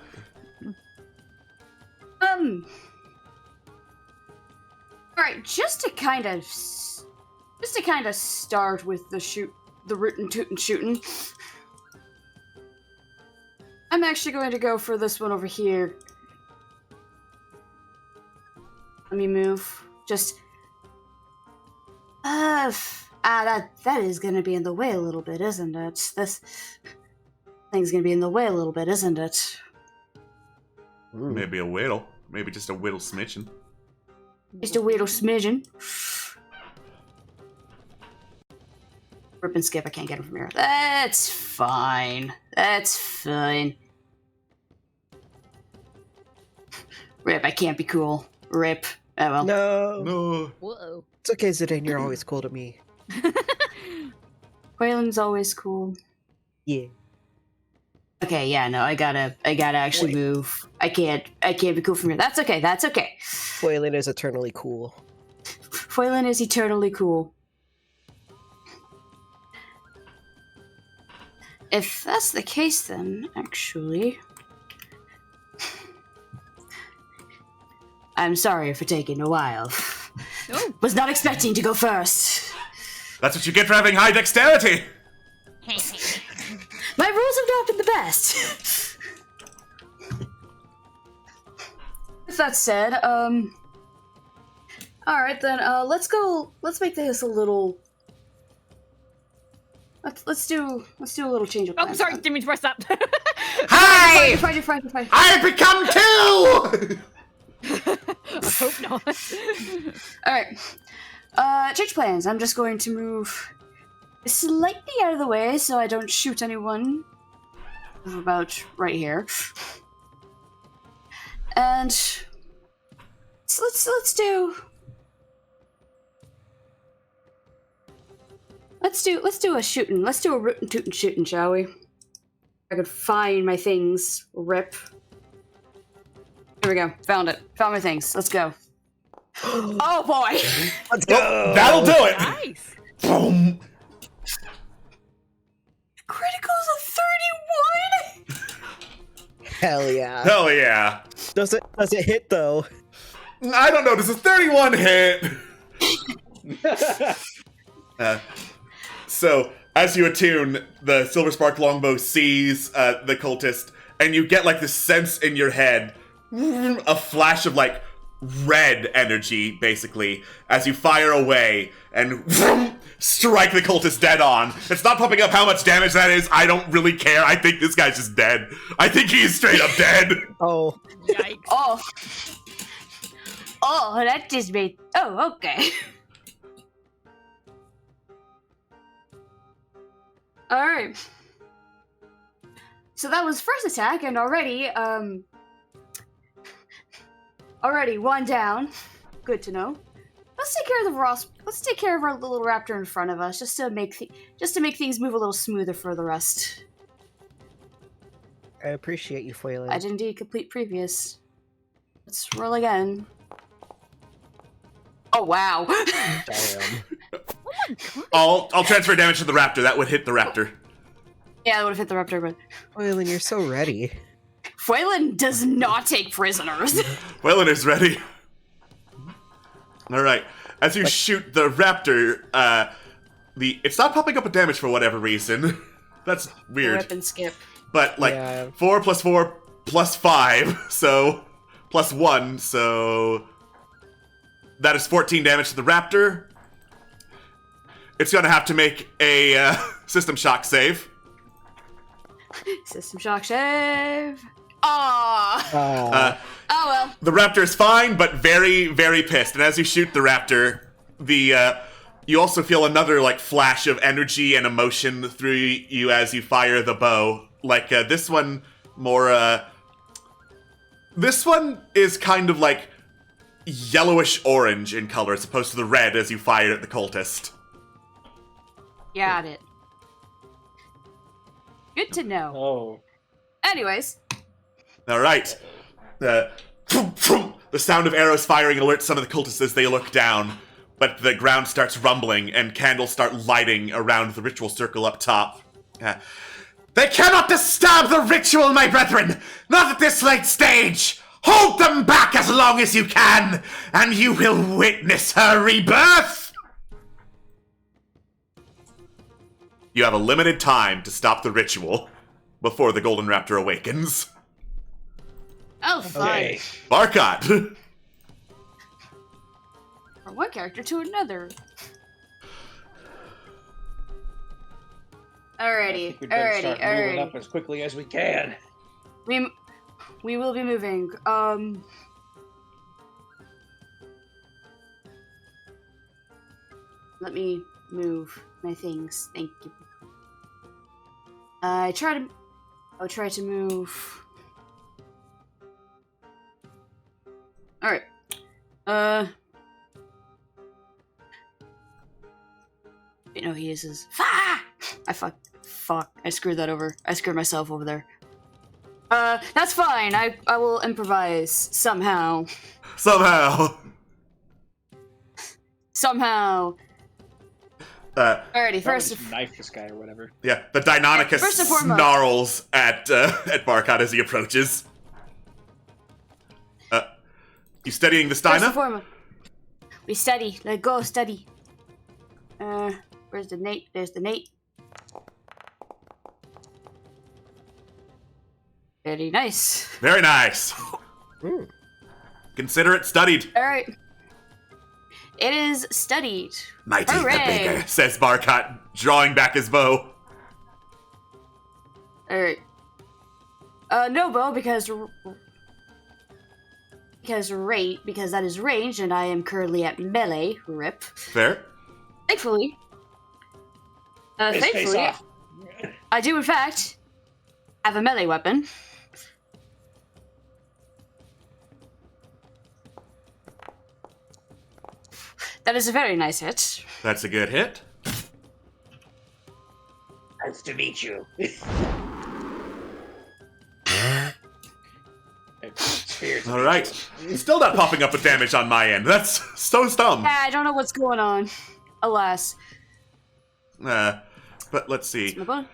Alright, just to kind of start with the rootin' tootin' shootin'. I'm actually going to go for this one over here. Let me move. Just that is gonna be in the way a little bit, isn't it? This thing's gonna be in the way a little bit, isn't it? Maybe a whittle. Maybe just a whittle smidgen. Just a little smidgen. Rip and skip, I can't get him from here. That's fine. Rip, I can't be cool. Rip. Oh well. No. Whoa. It's okay, Zidane. You're always cool to me. Quaylen's always cool. Yeah. Okay, yeah, no, I gotta actually move. I can't be cool from here. That's okay. Quaylen is eternally cool. Quaylen is eternally cool. If that's the case, then actually, I'm sorry for taking a while. Oh. Was not expecting to go first. That's what you get for having high dexterity. My rules have not been the best. With that said, alright then, let's make this a little... Let's do a little change of Oh, plans. sorry, didn't mean to press that. Hi! Fine. I become two. I hope not. Alright. Change plans. I'm just going to move slightly out of the way so I don't shoot anyone. About right here. And let's do a shooting. Let's do a rootin' tootin' shooting, shall we? I could find my things. Rip. Here we go. Found it. Found my things. Let's go. Oh boy! Let's go! Well, that'll do it. Nice. Boom. Criticals of 31! Hell yeah. Hell yeah. Does it hit though? I don't know. Does a 31 hit? So, as you attune, the Silver Spark longbow sees the cultist, and you get like this sense in your head, a flash of like red energy, basically, as you fire away and vroom, strike the cultist dead on. It's not popping up how much damage that is. I don't really care. I think this guy's just dead. I think he's straight up dead. Oh, Yikes. Oh. Oh, that just made. Oh, okay. Alright. So that was first attack, and already one down. Good to know. Let's take care of the Ross. Let's take care of our little raptor in front of us, just to make things move a little smoother for the rest. I appreciate you, Foiling. I did indeed complete previous. Let's roll again. Oh wow! Damn. I'll transfer damage to the raptor. That would hit the raptor. Yeah, that would have hit the raptor, but Foiling, you're so ready. Phelan does not take prisoners. Waylon is ready. All right. As you shoot the raptor, it's not popping up with damage for whatever reason. That's weird. Rip and skip. But like Yeah. 4 + 4 + 5, so +1, so that is 14 damage to the raptor. It's gonna have to make a system shock save. System shock save. Ah. Oh well. The raptor is fine, but very, very pissed. And as you shoot the raptor, you also feel another like flash of energy and emotion through you as you fire the bow. Like this one, more. This one is kind of like yellowish orange in color, as opposed to the red as you fired at the cultist. Got it. Good to know. Oh. Anyways. All right. The sound of arrows firing alerts some of the cultists as they look down, but the ground starts rumbling and candles start lighting around the ritual circle up top. They cannot disturb the ritual, my brethren! Not at this late stage! Hold them back as long as you can, and you will witness her rebirth! You have a limited time to stop the ritual before the Golden Raptor awakens. Oh, fine. Okay. Barkot! From one character to another. I think we better start moving up as quickly as we can. We will be moving. Let me move my things. Thank you. I'll try to move. Alright. Wait, no, he uses. I fuck. I screwed that over. I screwed myself over there. That's fine. I will improvise somehow. Somehow. Alrighty, first. Just knife this guy or whatever. Yeah, the Deinonychus First and foremost. snarls at Barkot as he approaches. You studying the First and Steina? foremost. We study. Let go. Study. Where's the Nate? There's the Nate. Very nice. Very nice. Mm. Consider it studied. Alright. It is studied. Mighty the Hooray. bigger, says Barkot, drawing back his bow. Alright. No bow because that is range and I am currently at melee. Rip. Fair. Thankfully. His face Thankfully, off. I do in fact have a melee weapon. That is a very nice hit. That's a good hit. Nice to meet you. All right. Still not popping up with damage on my end. That's so dumb. Yeah, I don't know what's going on. Alas. But let's see. My bone.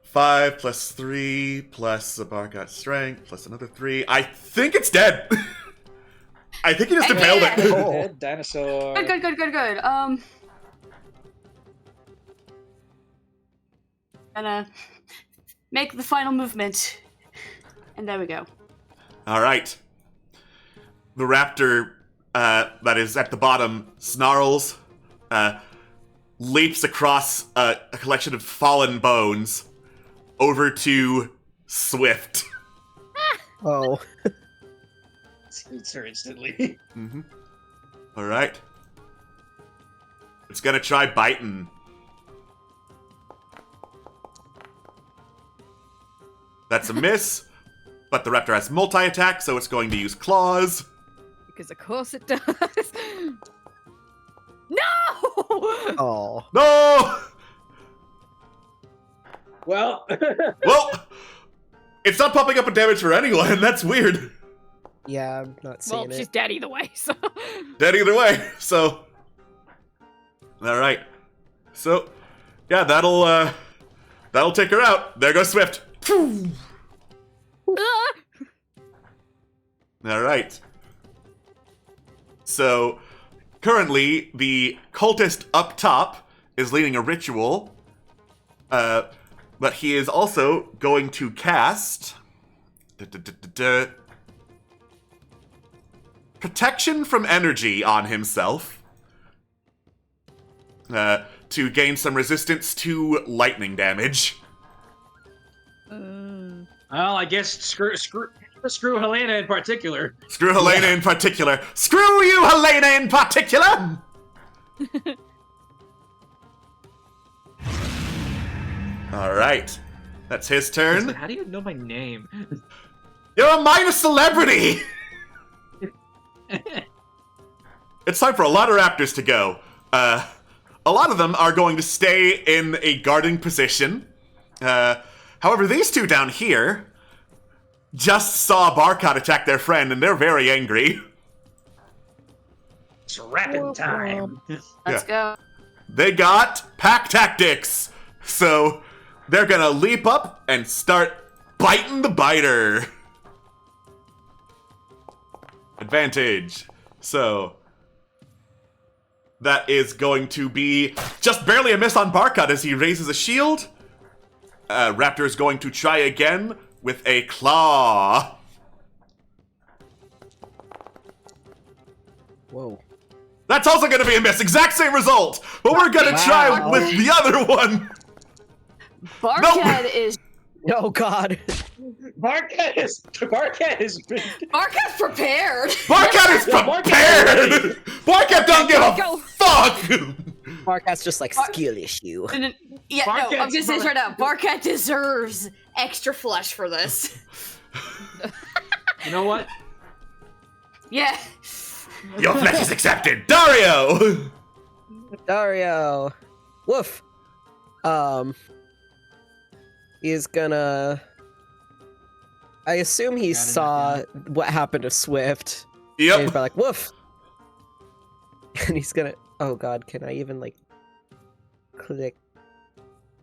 5 + 3 plus a Barkot strength plus another 3. I think it's dead. I think he just impaled Yeah. it. Oh. Dead dinosaur. Good. Gonna make the final movement. And there we go. All right. the raptor that is at the bottom snarls, leaps across a collection of fallen bones over to Swift. Oh. Scoots her instantly. Mm-hmm. All right. It's gonna try biting. That's a miss, but the raptor has multi-attack, so it's going to use claws. Because of course it does. No! Oh. No! Well, Well, it's not popping up a damage for anyone. That's weird. Yeah, I'm not seeing Well, it. she's dead either way, so. Dead either way. So, all right. So, yeah, that'll take her out. There goes Swift. Ah! All right. So, currently, the cultist up top is leading a ritual, but he is also going to cast protection from energy on himself to gain some resistance to lightning damage. well, I guess screw Helena in particular. Screw Helena in particular. Screw you, Helena in particular! Alright. That's his turn. How do you know my name? You're a minor celebrity! It's time for a lot of raptors to go. A lot of them are going to stay in a guarding position. However, these two down here just saw Barkot attack their friend, and they're very angry. It's rapping time. Let's go. They got pack tactics, so they're gonna leap up and start biting the biter. Advantage. So that is going to be just barely a miss on Barkot as he raises a shield. Raptor is going to try again with a claw. Whoa. That's also going to be a miss. Exact same result. But we're going to try Wow. with the other one. Barkhead is Oh god. Barkhead is Barkhead's prepared. Barkhead is prepared. Barkhead don't give a Go. fuck. Markat's just like skill issue. And then- yeah, no, I'm Barkhead's gonna say this right now. Barkhead deserves extra flesh for this. You know what? Yeah. Your flesh is accepted. Dario. Dario. Woof. He's gonna. I assume he Got it, saw what happened to Swift. And he's Yep. probably like, woof! And he's gonna. Oh god, can I even, like. Click.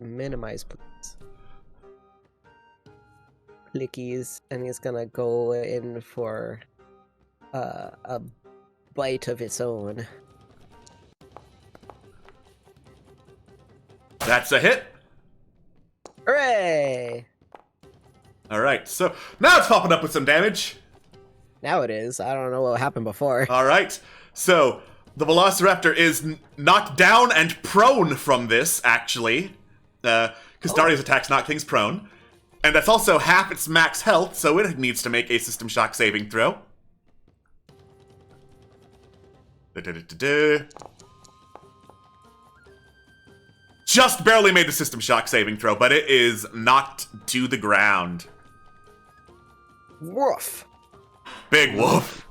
Minimize, please? Clickies. And he's gonna go in for. A bite of its own. That's a hit. Hooray! All right. So now it's popping up with some damage. Now it is. I don't know what happened before. All right. So the Velociraptor is knocked down and prone from this, actually, because Dario's attacks knock things prone, and that's also half its max health, so it needs to make a System Shock saving throw. Da-da-da-da-da. Just barely made the System Shock saving throw, but it is knocked to the ground. Woof! Big woof.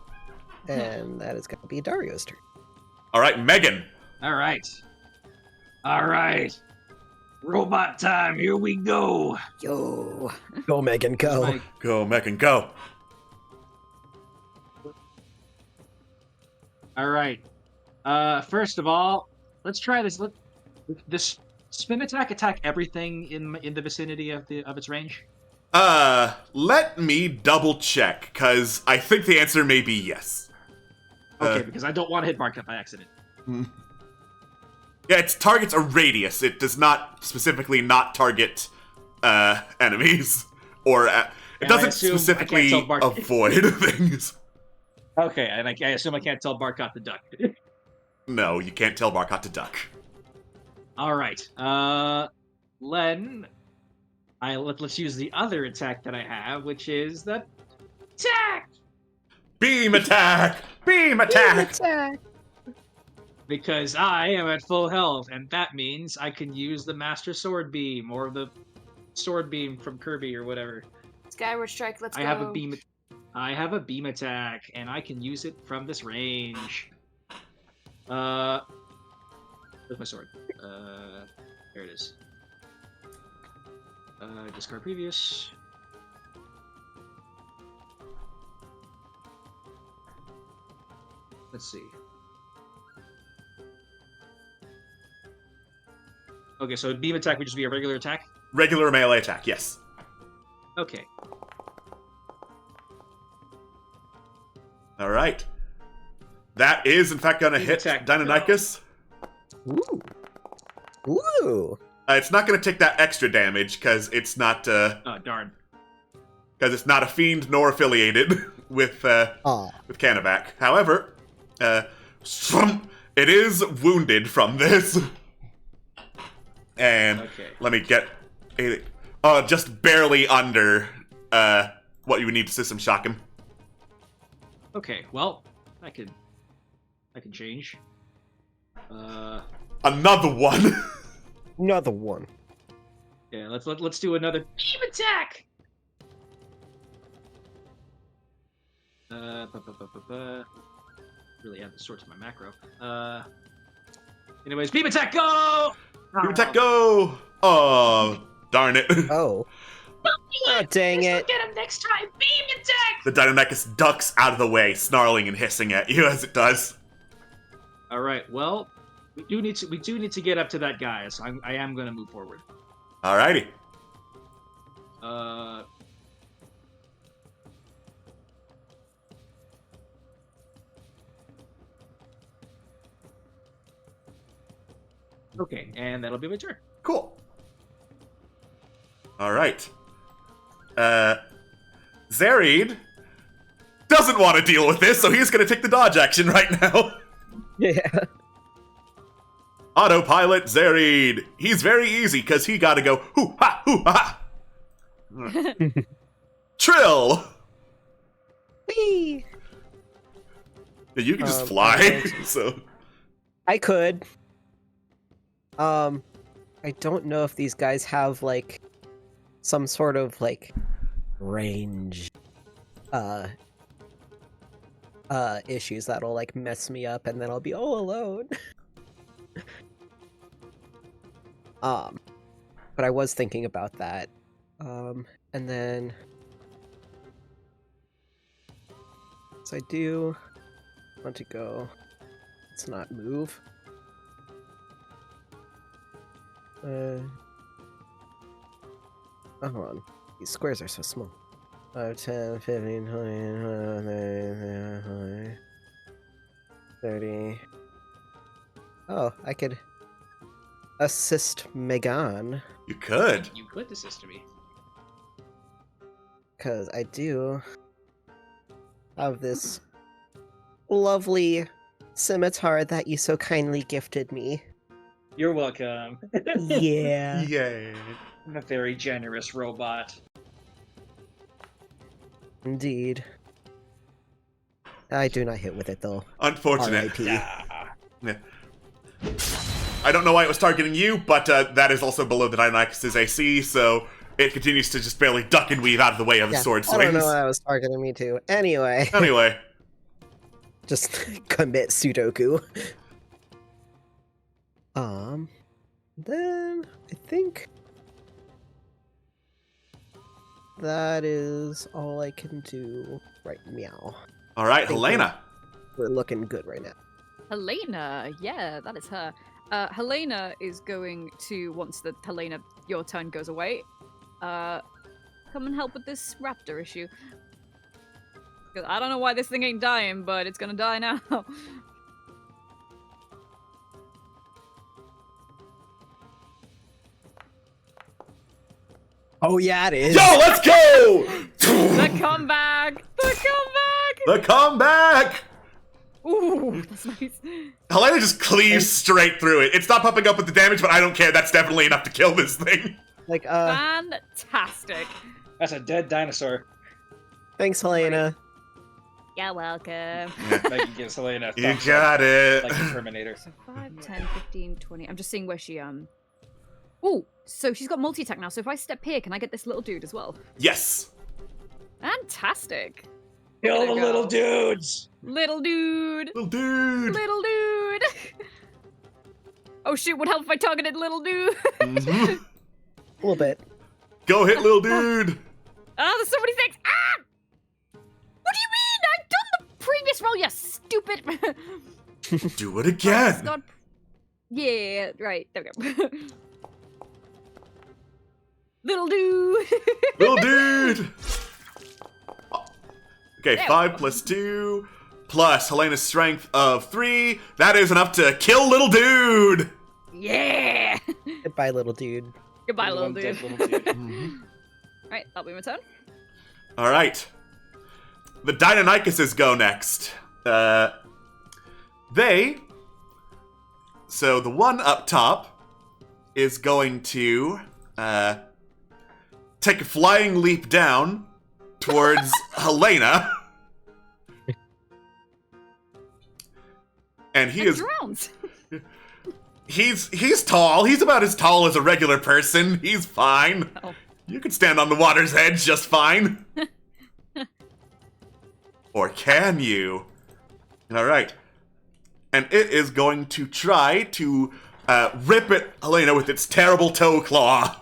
And that is gonna be Dario's turn. All right, Megan. All right. All right. Robot time. Here we go. Yo. Go, Megan, go. Like, Go, Megan, go. all right. First of all, let's try this. This spin attack everything in the vicinity of its range. Let me double check, because I think the answer may be yes. Okay, because I don't want to hit Barkhead by accident. Yeah, it targets a radius. It does not specifically not target enemies, or it I doesn't assume I can't specifically tell Barkhead. avoid things. Okay, and I assume I can't tell Barkot to duck. No, you can't tell Barkot to duck. All right. Len, let's use the other attack that I have, which is the attack. Beam attack! Beam attack! Attack. Because I am at full health, and that means I can use the Master Sword Beam or the Sword Beam from Kirby or whatever. Skyward Strike, let's go. I have a beam attack, and I can use it from this range. Where's my sword? There it is. Discard previous. Let's see. Okay, so beam attack would just be a regular attack? Regular melee attack, yes. Okay. Alright. That is, in fact, gonna Beam hit attack. Deinonychus. Ooh. Ooh. It's not gonna take that extra damage, because it's not, Oh, darn. because it's not a fiend nor affiliated with Canabac. However, it is wounded from this. And Okay. let me get just barely under what you would need to system shock him. Okay, well, I can change. Another one. Another one. Yeah, let's do another beam attack. Really add the sword to my macro. Anyways, beam attack, go! Beam attack, go! Oh, darn it. Oh. Oh, dang it. Get him next time. Beam attack. The Deinonychus ducks out of the way, snarling and hissing at you as it does. All right. Well, we do need to get up to that guy, so I am going to move forward. Alrighty. Okay, and that'll be my turn. Cool. Alright. Zarid doesn't want to deal with this, so he's going to take the dodge action right now. Yeah. Autopilot Zarid. He's very easy, because he got to go hoo ha. Trill. Whee! Yeah, you can just Um, fly, okay. so... I could. I don't know if these guys have, like, some sort of, like, range, issues that'll, like, mess me up and then I'll be all alone. But I was thinking about that. And then... So I do want to go... Let's not move. Oh, hold on. These squares are so small. 5, 10, 15, 20, 30. Oh, I could assist Megan, You could. You could assist me. because I do have this lovely scimitar that you so kindly gifted me. You're welcome. Yeah. Yay. I'm a very generous robot. Indeed. I do not hit with it, though. Unfortunate. R.I.P. Yeah. I don't know why it was targeting you, but that is also below the Deinonychus' AC, so it continues to just barely duck and weave out of the way of the sword I don't swings. know why I was targeting me, too. Anyway. Anyway, Just commit Sudoku. Then I think that is all I can do right now. all right, Thank you. Helena. We're looking good right now. Helena, yeah, that is her. Helena is going to, once the Helena, your turn goes away, come and help with this raptor issue. 'Cause I don't know why this thing ain't dying, but it's gonna die now. Oh yeah, it is. Yo, let's go! The comeback! The comeback! The comeback! Ooh, that's nice. Helena just cleaves straight through it. It's not popping up with the damage, but I don't care. That's definitely enough to kill this thing. Like, Fantastic. That's a dead dinosaur. thanks, Helena. You're welcome. Megan gives Helena a You thumbs got up, it. like the Terminator. So 5, 10, 15, 20. I'm just seeing where she Oh, so she's got multi-attack now. So if I step here, can I get this little dude as well? Yes. Fantastic. Kill There the we little go. dudes! Little dude. Little dude. Little dude. Oh shoot, what help if I targeted little dude? Mhm. A little bit. Go hit little dude. Oh, there's so many things. Ah! What do you mean? I've done the previous roll, you stupid. Do it again. God. Yeah, right. There we go. Little dude. Little dude. Okay, There we 5 go. plus 2 plus Helena's strength of 3. That is enough to kill little dude. Yeah. Goodbye, little dude. Goodbye, little One dead dude. little dude. Alright, that'll be my turn. All right. The Deinonychuses go next. So the one up top is going to take a flying leap down towards Helena. And he is Drowns. he's tall. He's about as tall as a regular person. He's fine. Oh. You can stand on the water's edge just fine. Or can you? All right. And it is going to try to rip at Helena with its terrible toe claw.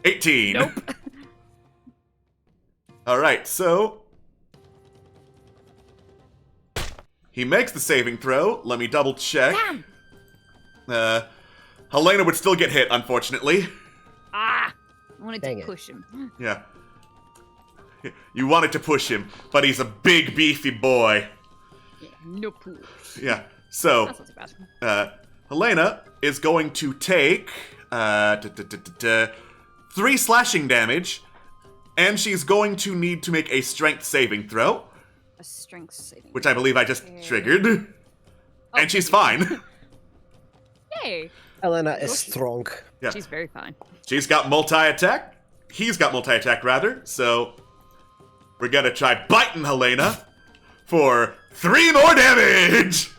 $18. Nope. All right, so he makes the saving throw. Let me double check. Damn. Helena would still get hit, unfortunately. Ah. I wanted Dang to it. push him. Yeah. You wanted to push him, but he's a big, beefy boy. Yeah, no push. Yeah. So, That's not too bad. Helena is going to take 3 slashing damage, and she's going to need to make a strength saving throw, A strength saving. which I believe I just Okay. triggered. Oh, And she's thank you. fine. Yay. Helena is strong. Yeah. She's very fine. She's got multi-attack. He's got multi-attack, rather. So, we're gonna try biting Helena for 3 more damage!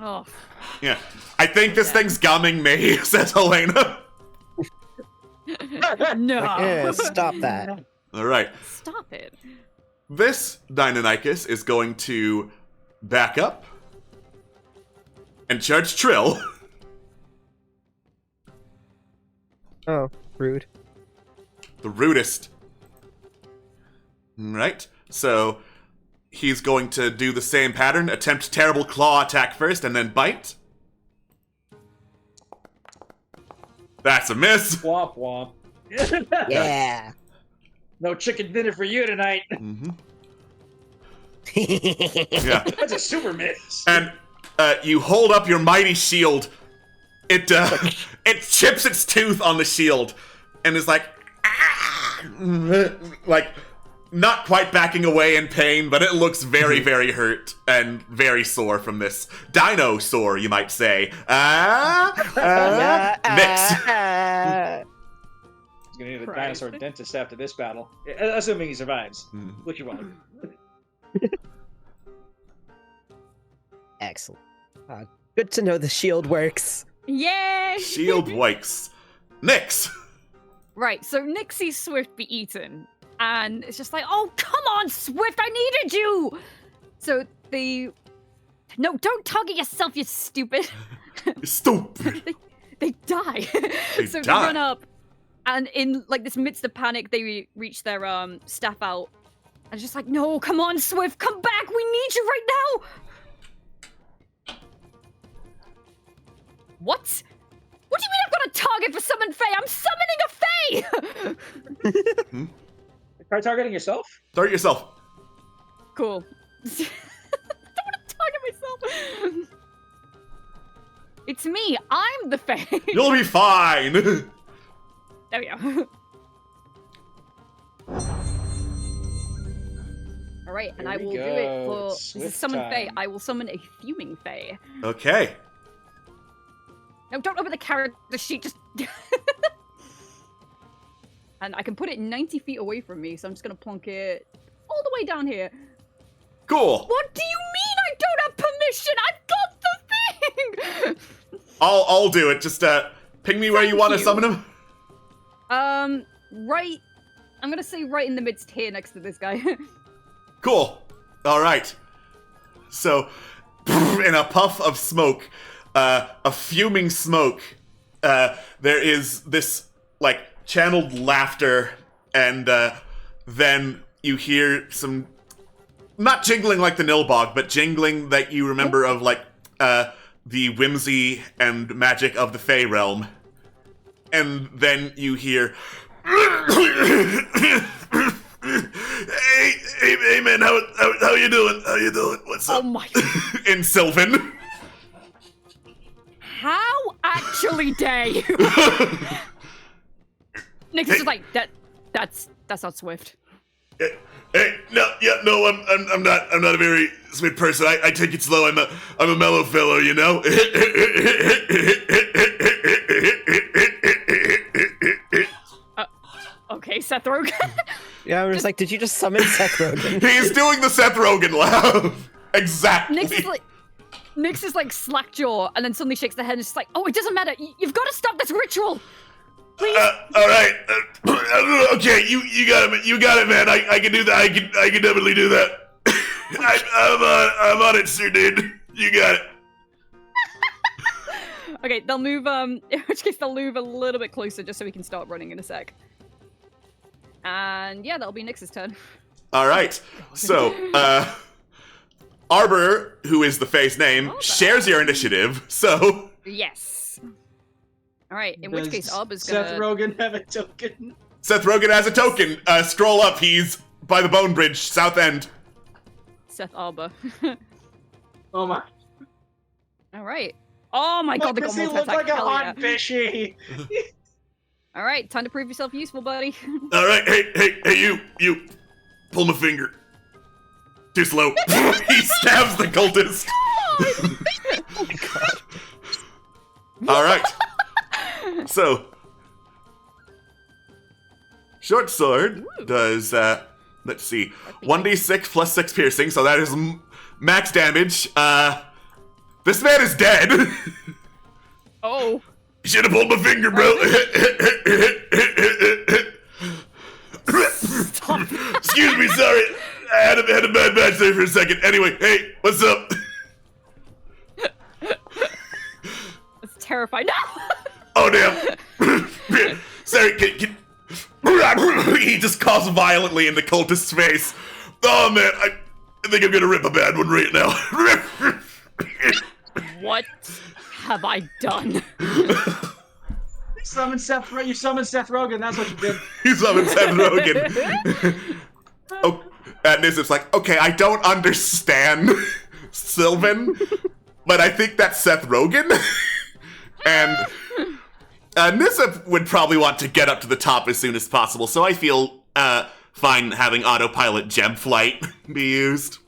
Oh. Yeah. I think this thing's gumming me, says Helena. No. Yeah, stop that. Alright. Stop it. This Deinonychus is going to back up and charge Trill. Oh, rude. The rudest. Right. So he's going to do the same pattern. Attempt terrible claw attack first and then bite. That's a miss. Womp womp. Yeah. No chicken dinner for you tonight. Mhm. Yeah. That's a super miss. And you hold up your mighty shield. It it chips its tooth on the shield and is like, "Ah!" Like not quite backing away in pain, but it looks very, very hurt and very sore from this dino sore, you might say. Mix. He's gonna need a Christ. dinosaur dentist after this battle, assuming he survives. Mhm. Which you won't. Excellent. Good to know the shield works. Yay! Shield wikes. Nix. Right, so Nick sees Swift be eaten, and it's just like, oh, come on, Swift, I needed you! So no, don't target yourself, you stupid. Stupid. They die. They so die. they run up, and in like this midst of panic, they reach their staff out, and it's just like, no, come on, Swift, come back, we need you right now. What? What do you mean I've got a target for summon Fae? I'm summoning a Fae! Try targeting yourself. Start yourself. Cool. I don't want to target myself. It's me. I'm the Fae. You'll be fine. There we go. All right, and Here I we will do go. it for It's this is Swift summon Fae. time. I will summon a fuming Fae. Okay. No, don't open the character sheet. Just. And I can put it 90 feet away from me, so I'm just gonna plonk it all the way down here. Cool. What do you mean I don't have permission? I've got the thing! I'll do it. Just ping me where you Thank want to you. summon him. Right. I'm gonna say right in the midst here next to this guy. Cool. All right. So, in a puff of smoke, a fuming smoke, there is this like channeled laughter, and then you hear some not jingling like the Nilbog, but jingling that you remember of like the whimsy and magic of the Fey realm. And then you hear Hey man, how you doing? How you doing? What's Oh up? my. In Sylvan. How actually dare you? Nick's just like that's not Swift. Hey, no, I'm not a very sweet person. I take it slow. I'm a mellow fellow, you know. Okay, Seth Rogen. Yeah, I was like, did you just summon Seth Rogen? He's doing the Seth Rogen laugh. Exactly. Nyx is like slack jaw, and then suddenly shakes the head and is just like, "Oh, it doesn't matter. You've got to stop this ritual, please." All right. Okay, you got it. You got it, man. I can do that. I can definitely do that. I'm on it, sir, dude. You got it. Okay, they'll move. In which case they'll move a little bit closer just so we can start running in a sec. And yeah, that'll be Nyx's turn. All right. So, Arbor, who is the Fae's name, shares your initiative. So. Yes. All right. In which Does case, Arbor's gonna. Seth Rogen have a token? Seth Rogen has a token. Scroll up. He's by the Bone Bridge, South End. Seth Arbor. Oh my! All right. Oh my God, they got Does he multi look attack. like a Hell hot yeah. fishy? All right, time to prove yourself useful, buddy. All right. Hey, you. Pull my finger. Too slow. He stabs the cultist. All right. So, short sword does let's see, 1d6 plus 6 piercing, so that is max damage. This man is dead. Oh. You should have pulled my finger, bro. Excuse me, sorry. I had a bad match there for a second. Anyway, hey, what's up? That's terrifying. No! Oh, damn. Sorry, he just coughs violently in the cultist's face. Oh, man, I think I'm gonna rip a bad one right now. What have I done? You summoned Seth Rogen. That's what you did. He summoned Seth Rogen. Oh, and Nizip's like, okay, I don't understand Sylvan, but I think that's Seth Rogen. And Nizip would probably want to get up to the top as soon as possible, so I feel fine having autopilot gem flight be used.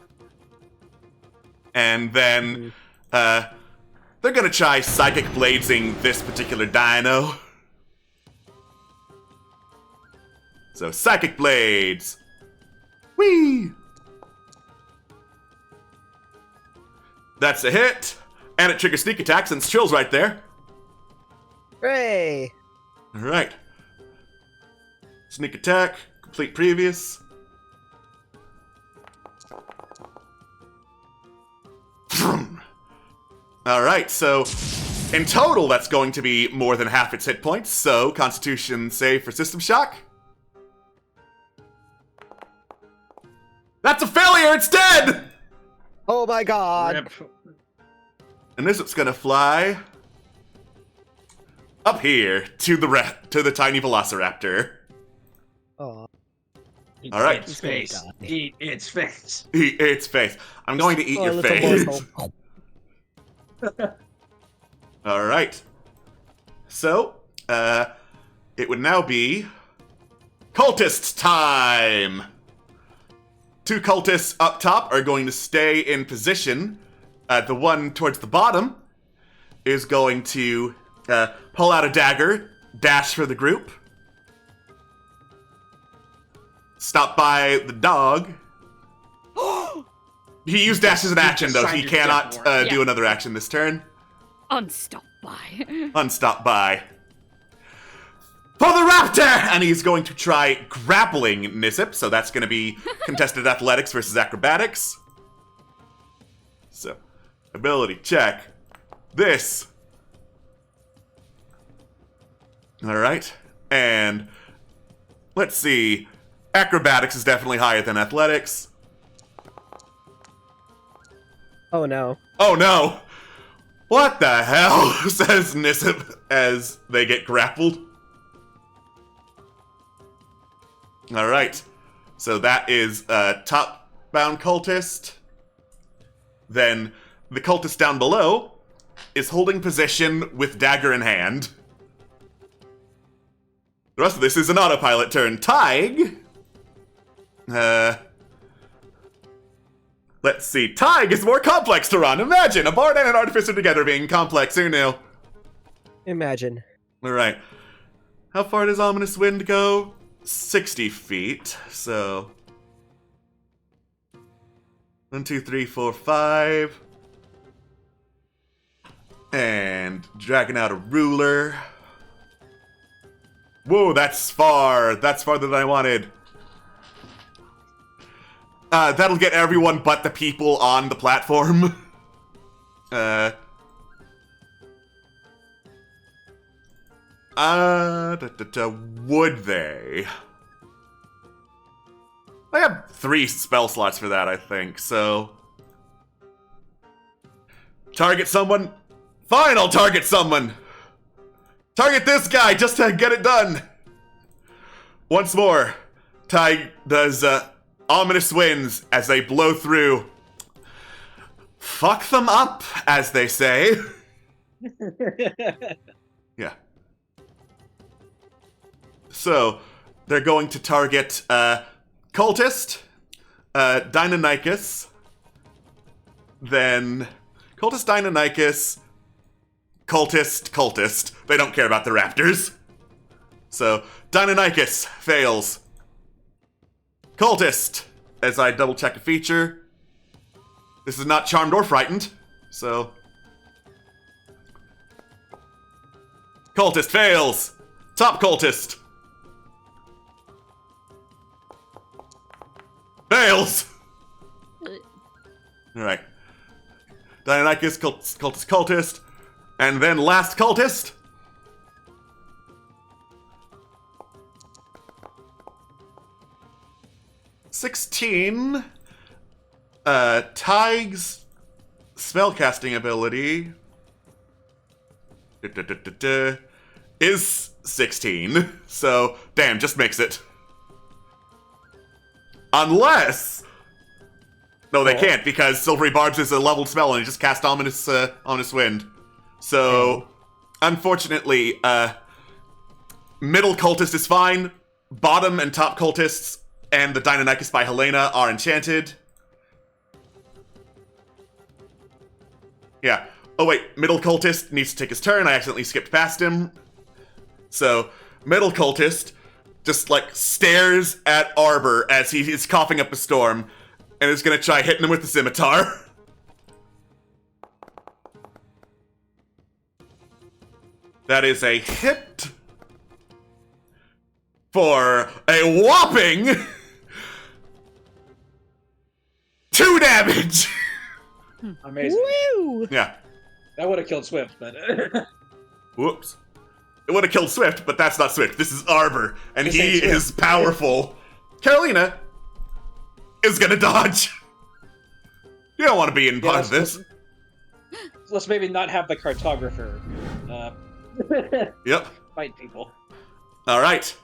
And then they're gonna try psychic bladesing this particular dino. So psychic blades. Whee! That's a hit, and it triggers sneak attack since Trill's right there. Hooray! All right. Sneak attack, complete previous. All right, so in total, that's going to be more than half its hit points. So Constitution save for System Shock. That's a failure. It's dead. Oh my god! Rip. And this is gonna fly up here to the tiny Velociraptor. Oh, Eat All right. its face. God. Eat its face. Eat its face. I'm going to eat your little face. morsel. All right. So, it would now be cultist time. two cultists up top are going to stay in position. The one towards the bottom is going to pull out a dagger, dash for the group. Stop by the dog. He used dash as an action, though, so he cannot do another action this turn. Unstop by. Unstop by. For the raptor! And he's going to try grappling Nisip, so that's going to be contested athletics versus acrobatics. So, ability check. This. Alright. And let's see. Acrobatics is definitely higher than athletics. Oh no. Oh no! What the hell? Says Nisip as they get grappled. Alright. So that is a top-bound cultist. Then the cultist down below is holding position with dagger in hand. The rest of this is an autopilot turn. Tig! Let's see. Tig is more complex to run. Imagine a bard and an artificer together being complex. Who knew? Imagine. Alright. How far does Ominous Wind go? 60 feet. So 1, 2, 3, 4, 5. And dragging out a ruler. Whoa, that's far. That's farther than I wanted. That'll get everyone but the people on the platform. Would they? I have 3 spell slots for that, I think, so... Target someone? Fine, I'll target someone! Target this guy, just to get it done! Once more, Ty does, ominous winds as they blow through. Fuck them up, as they say. Yeah. So, they're going to target, Cultist, Deinonychus, then Cultist, Deinonychus, Cultist. They don't care about the raptors. So, Deinonychus fails. Cultist, as I double check a feature. This is not charmed or frightened, so... Cultist fails! Top cultist! Fails! Alright. Deinonychus, cultist, and then last cultist. $16. Tig's spellcasting ability is 16. So, damn, just makes it. Unless... No, they can't, because Silvery Barbs is a leveled spell and it just cast Ominous Wind. So, unfortunately, middle cultist is fine. Bottom and top cultists and the Deinonychus by Helena are enchanted. Yeah. Oh wait, middle cultist needs to take his turn. I accidentally skipped past him. So, middle cultist just, like, stares at Arbor as he is coughing up a storm, and is gonna try hitting him with the scimitar. That is a hit for a whopping 2 damage! Amazing. Woo! Yeah. That would have killed Swift, but... Whoops. It would have killed Swift, but that's not Swift. This is Arbor, and This he ain't Swift. is powerful. Carolina is gonna dodge. You don't want to be in part of this. Let's maybe not have the cartographer Yep. fight people. All right.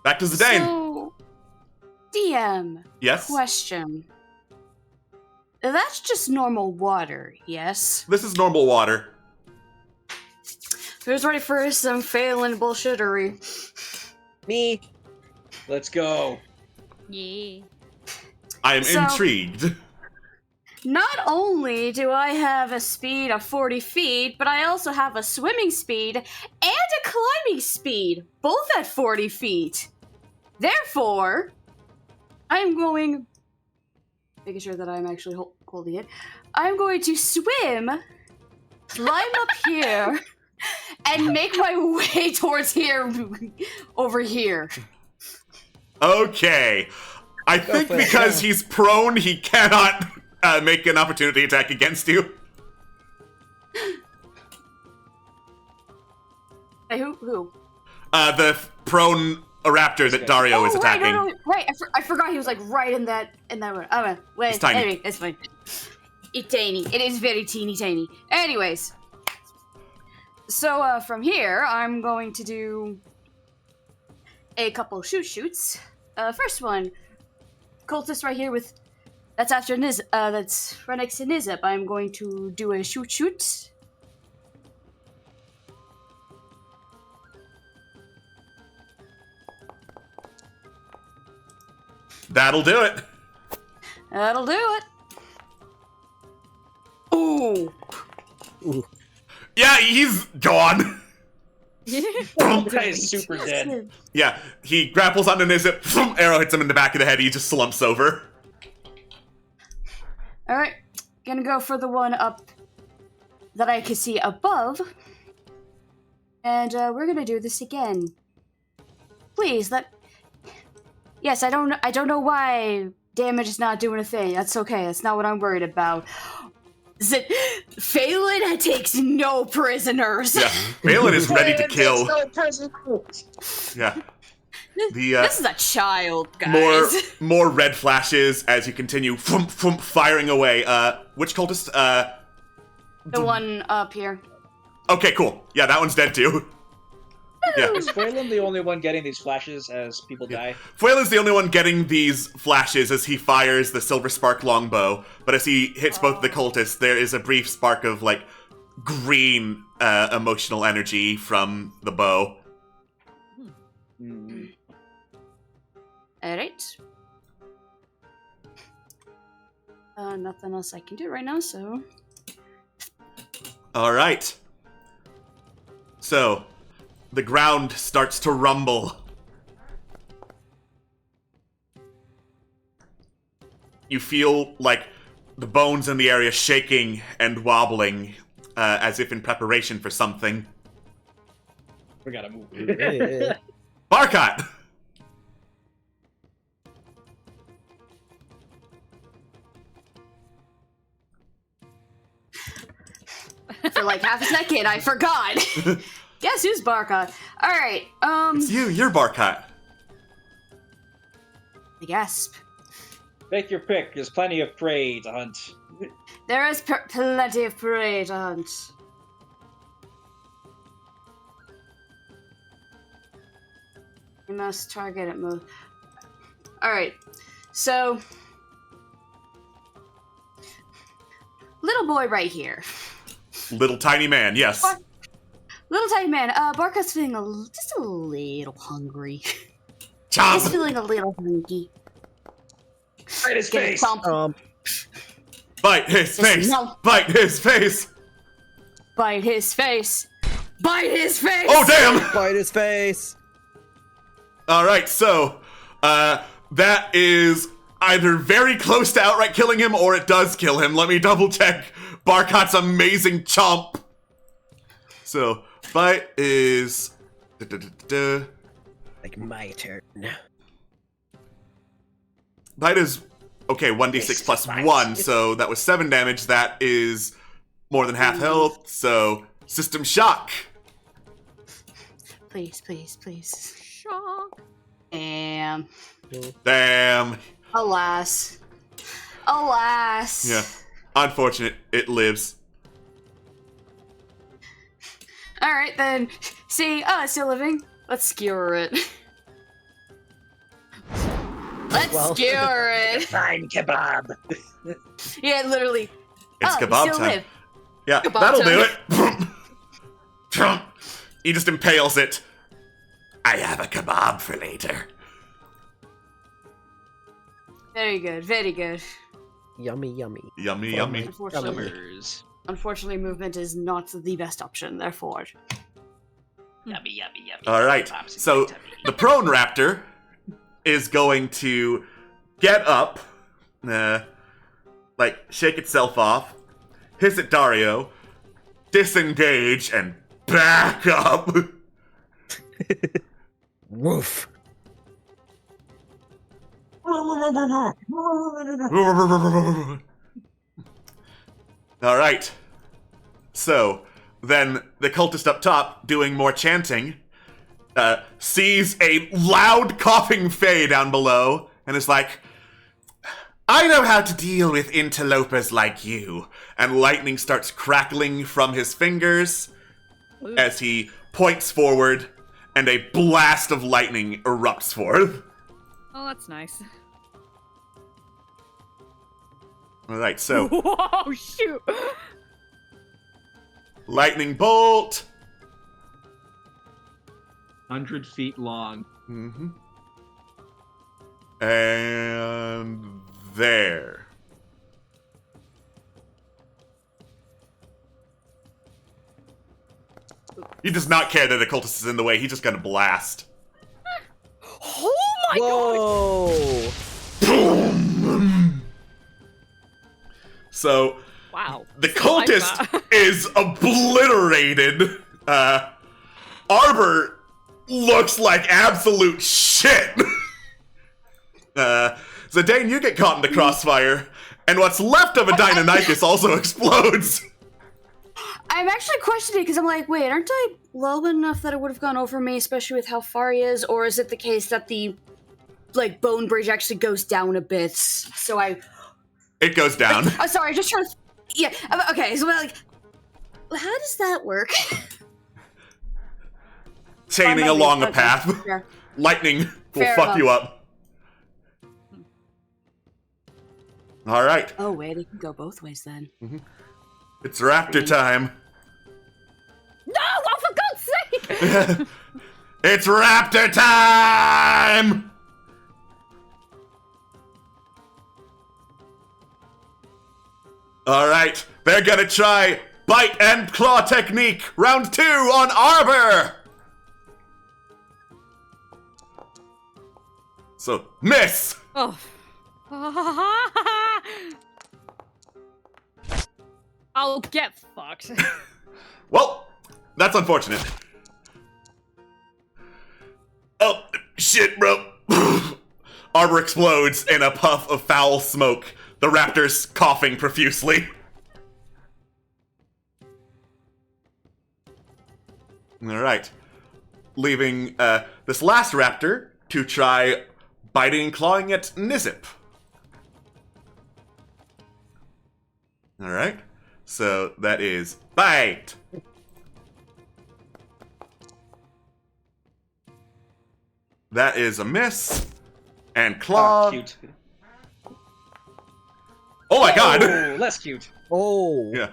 Back to Zidane. So, DM, Yes. question. That's just normal water, yes? This is normal water. Who's ready for some failing bullshittery? Me. Let's go. Yeah. I am So- intrigued. Not only do I have a speed of 40 feet, but I also have a swimming speed and a climbing speed, both at 40 feet. Therefore, I'm going... Making sure that I'm actually holding it. I'm going to swim, climb up here, and make my way towards here, over here. Okay. I think for it, because yeah. he's prone, he cannot make an opportunity attack against you. Hey, who? The prone raptor that Dario is attacking. Right, no, right. I forgot he was like right in that one. Oh, wait, He's tiny. Anyway, it's fine. It's tiny. It is very teeny tiny. Anyways, so from here, I'm going to do a couple shoots. First one, cultist right here with that's after Niz. That's right next to Nizip. I'm going to do a shoot. That'll do it. That'll do it. Ooh. Yeah, he's gone. The guy is super dead. Yeah, he grapples onto Nizip, arrow hits him in the back of the head, he just slumps over. Alright, gonna go for the one up that I can see above. And we're gonna do this again. Please, Yes, I don't know why damage is not doing a thing. That's okay, that's not what I'm worried about. Phelan takes no prisoners. Yeah, Balin is ready to kill. Yeah. This is a child, guys. More red flashes as you continue firing away. Which cultist? The one up here. Okay, cool. Yeah, that one's dead too. Yeah. Is Phelan the only one getting these flashes as people die? Foil the only one getting these flashes as he fires the silver spark longbow, but as he hits both the cultists, there is a brief spark of like green emotional energy from the bow. Mm. Alright. Nothing else I can do right now, so... Alright. So, the ground starts to rumble. You feel like the bones in the area shaking and wobbling, as if in preparation for something. We gotta move. Barkot! For like half a second, I forgot. Guess who's Barkot? Alright, It's you're Barkot. the gasp. Take your pick. There's plenty of prey to hunt. There is plenty of prey to hunt. You must target at most. Alright, so... Little boy right here. Little tiny man, yes. What? Little tiny man, Barkot's feeling just a little hungry. He's Chomp! feeling a little hungry. Right his Get a face. chomp. Bite his Just face! no. Bite his face! Bite his face. Bite his face! Oh, damn! Bite his face. Alright, so, that is either very close to outright killing him or it does kill him. Let me double check Barkot's amazing chomp. So, bite is... Like my turn. Bite is, okay, 1d6 plus 1, so that was 7 damage. That is more than half health, so system shock. Please, please, please. Shock. Damn. Damn. Alas. Alas. Yeah. Unfortunate, it lives. Alright then. See, it's still living. Let's skewer it. Let's Well. skewer it. Fine kebab. Yeah, literally. It's you kebab still time. live. Yeah, Kebab that'll do time. it. He just impales it. I have a kebab for later. Very good, very good. Yummy, yummy. Yummy, For yummy. my Unfortunately, tummy. unfortunately, movement is not the best option. Therefore, Yummy, yummy, yummy. All right. Pops in So my tummy. the prone raptor is going to get up, like shake itself off, hiss at Dario, disengage, and back up. Woof. All right. So then the cultist up top, doing more chanting, sees a loud coughing Fae down below and is like, I know how to deal with interlopers like you. And lightning starts crackling from his fingers as he points forward, and a blast of lightning erupts forth. Oh, that's nice. All right, so Whoa, shoot! lightning bolt. 100 feet long. Mm-hmm. And there. He does not care that the cultist is in the way. He's just gonna blast. Oh my god! Whoa! So Wow. the So I cultist thought- is obliterated. Arbor looks like absolute shit. Zidane, you get caught in the crossfire, and what's left of a Deinonychus also explodes. I'm actually questioning because I'm like, wait, aren't I low enough that it would have gone over me, especially with how far he is? Or is it the case that the bone bridge actually goes down a bit? So It goes down. I'm sorry, just trying to. Yeah. Okay. So how does that work? Chaining Fine by me, along a okay, path. fair. Lightning will Fair fuck enough. you up. All right, Oh wait, it can go both ways then. it's raptor time. No! Oh, for God's sake! It's raptor time! All right, they're gonna try bite and claw technique, round 2 on Arbor. So, miss. Oh. I'll get fucked. Well, that's unfortunate. Oh, shit, bro. Arbor explodes in a puff of foul smoke. The raptor's coughing profusely. Alright. Leaving this last raptor to try biting and clawing at Nizip. Alright. So that is bite. That is a miss. And claw. Cute. Oh my god! Oh, less cute. Oh. Yeah.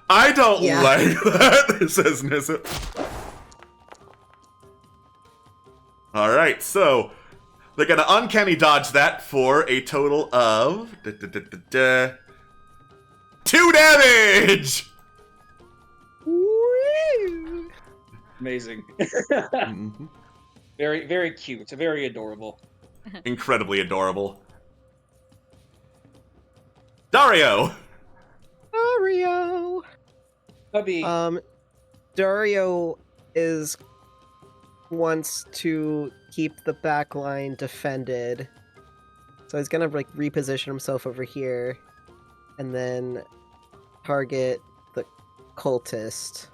I don't Yeah. like that, says Nizip. Alright, so they're gonna uncanny dodge that for a total of 2 damage! Amazing. Mhm. Very, very cute. Very adorable. Incredibly adorable. Dario! Dario. Puppy. Dario wants to keep the back line defended. So he's gonna reposition himself over here and then target the cultist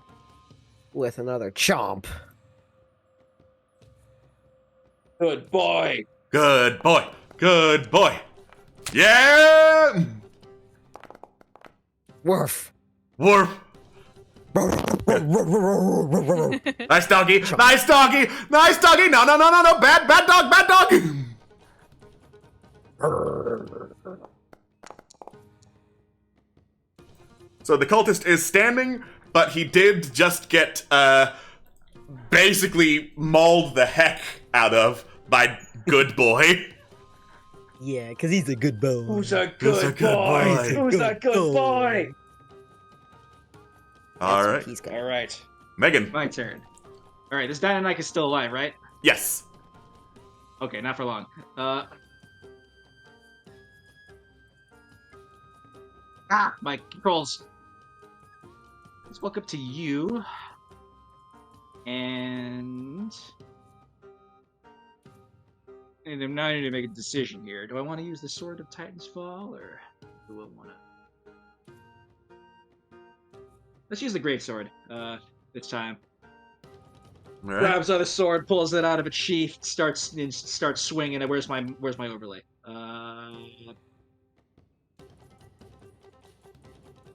with another chomp. Good boy. Good boy! Good boy! Yeah! Woof. Woof! Nice doggy! Nice doggy! Nice doggy! No, no, no, no, no! Bad dog! Bad dog! So the cultist is standing, but he did just get, basically mauled the heck out of by Good Boy. Yeah, because he's a good boy. Who's a Who's a good good boy? boy? Who's a good boy? All That's what right. he's got. All right, Megan. my turn. All right, this Dynamite is still alive, right? Yes. Okay, not for long. My controls. Let's walk up to you. And I'm now need to make a decision here. Do I want to use the Sword of Titan's Fall, or do I want to? Let's use the Great Sword. This time. All right. Grabs on the sword, pulls it out of its sheath, starts swinging. Where's my overlay?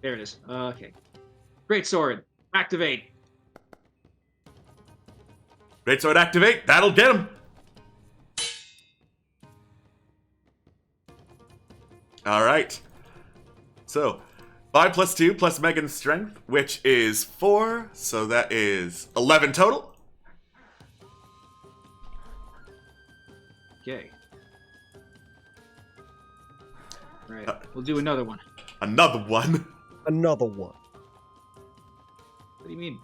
There it is. Okay. Great sword, activate. Great sword activate. That'll get him. All right. So, 5 plus 2 plus Megan's strength, which is 4. So that is 11 total. Okay. All right. We'll do another one. Another one. Another one. What do you mean?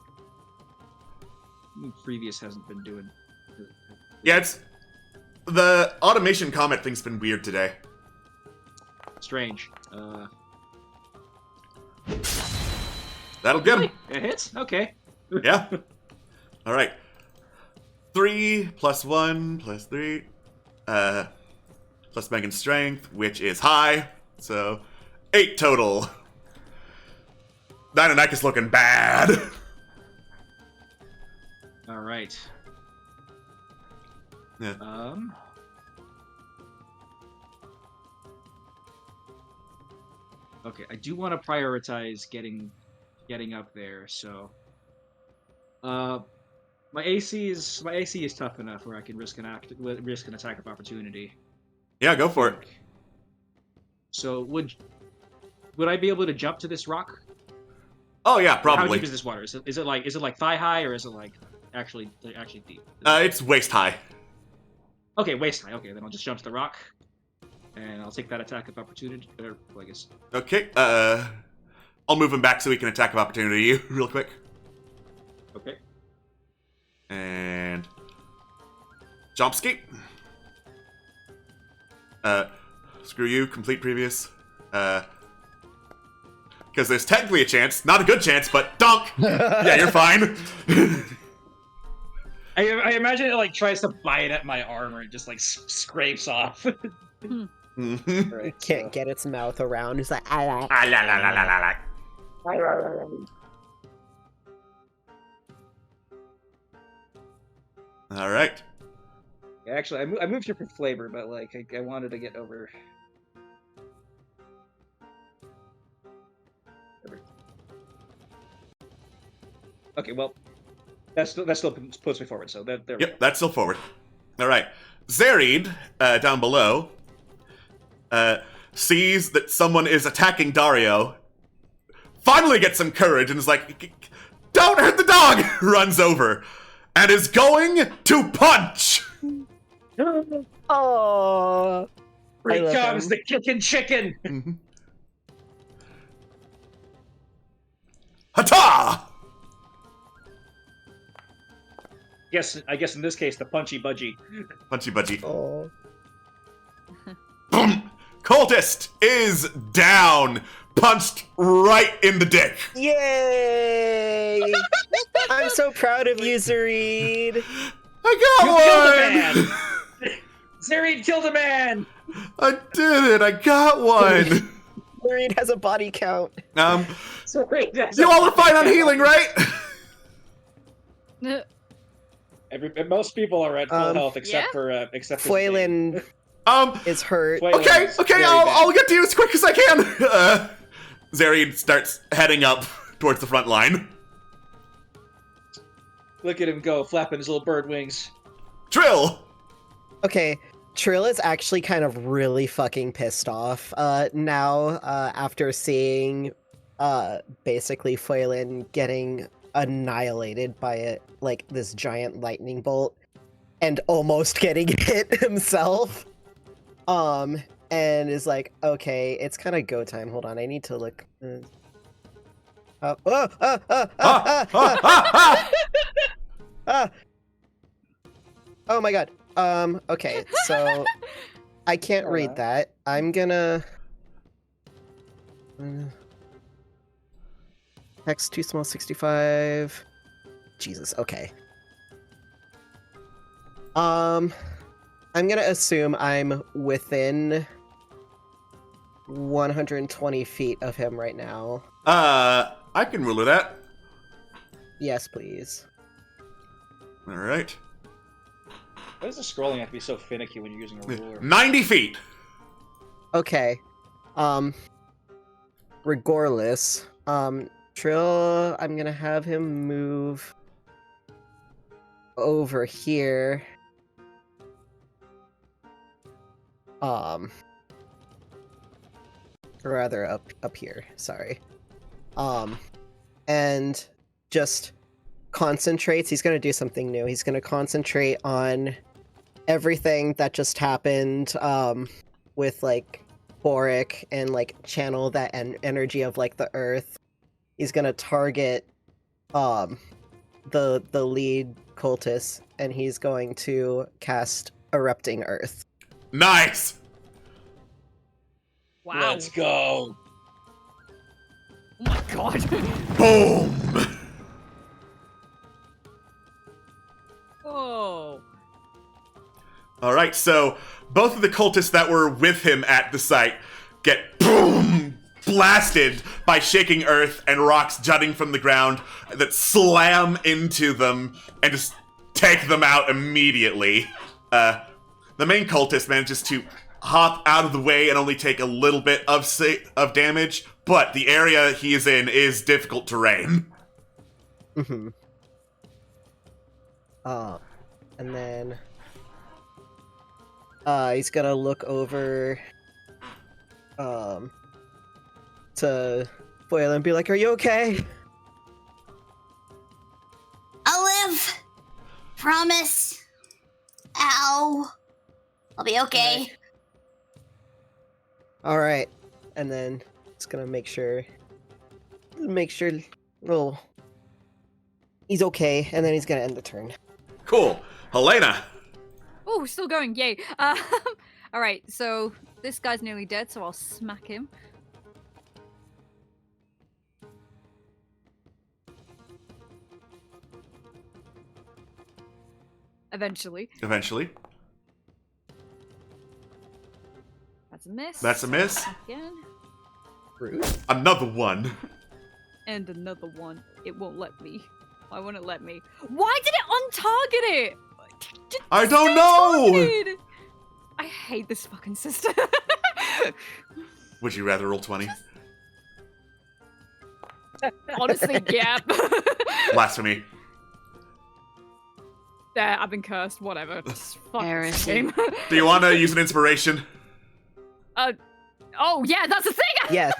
Previous hasn't been doing. Yeah, it's the automation comment thing's been weird today. Strange. That'll get him. Really? It hits? Okay. Yeah. All right. 3 plus 1 plus 3. Plus Megan's strength, which is high. So 8 total. Dynamite is looking bad. All right. Yeah. Okay, I do want to prioritize getting up there, so my AC is tough enough where I can risk an attack of opportunity. Yeah, go for it. So would I be able to jump to this rock? Oh yeah, How probably. deep is this water? Is it like thigh high, or is it like actually deep? It's waist high. Okay, waist high. Okay, then I'll just jump to the rock, and I'll take that attack of opportunity. Or I guess. Okay. I'll move him back so he can attack of opportunity you real quick. Okay. And jump ski. Screw you. Complete previous. Because there's technically a chance, not a good chance, but dunk. Yeah, you're fine. I imagine it like tries to bite at my arm, or it just like scrapes off. Mhm. Right, Can't get its mouth around. It's like, Ah, la, la, la, la, la, la. All right. Actually, I moved here for flavor, but like I wanted to get over. Okay, well, that still puts me forward. So there. we Yep, that's still forward. All right. Zerid, down below, sees that someone is attacking Dario, finally gets some courage and is like, don't hurt the dog! Runs over and is going to punch! go. oh. I Here love comes him. the kicking chicken. Mhm. Hata! I guess in this case the punchy budgie. Punchy budgie. Oh. Boom! Cultist is down! Punched right in the dick! Yay! I'm so proud of you, Zerid. I got You killed a one! Zerid killed a man. I did it! I got one! Zerid has a body count. Sorry, You all are fine on healing, right? most people are at full health except yeah? for Foylin is hurt. Foylin Okay, is okay, very I'll bad. get to you as quick as I can! Zerid starts heading up towards the front line. Look at him go, flapping his little bird wings. Trill! Okay, Trill is actually kind of really fucking pissed off now after seeing basically Foylin getting annihilated by this giant lightning bolt and almost getting hit himself. And is like, okay, it's kind of go time. Hold on, I need to look. Oh, oh, oh, oh, ah. Oh my god. Okay, so I can't read that. I'm gonna text too small 65. Jesus, okay. I'm gonna assume I'm within 120 feet of him right now. I can rule it out. Yes, please. All right. Why does the scrolling have to be so finicky when you're using a ruler? 90 feet. Okay. Regardless, Trill, I'm gonna have him move over here. Or rather up here, sorry. And just concentrates. He's gonna do something new. He's gonna concentrate on everything that just happened, with like Boric, and like channel that energy of like the earth. He's gonna target the lead cultist, and he's going to cast Erupting Earth. Nice. Wow. Let's go. Oh my god. Boom. Oh. All right, so both of the cultists that were with him at the site get boom blasted by shaking earth and rocks jutting from the ground that slam into them and just take them out immediately. The main cultist manages to hop out of the way and only take a little bit of damage, but the area he is in is difficult terrain. Mm-hmm. And then he's gonna look over to Foil and be like, "Are you okay?" I'll live. Promise. Ow. I'll be okay. All right. And then it's gonna make sure, well, he's okay, and then he's gonna end the turn. Cool. Helena. Oh, still going. Yay. All right. So this guy's nearly dead, so I'll smack him. Eventually. That's a miss. That's a miss. Again. Rude. Another one. And another one. It won't let me. Why won't it let me? Why did it untarget it? I don't know! Targeted! I hate this fucking system. Would you rather roll 20? Honestly, yeah. Blasphemy. There, I've been cursed. Whatever. Just fucking this game. Do you want to use an inspiration? Oh, yeah, that's the thing! Yes.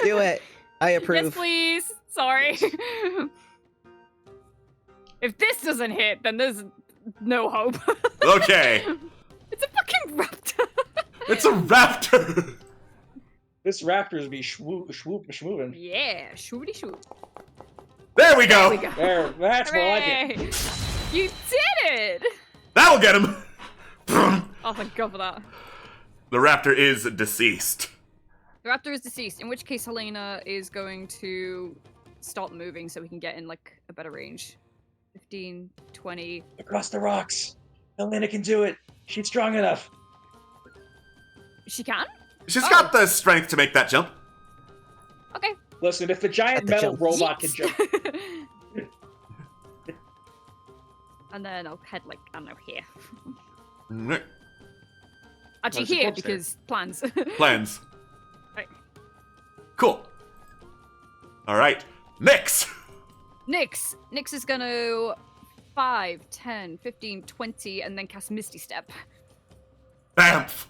Do it. I approve. Yes, please. Sorry. If this doesn't hit, then there's no hope. Okay. It's a fucking raptor. It's a raptor. This raptor's be schmoovin'. Yeah, shooty shoot. There we go. There we go. There, that's more like it. Hooray. You did it! That'll get him. Oh, thank God for that. The raptor is deceased. The raptor is deceased, in which case Helena is going to stop moving so we can get in, like, a better range. 15, 20... Across the rocks. Helena can do it. She's strong enough. She can? She's got the strength to make that jump. Okay. Listen, if the giant metal robot can jump... And then I'll head, like, I don't know, here. Mm, Actually, Where's the here, corpse there? because plans. Plans. Right. Cool. All right. Nyx. Nyx is gonna 5, 10, 15, 20, and then cast Misty Step. Bamf.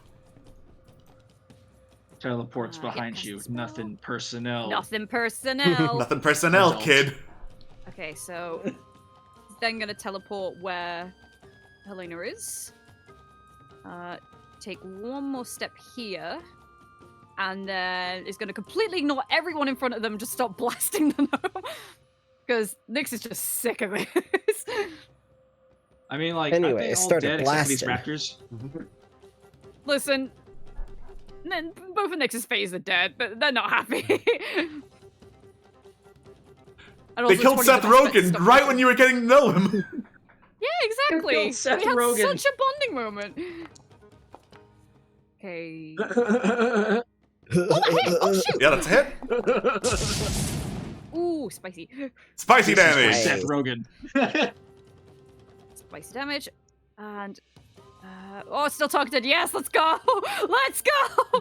Teleports Hit behind past you. the spell. Nothing personnel. Nothing personnel. Nothing personnel, Result. kid. Okay, so he's then gonna teleport where Helena is. take one more step here, and then is going to completely ignore everyone in front of them and just start blasting them. Because Nyx is just sick of this. I mean, like, Anyway, aren't they all started dead except for these blasting. raptors? Listen, then both of Nyx's phase are dead, but they're not happy. And They also, killed it's probably Seth the best bit to Rogen stop right this. when you were getting to know him. Yeah, exactly. killed Seth We had Rogen. such a bonding moment. Okay. Oh, Oh shoot! Yeah, that's a hit. Ooh, spicy. Spicy This is damage. Seth Rogen. Spicy damage. And oh, it's still targeted. Yes, let's go. Let's go.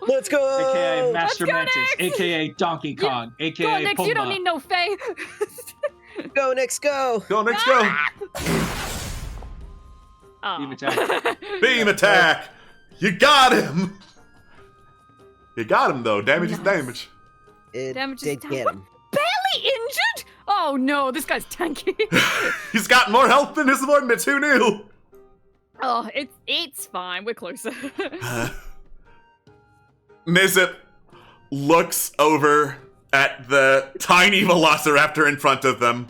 Let's go! AKA Master Let's go, Mantis, Nyx! AKA Donkey Kong, Go AKA on, Nyx, Pumbaa. you don't need no Fae. Go, Nyx, go! Go, Nyx, go. Oh. Beam attack. Beam attack. You got him. You got him, though. Damage is Nice. damage. It Damage is did down. get him. Barely injured? Oh no, this guy's tanky. He's got more health than his subordinates. Who knew? Oh, it's fine. We're closer. Nizip looks over at the tiny velociraptor in front of them.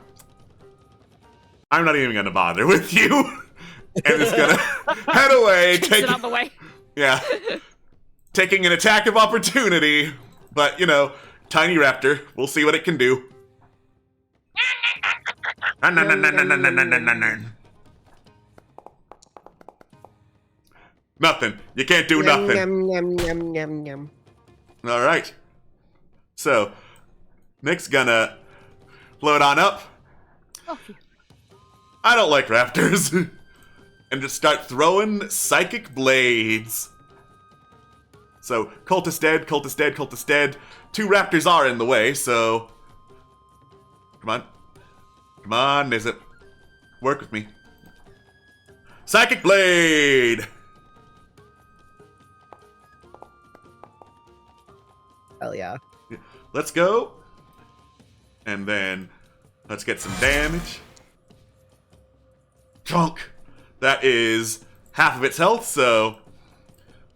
I'm not even gonna bother with you. And is gonna head away, Kicks it out the way. taking an attack of opportunity. But, you know, tiny raptor, we'll see what it can do. Nothing. You can't do nothing. Yum, yum, yum, yum, yum. All right. So, Nick's gonna float on up. Oh, phew. I don't like raptors. And just start throwing psychic blades. So, cultist dead, cultist dead, cultist dead. 2 raptors are in the way, so... Come on. Come on, Nizip. Work with me. Psychic blade! Hell yeah. Let's go. And then let's get some damage. Chunk. That is half of its health, so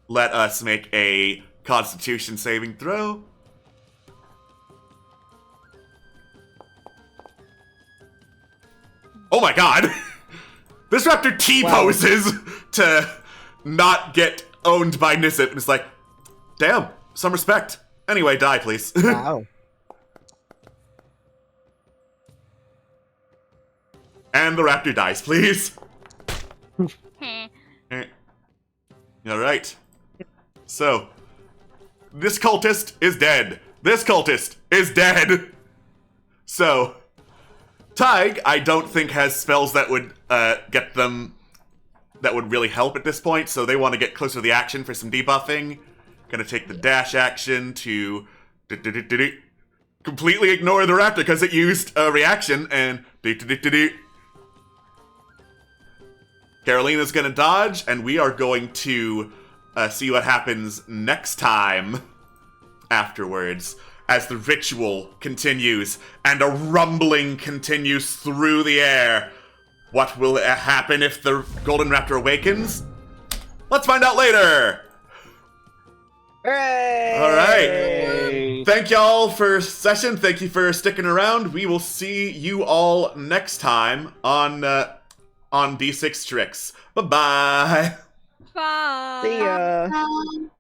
let us make a Constitution saving throw. Oh my god! This raptor T-poses to not get owned by Nisip, and it's like, damn, some respect. Anyway, die, please. Wow. And the raptor dies, please. Heh. Alright. So, this cultist is dead. This cultist is dead. So, Tig, I don't think has spells that would get them, that would really help at this point, so they want to get closer to the action for some debuffing. Gonna take the dash action to completely ignore the raptor because it used a reaction, and Carolina's gonna dodge, and we are going to see what happens next time afterwards as the ritual continues and a rumbling continues through the air. What will happen if the Golden Raptor awakens? Let's find out later! Hooray! All right. Thank y'all for session. Thank you for sticking around. We will see you all next time on D6 Tricks. Bye-bye. Bye. See ya. Um,